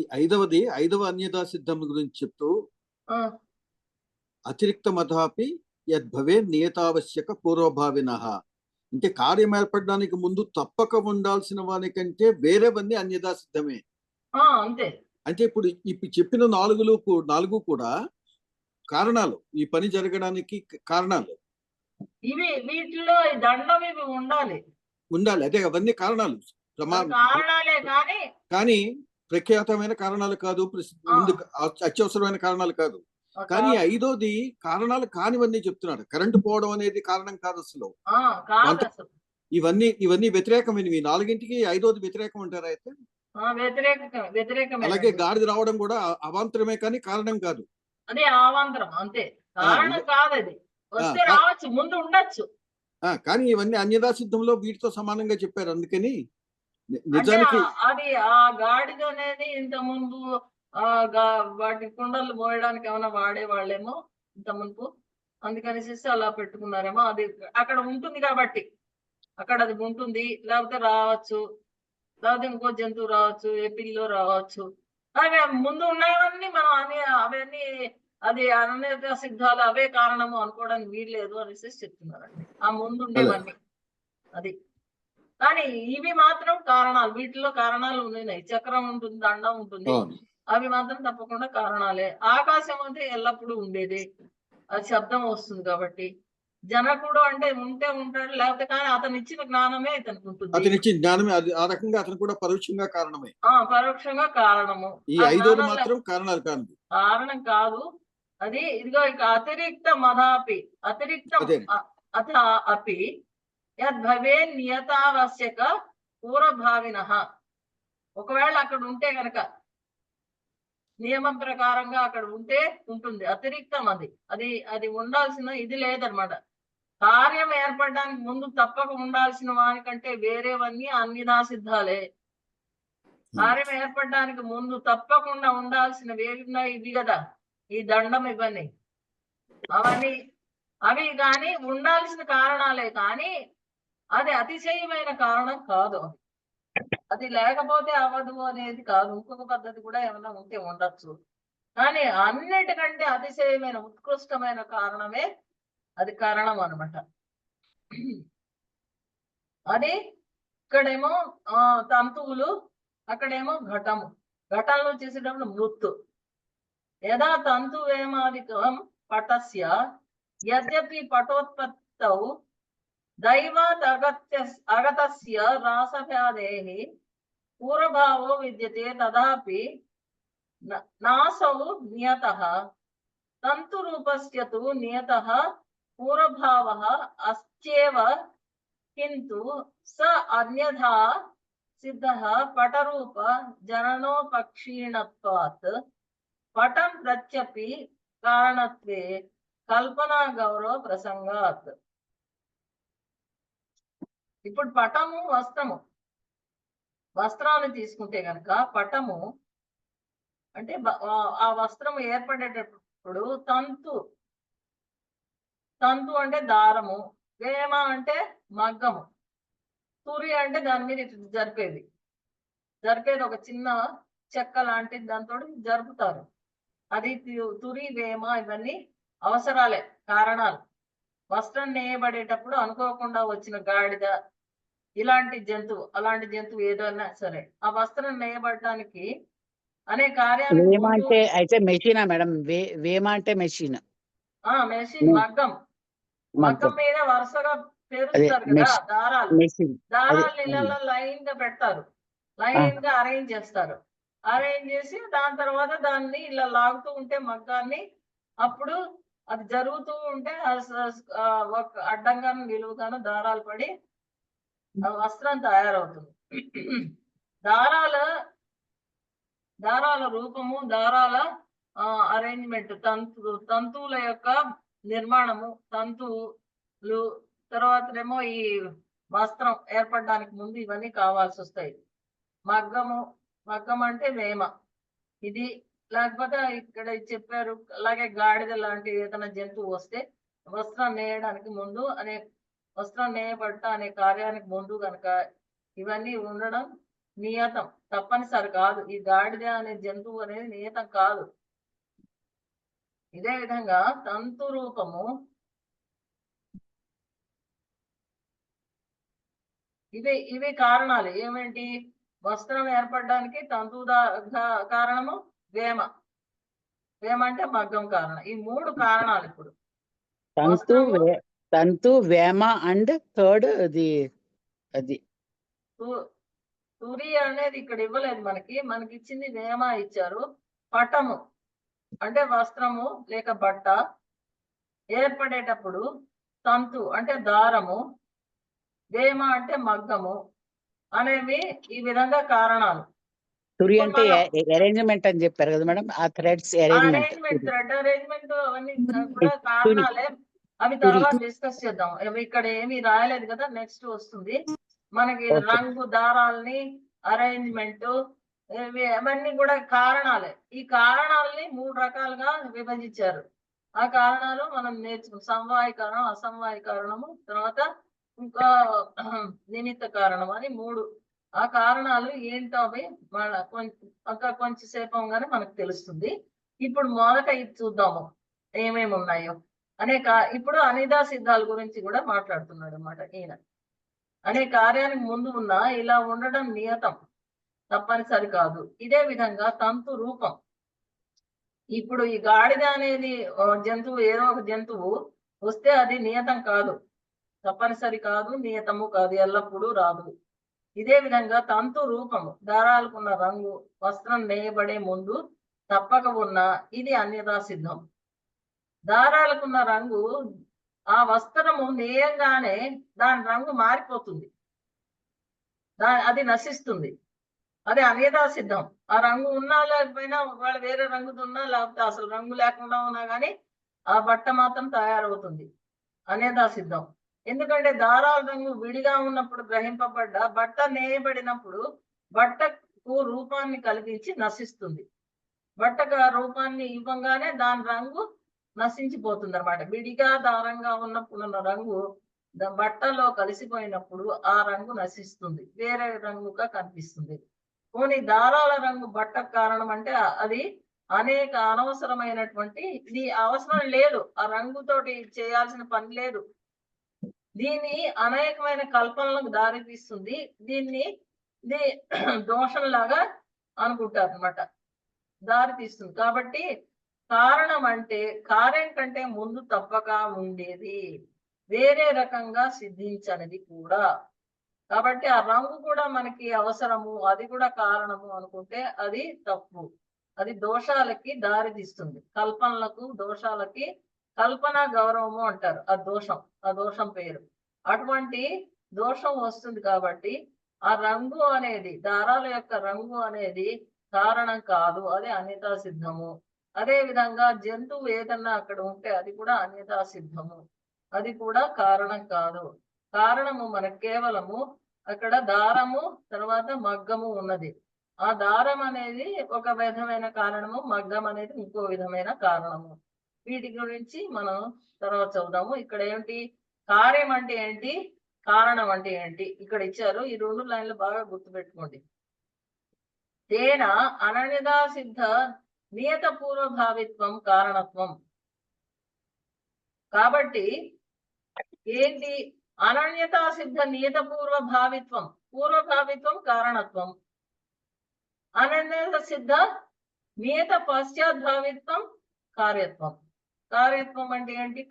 ఐదవ అన్యతా సిద్ధం గురించి చెప్తూ, అతిరిక్త మతాపి యద్భవే నియతావశ్యక పూర్వభావినః, అంటే కార్యం ఏర్పడడానికి ముందు తప్పక ఉండాల్సిన వానికంటే వేరేవన్నీ అన్యతా సిద్ధమే. అంతే. అంటే ఇప్పుడు చెప్పిన 4 కూడా కారణాలు, ఈ పని జరగడానికి కారణాలు. ఇవి వీటిలో దండం ఇవి ఉండాలి. అదే అవన్నీ కారణాలు, కారణాలే కానీ ప్రఖ్యాతమైన కారణాలు కాదు, అత్యవసరమైన కారణాలు కాదు. కానీ ఐదోది కారణాలు కానివన్నీ చెప్తున్నాడు. కరెంటు పోవడం అనేది కారణం కాదు అసలు. ఇవన్నీ వ్యతిరేకమైనవి. 4ంటికి ఐదోది వ్యతిరేకం అంటారా? అయితే అలాగే గాడిద రావడం కూడా అవాంతరమే కానీ కారణం కాదు. అదే అవాంతరం, అంతే. కారణం కాదు, అది వస్తే రావచ్చు, ముందు ఉండొచ్చు. కానీ ఇవన్నీ అన్యదా సిద్ధంలో వీటితో సమానంగా చెప్పారు. అందుకని నిజానికి అది ఆ గాడిద అనేది ఇంత ముందు వాటి కుండలు మోయడానికి ఏమైనా వాడేవాళ్ళేమో ఇంత ముందు, అందుకనేసి అలా పెట్టుకున్నారేమో. అది అక్కడ ఉంటుంది కాబట్టి అక్కడ అది ఉంటుంది, లేకపోతే రావచ్చు, లేకపోతే ఇంకో జంతువు రావచ్చు, ఏ పిల్లో రావచ్చు. అవి ముందు ఉన్నాయన్నీ మనం అవన్నీ అది అనన్యత సిద్ధాలు అవే కారణము అనుకోవడానికి వీల్లేదు అనేసి చెప్తున్నారండి. ఆ ముందు ఉండేవన్నీ అది. కానీ ఇవి మాత్రం కారణాలు, వీటిలో కారణాలు ఉన్నాయి. చక్రం ఉంటుంది, దండం ఉంటుంది, అవి మాత్రం తప్పకుండా కారణాలే. ఆకాశం అంటే ఎల్లప్పుడూ ఉండేది, అది శబ్దం వస్తుంది కాబట్టి. జనకుడు అంటే ఉంటే ఉంటాడు, లేకపోతే కానీ అతను ఇచ్చిన జ్ఞానమే ఇతనికి ఉంటుంది. అతను ఇచ్చిన జ్ఞానమే, ఆ రకంగా అతను కూడా పరోక్షంగా కారణమే. పరోక్షంగా కారణము. ఈ ఐదోది మాత్రం కారణాలు కాదు, కారణం కాదు. అది ఇదిగో ఇక అతిరిక్త మదాపి, అతిరిక్తం అథ అపి యద్భవే నియతావశ్యక పూర్వభావినః. ఒకవేళ అక్కడ ఉంటే గనక, నియమం ప్రకారంగా అక్కడ ఉంటే ఉంటుంది. అతిరిక్తం అది ఉండాల్సిన ఇది లేదనమాట. కార్యం ఏర్పడడానికి ముందు తప్పక ఉండాల్సిన వానికంటే వేరేవన్నీ అన్యదా సిద్ధాలే. కార్యం ఏర్పడడానికి ముందు తప్పకుండా ఉండాల్సినవి ఏవి ఇవి కదా, ఈ దండం ఇవన్నీ, అవి కానీ ఉండాల్సిన కారణాలే. కానీ అది అతిశయమైన కారణం కాదు. అది లేకపోతే అవ్వదు అనేది కాదు, ఇంకొక పద్ధతి కూడా ఏమైనా ఉంటే ఉండొచ్చు. కానీ అన్నిటికంటే అతిశయమైన ఉత్కృష్టమైన కారణమే అది కారణం అన్నమాట. అది ఇక్కడేమో తంతువులు, అక్కడేమో ఘటము. ఘటంలో చేసేటప్పుడు మృత్తు. యదా తంతువేమాదికం పటస్య యద్యపి పటోత్పత్తౌ దైవాత్ అగతస్య రాసభ్యాదేః పూర్వభావో విద్యతే తదాపి నాసౌ నియతః తంతురూపస్య తు నియతః పూర్వభావః అస్త్యేవ కింటు స అన్యథా సిద్ధః పటరూప జననోపక్షీణత్వాత్ పటం ప్రత్యపి కారణత్వే కల్పనా గౌరవ ప్రసంగాత్. ఇప్పుడు పటము వస్త్రము, వస్త్రాన్ని తీసుకుంటే గనక పటము అంటే ఆ వస్త్రము ఏర్పడేటప్పుడు తంతు అంటే దారము, వేమ అంటే మగ్గము, తురి అంటే దాని మీద జరిపేది ఒక చిన్న చెక్క లాంటి దాంతో జరుపుతారు. అది తురి, వేమ ఇవన్నీ అవసరాలే, కారణాలు. వస్త్రం నేయబడేటప్పుడు అనుకోకుండా వచ్చిన గాడిద ఇలాంటి జంతువు, అలాంటి జంతువు ఏదైనా సరే ఆ వస్త్రం నేయబడటానికి అనే కార్యానికి వేమ అంటే అయితే మెషినా మేడం? వేమ అంటే మెషిన్, మెషిన్, మగ్గం మీద వరుసగా పేరుస్తారు కదా దారాలు. నీళ్ళలో లైన్ గా పెడతారు, లైన్ గా అరేంజ్ చేస్తారు. అరేంజ్ చేసి దాని తర్వాత దాన్ని ఇలా లాగుతూ ఉంటే మగ్గాన్ని, అప్పుడు అది జరుగుతూ ఉంటే అడ్డంగాను నిలువుగాను దారాలు పడి వస్త్రం తయారవుతుంది. దారాల రూపము, దారాల అరేంజ్మెంట్, తంతువుల యొక్క నిర్మాణము, తంతువులు తర్వాతనేమో ఈ వస్త్రం ఏర్పడడానికి ముందు ఇవన్నీ కావాల్సి వస్తాయి. మగ్గం అంటే వేమ ఇది. లేకపోతే ఇక్కడ చెప్పారు అలాగే గాడిద లాంటి ఏదైనా జంతువు వస్తే వస్త్రం నేయడానికి ముందు వస్త్రం నేయబట్ట అనే కార్యానికి ముందు కనుక ఇవన్నీ ఉండడం నియతం, తప్పనిసరి కాదు. ఈ గాడిద అనే జంతువు అనేది నియతం కాదు. ఇదే విధంగా తంతు రూపము ఇవి కారణాలు ఏమేంటి? వస్త్రం ఏర్పడడానికి తంతు కారణము, వేమ అంటే మగ్గం కారణం. ఈ 3 కారణాలు. ఇప్పుడు తంతు, వేమ అండ్ థర్డ్ అది తురి అనేది ఇక్కడ ఇవ్వలేదు మనకి ఇచ్చింది వేమ ఇచ్చారు. పటము అంటే వస్త్రము లేక బట్ట ఏర్పడేటప్పుడు తంతు అంటే దారము, వేమ అంటే మగ్గము అనేవి ఈ విధంగా కారణాలు. తురి అంటే అరేంజ్మెంట్ అని చెప్పారు కదా మేడం, ఆ థ్రెడ్స్ అరేంజ్మెంట్, థ్రెడ్ అరేంజ్మెంట్ అవన్నీ కూడా కారణాలే. అవి తర్వాత డిస్కస్ చేద్దాం. ఇక్కడ ఏమీ రాయలేదు కదా, నెక్స్ట్ వస్తుంది మనకి. రంగు, దారాలని అరేంజ్మెంట్ అవన్నీ కూడా కారణాలే. ఈ కారణాలని 3 రకాలుగా విభజించారు. ఆ కారణాలు మనం నేర్చుకున్నాం. సమవాయ కారణం, అసమవాయ కారణము, తర్వాత ఇంకా నిమిత్త కారణం అని 3. ఆ కారణాలు ఏంటో అవి కొంచెం సేపు అవగానే మనకు తెలుస్తుంది. ఇప్పుడు మొదట ఇది చూద్దాము ఏమేమి ఉన్నాయో ఇప్పుడు అనిదా సిద్ధాల గురించి కూడా మాట్లాడుతున్నాడు అన్నమాట ఈయన. అనే కార్యానికి ముందు ఉన్న ఇలా ఉండడం నియతం, తప్పనిసరి కాదు. ఇదే విధంగా తంతు రూపం. ఇప్పుడు ఈ గాడిద అనేది జంతువు, ఏదో ఒక జంతువు వస్తే అది నియతం కాదు, తప్పనిసరి కాదు, నియతము కాదు, ఎల్లప్పుడూ రాదు. ఇదే విధంగా తంతు రూపము, దారాలకున్న రంగు వస్త్రం నేయబడే ముందు తప్పక ఉన్న ఇది అన్యదా సిద్ధం. దారాలకున్న రంగు ఆ వస్త్రము నేయంగానే దాని రంగు మారిపోతుంది, అది నశిస్తుంది. అది అన్యదా సిద్ధం. ఆ రంగు ఉన్నా లేకపోయినా, ఒకవేళ వేరే రంగుతో ఉన్నా లేకపోతే అసలు రంగు లేకుండా ఉన్నా కానీ ఆ బట్ట మాత్రం తయారవుతుంది, అన్యదా సిద్ధం. ఎందుకంటే దారాల రంగు విడిగా ఉన్నప్పుడు గ్రహింపబడ్డ బట్ట నేయబడినప్పుడు బట్టకు రూపాన్ని కలిగించి నశిస్తుంది. బట్టకు రూపాన్ని ఇవ్వగానే దాని రంగు నశించిపోతుంది అన్నమాట. విడిగా దారంగా ఉన్నప్పుడు ఉన్న రంగు బట్టలో కలిసిపోయినప్పుడు ఆ రంగు నశిస్తుంది, వేరే రంగుగా కనిపిస్తుంది. పోనీ దారాల రంగు బట్టకు కారణం అంటే అది అనేక అనవసరమైనటువంటి, ఇది అవసరం లేదు, ఆ రంగుతోటి చేయాల్సిన పని లేదు, దీన్ని అనేకమైన కల్పనలకు దారి తీస్తుంది, దీన్ని ఇది దోషంలాగా అనుకుంటారు అనమాట, దారి తీస్తుంది. కాబట్టి కారణం అంటే కార్యం కంటే ముందు తప్పక ఉండేది, వేరే రకంగా సిద్ధించనిది కూడా. కాబట్టి ఆ రంగు కూడా మనకి అవసరము, అది కూడా కారణము అనుకుంటే అది తప్పు, అది దోషాలకి దారి తీస్తుంది, కల్పనలకు దోషాలకి. కల్పన గౌరవము అంటారు, ఆ దోషం పేరు. అటువంటి దోషం వస్తుంది కాబట్టి ఆ రంగు అనేది, దారాల యొక్క రంగు అనేది కారణం కాదు, అది అన్యతా సిద్ధము. అదే విధంగా జంతువు ఏదన్నా అక్కడ ఉంటే అది కూడా అన్యతా సిద్ధము, అది కూడా కారణం కాదు. కారణము మనకు కేవలము అక్కడ దారము తర్వాత మగ్గము ఉన్నది, ఆ దారం అనేది ఒక విధమైన కారణము, మగ్గం అనేది ఇంకో విధమైన కారణము. వీటి గురించి మనం తర్వాత చదువుదాము. ఇక్కడ ఏంటి కార్యం అంటే ఏంటి, కారణం అంటే ఏంటి ఇక్కడ ఇచ్చారు. ఈ 2 లైన్లు బాగా గుర్తుపెట్టుకోండి. తేన అనన్యదా సిద్ధ నియత పూర్వభావిత్వం కారణత్వం. కాబట్టి ఏంటి అనన్యతా సిద్ధ నియత పూర్వభావిత్వం, పూర్వభావిత్వం కారణత్వం. అనన్యత సిద్ధ నియత పశ్చాద్భావిత్వం కార్యత్వం. కార్యత్వం అంటే ఏంటి,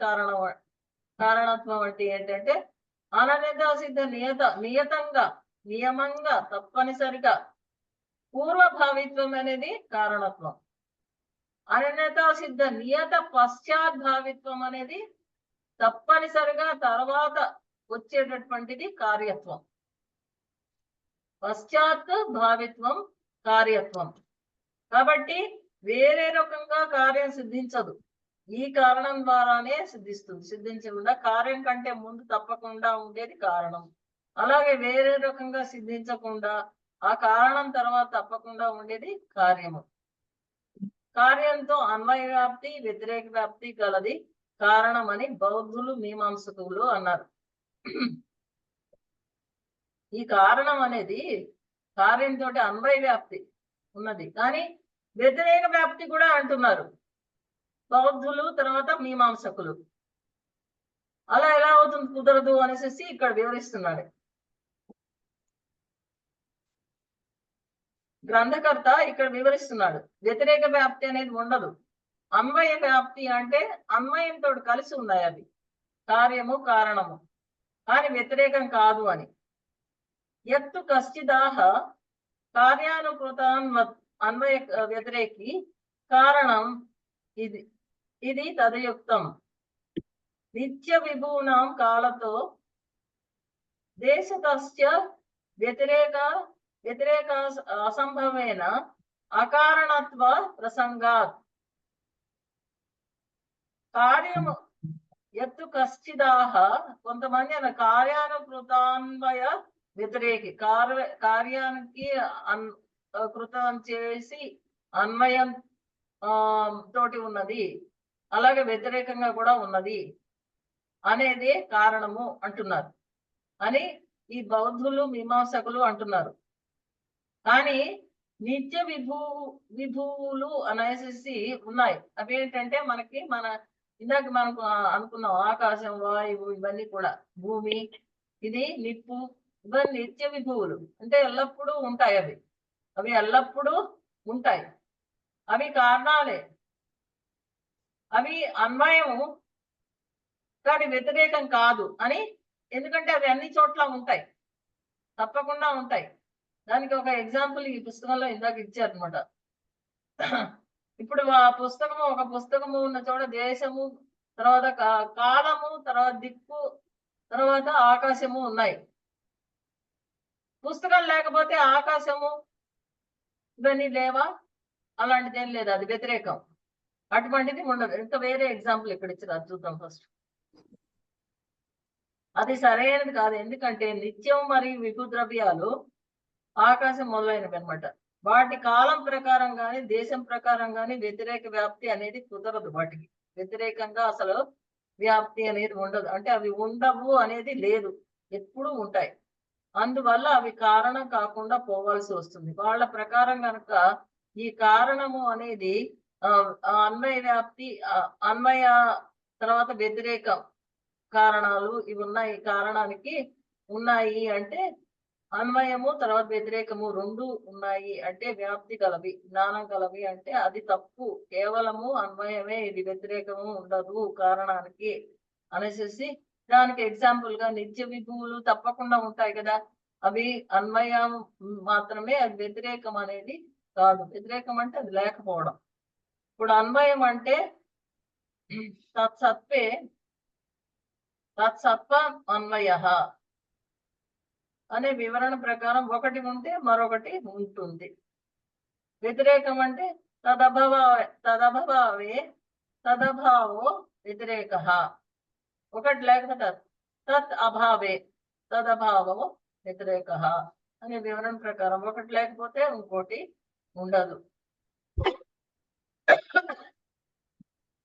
కారణత్వం అంటే ఏంటంటే అనన్యతా సిద్ధ నియతంగా, నియమంగా, తప్పనిసరిగా పూర్వభావిత్వం అనేది కారణత్వం. అనన్యతా సిద్ధ నియత పశ్చాద్భావిత్వం అనేది తప్పనిసరిగా తర్వాత వచ్చేటటువంటిది కార్యత్వం. పశ్చాత్ భావిత్వం కార్యత్వం. కాబట్టి వేరే రకంగా కార్యం సిద్ధించదు, ఈ కారణం ద్వారానే సిద్ధిస్తుంది. సిద్ధించకుండా కార్యం కంటే ముందు తప్పకుండా ఉండేది కారణం, అలాగే వేరే రకంగా సిద్ధించకుండా ఆ కారణం తర్వాత తప్పకుండా ఉండేది కార్యము. కార్యంతో అన్వయ వ్యాప్తి, వ్యతిరేక వ్యాప్తి గలది కారణం అని బౌద్ధులు మీమాంసకులు అన్నారు. ఈ కారణం అనేది కార్యంతో అన్వయ వ్యాప్తి ఉన్నది, కానీ వ్యతిరేక వ్యాప్తి కూడా అంటున్నారు బౌద్ధులు తర్వాత మీమాంసకులు. అలా ఎలా అవుతుంది, కుదరదు అనేసి ఇక్కడ వివరిస్తున్నాడు గ్రంథకర్త. ఇక్కడ వివరిస్తున్నాడు వ్యతిరేక వ్యాప్తి అనేది ఉండదు, అన్వయ వ్యాప్తి అంటే అన్వయంతో కలిసి ఉన్నాయి అవి, కార్యము కారణము, కానీ వ్యతిరేకం కాదు అని. ఎత్తు కశ్చిదాహ కార్యానుకృతాన్ అన్వయ వ్యతిరేకి కారణం ఇది తదయుక్తం. నిత్య విభూనాం కాలతో దేశతస్య వ్యతిరేక అసంభవేన అకారణత్వ ప్రసంగాత్. కార్యము ఎత్తు కశ్చిదాహ, కొంతమంది అన్న కార్యానుకృతాన్వయ వ్యతిరేకి, కార్యానికి కృతం చేసి అన్వయం తోటి ఉన్నది, అలాగే వ్యతిరేకంగా కూడా ఉన్నది అనేది కారణము అంటున్నారు అని ఈ బౌద్ధులు మీమాంసకులు అంటున్నారు. కానీ నిత్య విభువులు అనేసి ఉన్నాయి. అవి ఏంటంటే మనకి ఇందాక మనకు అనుకున్నాం, ఆకాశం, వాయువు, ఇవన్నీ కూడా, భూమి, ఇది నిప్పు, ఇవన్నీ నిత్య విభువులు అంటే ఎల్లప్పుడూ ఉంటాయి. అవి ఎల్లప్పుడూ ఉంటాయి, అవి కారణాలే, అవి అన్వయము కానీ వ్యతిరేకం కాదు అని. ఎందుకంటే అవి అన్ని చోట్ల ఉంటాయి, తప్పకుండా ఉంటాయి. దానికి ఒక ఎగ్జాంపుల్ ఈ పుస్తకంలో ఇందాక ఇచ్చారనమాట. ఇప్పుడు ఆ పుస్తకము, ఒక పుస్తకము ఉన్న చోట దేశము, తర్వాత కాలము, తర్వాత దిక్కు, తర్వాత ఆకాశము ఉన్నాయి. పుస్తకం లేకపోతే ఆకాశము ఇవన్నీ లేవా? అలాంటిది ఏం లేదు, అది వ్యతిరేకం, అటువంటిది ఉండదు. ఇంకా వేరే ఎగ్జాంపుల్ ఇక్కడ ఇచ్చారు, అది చూద్దాం ఫస్ట్. అది సరైనది కాదు, ఎందుకంటే నిత్యం మరియు విభు ద్రవ్యాలు, ఆకాశం మొదలైనవి అనమాట, వాటి కాలం ప్రకారం కానీ దేశం ప్రకారం కానీ వ్యతిరేక వ్యాప్తి అనేది కుదరదు. వాటికి వ్యతిరేకంగా అసలు వ్యాప్తి అనేది ఉండదు. అంటే అవి ఉండవు అనేది లేదు, ఎప్పుడూ ఉంటాయి. అందువల్ల అవి కారణం కాకుండా పోవాల్సి వస్తుంది. వాళ్ళ ప్రకారం కనుక ఈ కారణము అనేది అన్వయ వ్యాప్తి, అన్వయ తర్వాత వ్యతిరేక కారణాలు ఇవి ఉన్నాయి. కారణానికి ఉన్నాయి అంటే అన్వయము తర్వాత వ్యతిరేకము రెండు ఉన్నాయి అంటే వ్యాప్తి కలవి, జ్ఞానం కలవి అంటే అది తప్పు. కేవలము అన్వయమే, ఇది వ్యతిరేకము ఉండదు కారణానికి అనేసి దానికి ఎగ్జాంపుల్ గా నిత్య విభువులు తప్పకుండా ఉంటాయి కదా, అవి అన్వయం మాత్రమే, అది వ్యతిరేకం అనేది కాదు. వ్యతిరేకం అంటే అది లేకపోవడం. ఇప్పుడు అన్వయం అంటే తత్సత్వే తత్సత్వ అన్వయ అనే వివరణ ప్రకారం ఒకటి ఉంటే మరొకటి ఉంటుంది. వ్యతిరేకం అంటే తదభావే తదభావో వ్యతిరేక. ఒకటి లేకపోతే తత్ అభావే తదభావో వ్యతిరేక అనే వివరణ ప్రకారం ఒకటి లేకపోతే ఇంకోటి ఉండదు.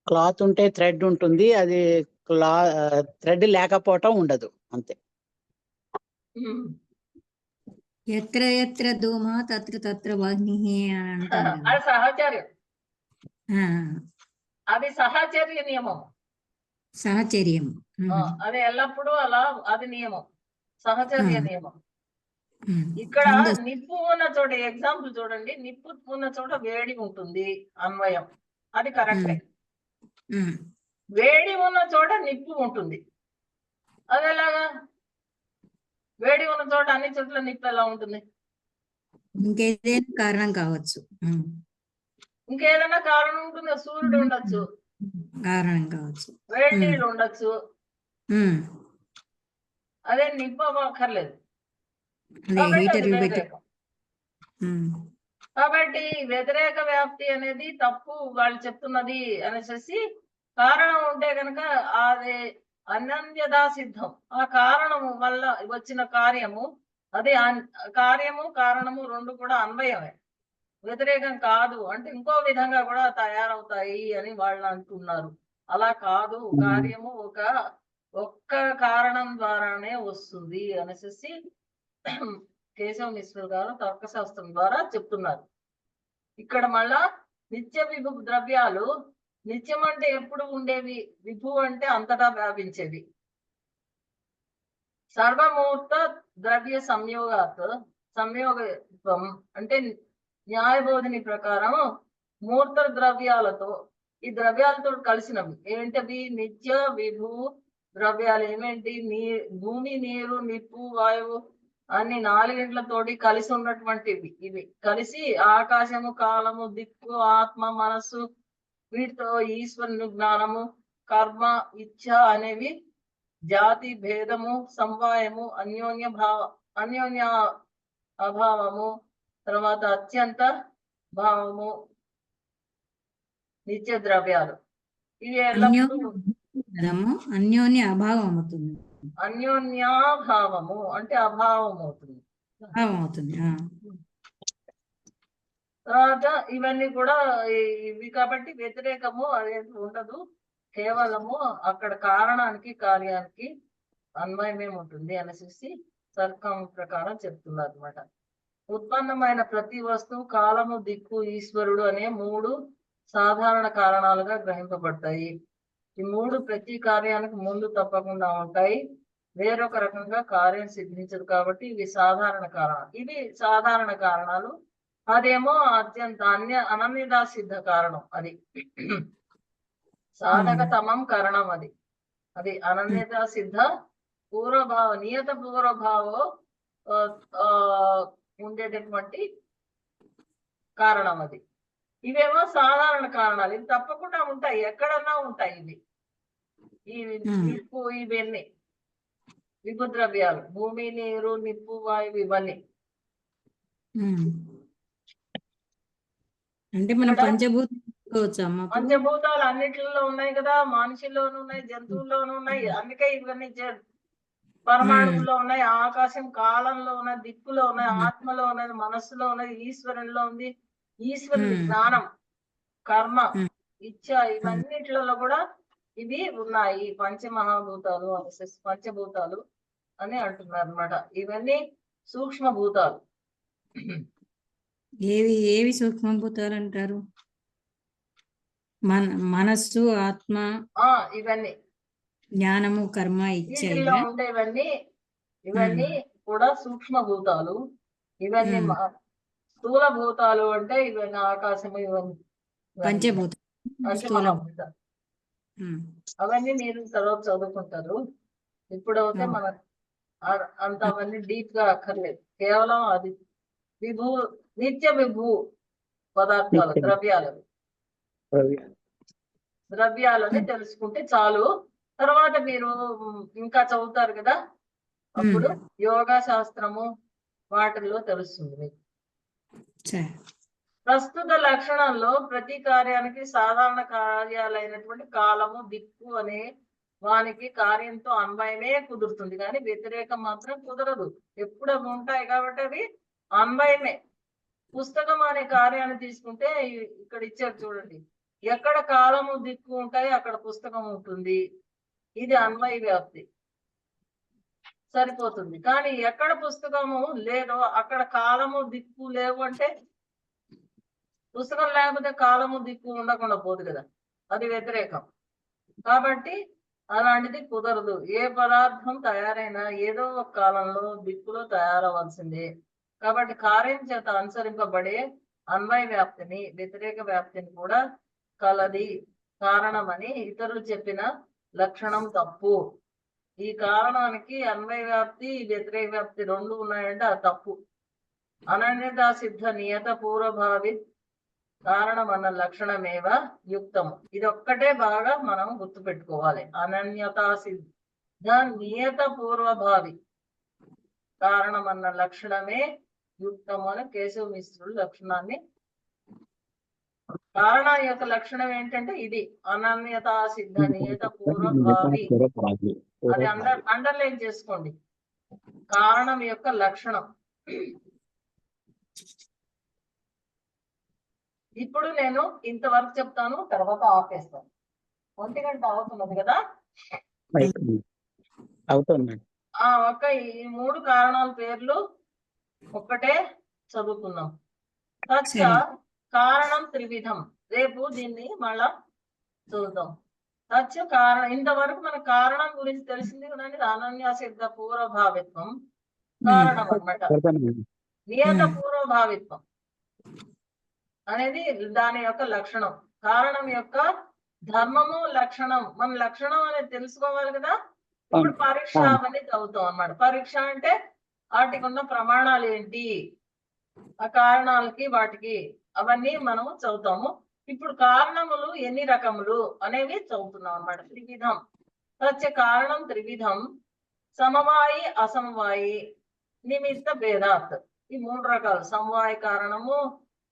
క్లాత్ ఉంటే థ్రెడ్ ఉంటుంది, అది థ్రెడ్ లేకపోవటం ఉండదు, అంతే. ఎత్ర ఎత్ర ధూమ తత్ర తత్ర అగ్నిః అని అంటారు కదా. అది సహచర్యం, ఆ, అది సహచర్య నియమం. సహచర్యం. అది ఎల్లప్పుడూ అలా, అది నియమం, సహచర్య నియమం. ఇక్కడ నిప్పు ఉన్న చోట ఎగ్జాంపుల్ చూడండి, నిప్పు ఉన్న చోట వేడి ఉంటుంది, అన్వయం, అది కరెక్టే. వేడి ఉన్న చోట నిప్పు ఉంటుంది, అది ఎలాగా? వేడి ఉన్న చోట అన్ని చోట్ల నిప్పు ఎలా ఉంటుంది? ఇంకేదైనా కారణం కావచ్చు. ఇంకేదైనా కారణం ఉంటుంది. సూర్యుడు ఉండొచ్చు, కారణం కావచ్చు, వేడి నీళ్ళు ఉండొచ్చు, అదే నిప్పు అవ్వక్కర్లేదు. కాబట్టి అది వ్యతిరేకం. కాబట్టి వ్యతిరేక వ్యాప్తి అనేది తప్పు వాళ్ళు చెప్తున్నది అనేసి, కారణం ఉంటే కనుక అది అనన్యదా సిద్ధం. ఆ కారణము వల్ల వచ్చిన కార్యము, అదే కార్యము కారణము రెండు కూడా అన్వయమే, వ్యతిరేకం కాదు. అంటే ఇంకో విధంగా కూడా తయారవుతాయి అని వాళ్ళు అంటున్నారు. అలా కాదు, కార్యము ఒక్క కారణం ద్వారానే వస్తుంది అనేసి కేశవ మిశ్రుడు గారు తర్కశాస్త్రం ద్వారా చెప్తున్నారు. ఇక్కడ మళ్ళా నిత్య విభు ద్రవ్యాలు, నిత్యం అంటే ఎప్పుడు ఉండేవి, విభు అంటే అంతటా వ్యాపించేవి. సర్వమూర్త ద్రవ్య సంయోగత్వం అంటే న్యాయబోధిని ప్రకారం మూర్త ద్రవ్యాలతో, ఈ ద్రవ్యాలతో కలిసినవి ఏంటవి? నిత్య విభు ద్రవ్యాలు ఏమేంటి? భూమి, నీరు, నిప్పు, వాయువు అన్ని నాలుగింట్లతోటి కలిసి ఉన్నటువంటివి. ఇవి కలిసి ఆకాశము, కాలము, దిక్కు, ఆత్మ, మనస్సు, వీటితో ఈశ్వరుని జ్ఞానము, కర్మ, ఇచ్ఛ అనేవి జాతి భేదము, సంవాయము, అన్యోన్య అభావము, తర్వాత అత్యంత భావము, నిత్య ద్రవ్యాలు. ఇవి ఎల్లప్పుడూ అన్యోన్య అభావం అవుతుంది. అన్యోన్యాభావము అంటే అభావం అవుతుంది. తర్వాత ఇవన్నీ కూడా ఇవి కాబట్టి వ్యతిరేకము అనేది ఉండదు. కేవలము అక్కడ కారణానికి కార్యానికి అన్వయమే ఉంటుంది అనేసి తర్కం ప్రకారం చెప్తున్నారు అనమాట. ఉత్పన్నమైన ప్రతి వస్తువు, కాలము, దిక్కు, ఈశ్వరుడు అనే మూడు సాధారణ కారణాలుగా గ్రహింపబడతాయి. ఈ మూడు ప్రతి కార్యానికి ముందు తప్పకుండా ఉంటాయి. వేరొక రకంగా కార్యం సిద్ధించదు కాబట్టి ఇవి సాధారణ కారణాలు. ఇవి సాధారణ కారణాలు, అదేమో అత్యంత అనన్యదా సిద్ధ కారణం. అది సాధకతమం కారణం. అది అనన్యదా సిద్ధ పూర్వభావ, నియత పూర్వభావో ఉండేటటువంటి కారణం అది. ఇవేమో సాధారణ కారణాలు, ఇవి తప్పకుండా ఉంటాయి, ఎక్కడన్నా ఉంటాయి. ఇవి ఈ నిప్పు, ఇవన్నీ విభు ద్రవ్యాలు, భూమి, నీరు, నిప్పు, వాయువు, ఇవన్నీ. అంటే మనం పంచభూతాలు అన్నిటిలో ఉన్నాయి కదా, మనిషిలోనూ ఉన్నాయి, జంతువుల్లోనూ ఉన్నాయి. అందుకే ఇవన్నీ పరమాణువులో ఉన్నాయి, ఆకాశం, కాలంలో ఉన్నాయి, దిక్కులో ఉన్నాయి, ఆత్మలో ఉన్నది, మనస్సులో ఉన్నది, ఈశ్వరునిలో ఉంది. ఈశ్వరుని జ్ఞానం, కర్మ, ఇచ్ఛ, ఇవన్నిటిలో కూడా ఇవి ఉన్నాయి పంచమహాభూతాలు పంచభూతాలు అని అంటున్నారు అన్నమాట. ఇవన్నీ సూక్ష్మభూతాలు. ఏవి సూక్ష్మభూతాలు అంటారు? మనస్సు, ఆత్మ, ఇవన్నీ జ్ఞానము, కర్మ, ఇచ్చ వీటిల్లో ఉండేవన్నీ ఇవన్నీ కూడా సూక్ష్మభూతాలు. ఇవన్నీ స్థూల భూతాలు అంటే ఇవన్నీ ఆకాశము, ఇవన్నీ పంచభూతం, పంచమహాభూతాలు. అవన్నీ మీరు తర్వాత చదువుకుంటారు. ఇప్పుడు అయితే మన అంత అవన్నీ డీప్ గా అక్కర్లేదు. కేవలం అది నిత్య విభూ పదార్థాలు, ద్రవ్యాలని తెలుసుకుంటే చాలు. తర్వాత మీరు ఇంకా చదువుతారు కదా, అప్పుడు యోగా శాస్త్రము వాటిల్లో తెలుస్తుంది మీకు. ప్రస్తుత లక్షణంలో ప్రతి కార్యానికి సాధారణ కార్యాలైనటువంటి కాలము, దిక్కు అనే వానికి కార్యంతో అన్వయమే కుదురుతుంది, కానీ వ్యతిరేకం మాత్రం కుదరదు. ఎప్పుడు అవి ఉంటాయి కాబట్టి అవి అన్వయమే. పుస్తకం అనే కార్యాన్ని తీసుకుంటే ఇక్కడ ఇచ్చారు చూడండి, ఎక్కడ కాలము, దిక్కు ఉంటాయి అక్కడ పుస్తకం ఉంటుంది. ఇది అన్వయ వ్యాప్తి, సరిపోతుంది. కానీ ఎక్కడ పుస్తకము లేదో అక్కడ కాలము, దిక్కు లేవు అంటే పుస్తకం లేకపోతే కాలము, దిక్కు ఉండకుండా పోదు కదా, అది వ్యతిరేకం. కాబట్టి అలాంటిది కుదరదు. ఏ పదార్థం తయారైనా ఏదో ఒక కాలంలో, దిక్కులో తయారవలసిందే. కాబట్టి కార్యం చేత అనుసరింపబడే అన్వయ వ్యాప్తిని, వ్యతిరేక వ్యాప్తిని కూడా కలది కారణమని ఇతరులు చెప్పిన లక్షణం తప్పు. ఈ కారణానికి అన్వయ వ్యాప్తి, వ్యతిరేక వ్యాప్తి రెండు ఉన్నాయంటే అది తప్పు. అనన్యతా సిద్ధ నియత పూర్వభావి కారణం అన్న లక్షణమేవ యుక్తం. ఇది ఒక్కటే బాగా మనం గుర్తుపెట్టుకోవాలి. అనన్యతా సిద్ధ నియత పూర్వభావి కారణం అన్న లక్షణమే యుక్తం అని కేశవ మిశ్రుడు లక్షణాన్ని. కారణం యొక్క లక్షణం ఏంటంటే ఇది అనన్యతా సిద్ధ నియత పూర్వభావి. అది అండర్లైన్ చేసుకోండి, కారణం యొక్క లక్షణం. ఇప్పుడు నేను ఇంతవరకు చెప్తాను, తర్వాత ఆపేస్తాను. 1 గంట అవుతున్నది కదా. ఒక ఈ 3 కారణాల పేర్లు ఒక్కటే చదువుకుందాం. సత్య కారణం త్రివిధం. రేపు దీన్ని మళ్ళా చూద్దాం. సత్య కారణం. ఇంతవరకు మన కారణం గురించి తెలిసింది కదండి, అనన్య సిద్ధ పూర్వభావిత్వం కారణం అన్నమాట. నియత పూర్వభావిత్వం అనేది దాని యొక్క లక్షణం. కారణం యొక్క ధర్మము, లక్షణం. మన లక్షణం అనేది తెలుసుకోవాలి కదా. ఇప్పుడు పరీక్ష అనేది చదువుతాం అన్నమాట. పరీక్ష అంటే వాటికి ఉన్న ప్రమాణాలు ఏంటి, ఆ కారణాలకి వాటికి అవన్నీ మనం చదువుతాము. ఇప్పుడు కారణములు ఎన్ని రకములు అనేవి చదువుతున్నాం అన్నమాట. త్రివిధం. సత్య కారణం త్రివిధం, సమవాయి, అసమవాయి, నిమిత్త భేదాత్. ఈ 3 రకాలు: సమవాయ కారణము,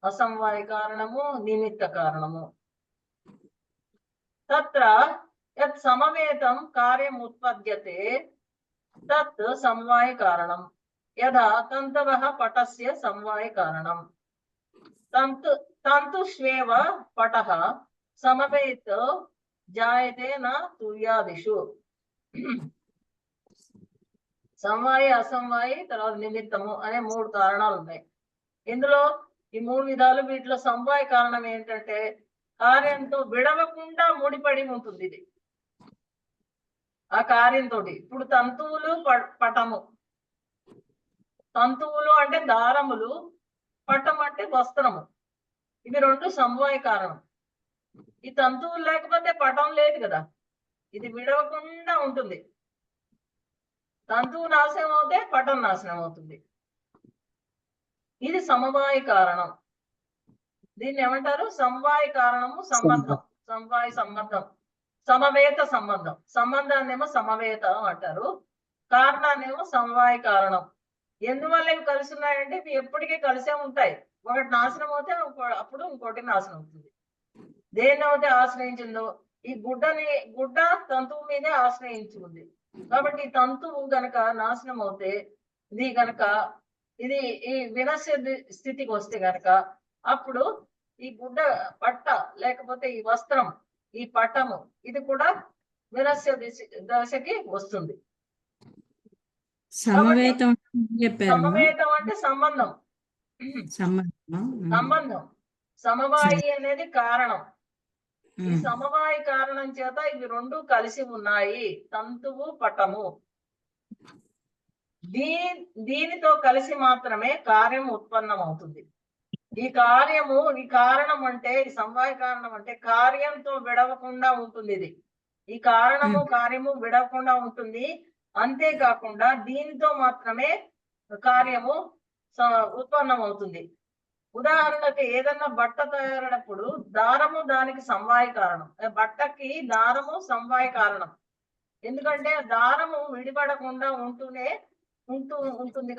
అసమవాయ కారణము, నిమిత్త కారణము. తత్ర యత్ సమవేతం కార్యం ఉత్పద్యతే తత్ సమవాయ కారణం. యదా తంతవః పటస్య సమవాయ కారణం. తంతుష్వేవ పటః సమవేత జాయతే న తుల్యాదిషు. సమవాయి, అసమవాయి, తర్వాత నిమిత్తము అనే 3 కారణాలు ఉన్నాయి. ఇందులో ఈ 3 విధాలు. వీటిలో సమవాయ కారణం ఏంటంటే కార్యంతో విడవకుండా ముడిపడి ఉంటుంది ఇది, ఆ కార్యంతో. ఇప్పుడు తంతువులు, పటము. తంతువులు అంటే దారములు, పటం అంటే వస్త్రము. ఇవి 2 సమవాయ కారణం. ఈ తంతువులు లేకపోతే పటం లేదు కదా, ఇది విడవకుండా ఉంటుంది. తంతువు నాశనం అవుతే పటం నాశనం అవుతుంది. ఇది సమవాయ కారణం. దీన్ని ఏమంటారు? సమవాయ కారణము. సంబంధం, సమవాయ సంబంధం, సమవేత సంబంధం. సంబంధాన్నేమో సమవేత అంటారు, కారణాన్నేమో సమవాయ కారణం. ఎందువల్ల ఇవి కలిసి ఉన్నాయంటే ఇవి ఎప్పటికీ కలిసే ఉంటాయి. ఒకటి నాశనం అవుతే అప్పుడు ఇంకోటి నాశనం అవుతుంది. దేన్ని అయితే ఆశ్రయించిందో, ఈ గుడ్డ తంతువు మీదే ఆశ్రయించుకుంది. కాబట్టి ఈ తంతువు గనక నాశనం అవుతే, ఇది ఈ వినశ్య స్థితికి వస్తే గనక అప్పుడు ఈ గుడ్డ, పట్ట లేకపోతే ఈ వస్త్రం, ఈ పట్టము, ఇది కూడా విరస్య దశకి వస్తుంది. సమవేతం చెప్పారు సమవేతం అంటే సంబంధం. సంబంధం. సమవాయి అనేది కారణం. ఈ సమవాయి కారణం చేత ఇవి రెండు కలిసి ఉన్నాయి, తంతువు పటము. దీనితో కలిసి మాత్రమే కార్యం ఉత్పన్నం అవుతుంది. ఈ కారణం అంటే ఈ సమవాయ కారణం అంటే కార్యంతో విడవకుండా ఉంటుంది. ఇది ఈ కారణము కార్యము విడవకుండా ఉంటుంది. అంతేకాకుండా దీనితో మాత్రమే కార్యము ఉత్పన్నం అవుతుంది. ఉదాహరణకి ఏదన్నా బట్ట తయారైనప్పుడు దారము దానికి సమవాయ కారణం. బట్టకి దారము సమవాయ కారణం. ఎందుకంటే దారము విడిపడకుండా ఉంటుంది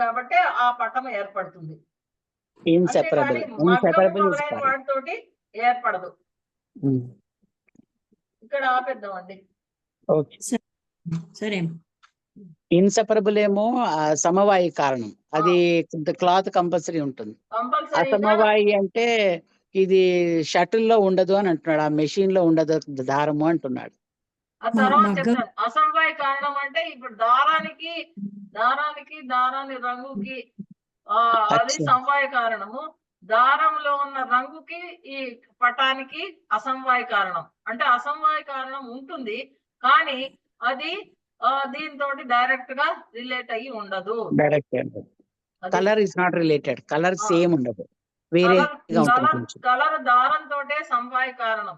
కాబట్టి ఆ పట్టం ఏర్పడుతుంది. అంతేకాని మగ్గము మొదలైన వాటితోటి ఏర్పడదు. ఇక్కడ ఆపేద్దామండి. సరే. ఇన్సెపరబుల్ ఏమో సమవాయి కారణం, అది క్లాత్ కంపల్సరీ ఉంటుంది. అసమవాయి అంటే ఇది షటిల్ లో ఉండదు అని అంటున్నాడు, ఆ మెషిన్ లో ఉండదు దారము అంటున్నాడు. ఆ తర్వాత చెప్తాను. అసమవాయ కారణం అంటే ఇప్పుడు దారాని రంగుకి అది సమవాయ కారణము. దారంలో ఉన్న రంగుకి ఈ పటానికి అసమవాయ కారణం. అంటే అసమవాయ కారణం ఉంటుంది కానీ అది దీంతో డైరెక్ట్ గా రిలేట్ అయ్యి ఉండదు. Colour is not related, colour same ఉండదు, కలర్ దారంతో సమవాయ కారణం,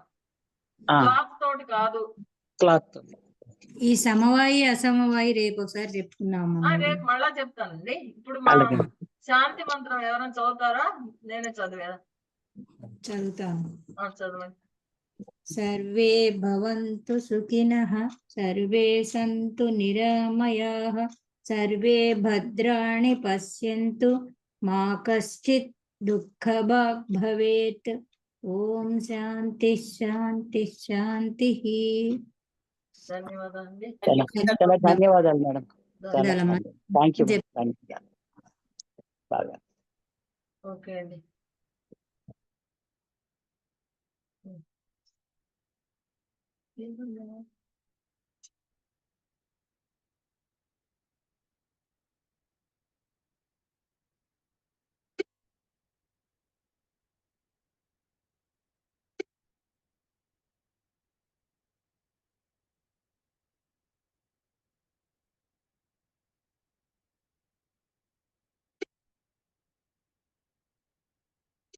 క్లాత్ తోటి కాదు. క్లాత్. ఈ సమవాయి అసమవాయి రేపు ఒకసారి చెప్పుకున్నాము. రేపు మళ్ళా చెప్తానండి. ఇప్పుడు మా శాంతి మంత్రం ఎవరైనా చదువుతారా? నేనే చదివేదా? చదువుతాను. చదవండి. సర్వే భవంతు సుఖినః, సర్వే సంతు నిరామయాః, సర్వే భద్రాణి పశ్యంతు, మా కశ్చిత్ దుఃఖభాగ్ భవేత్. ఓం శాంతి శాంతి శాంతి. ధన్యవాదాలండి. చాలా ధన్యవాదాలు మేడం. Thank you. బాగా ఓకే అండి. ఏంటండి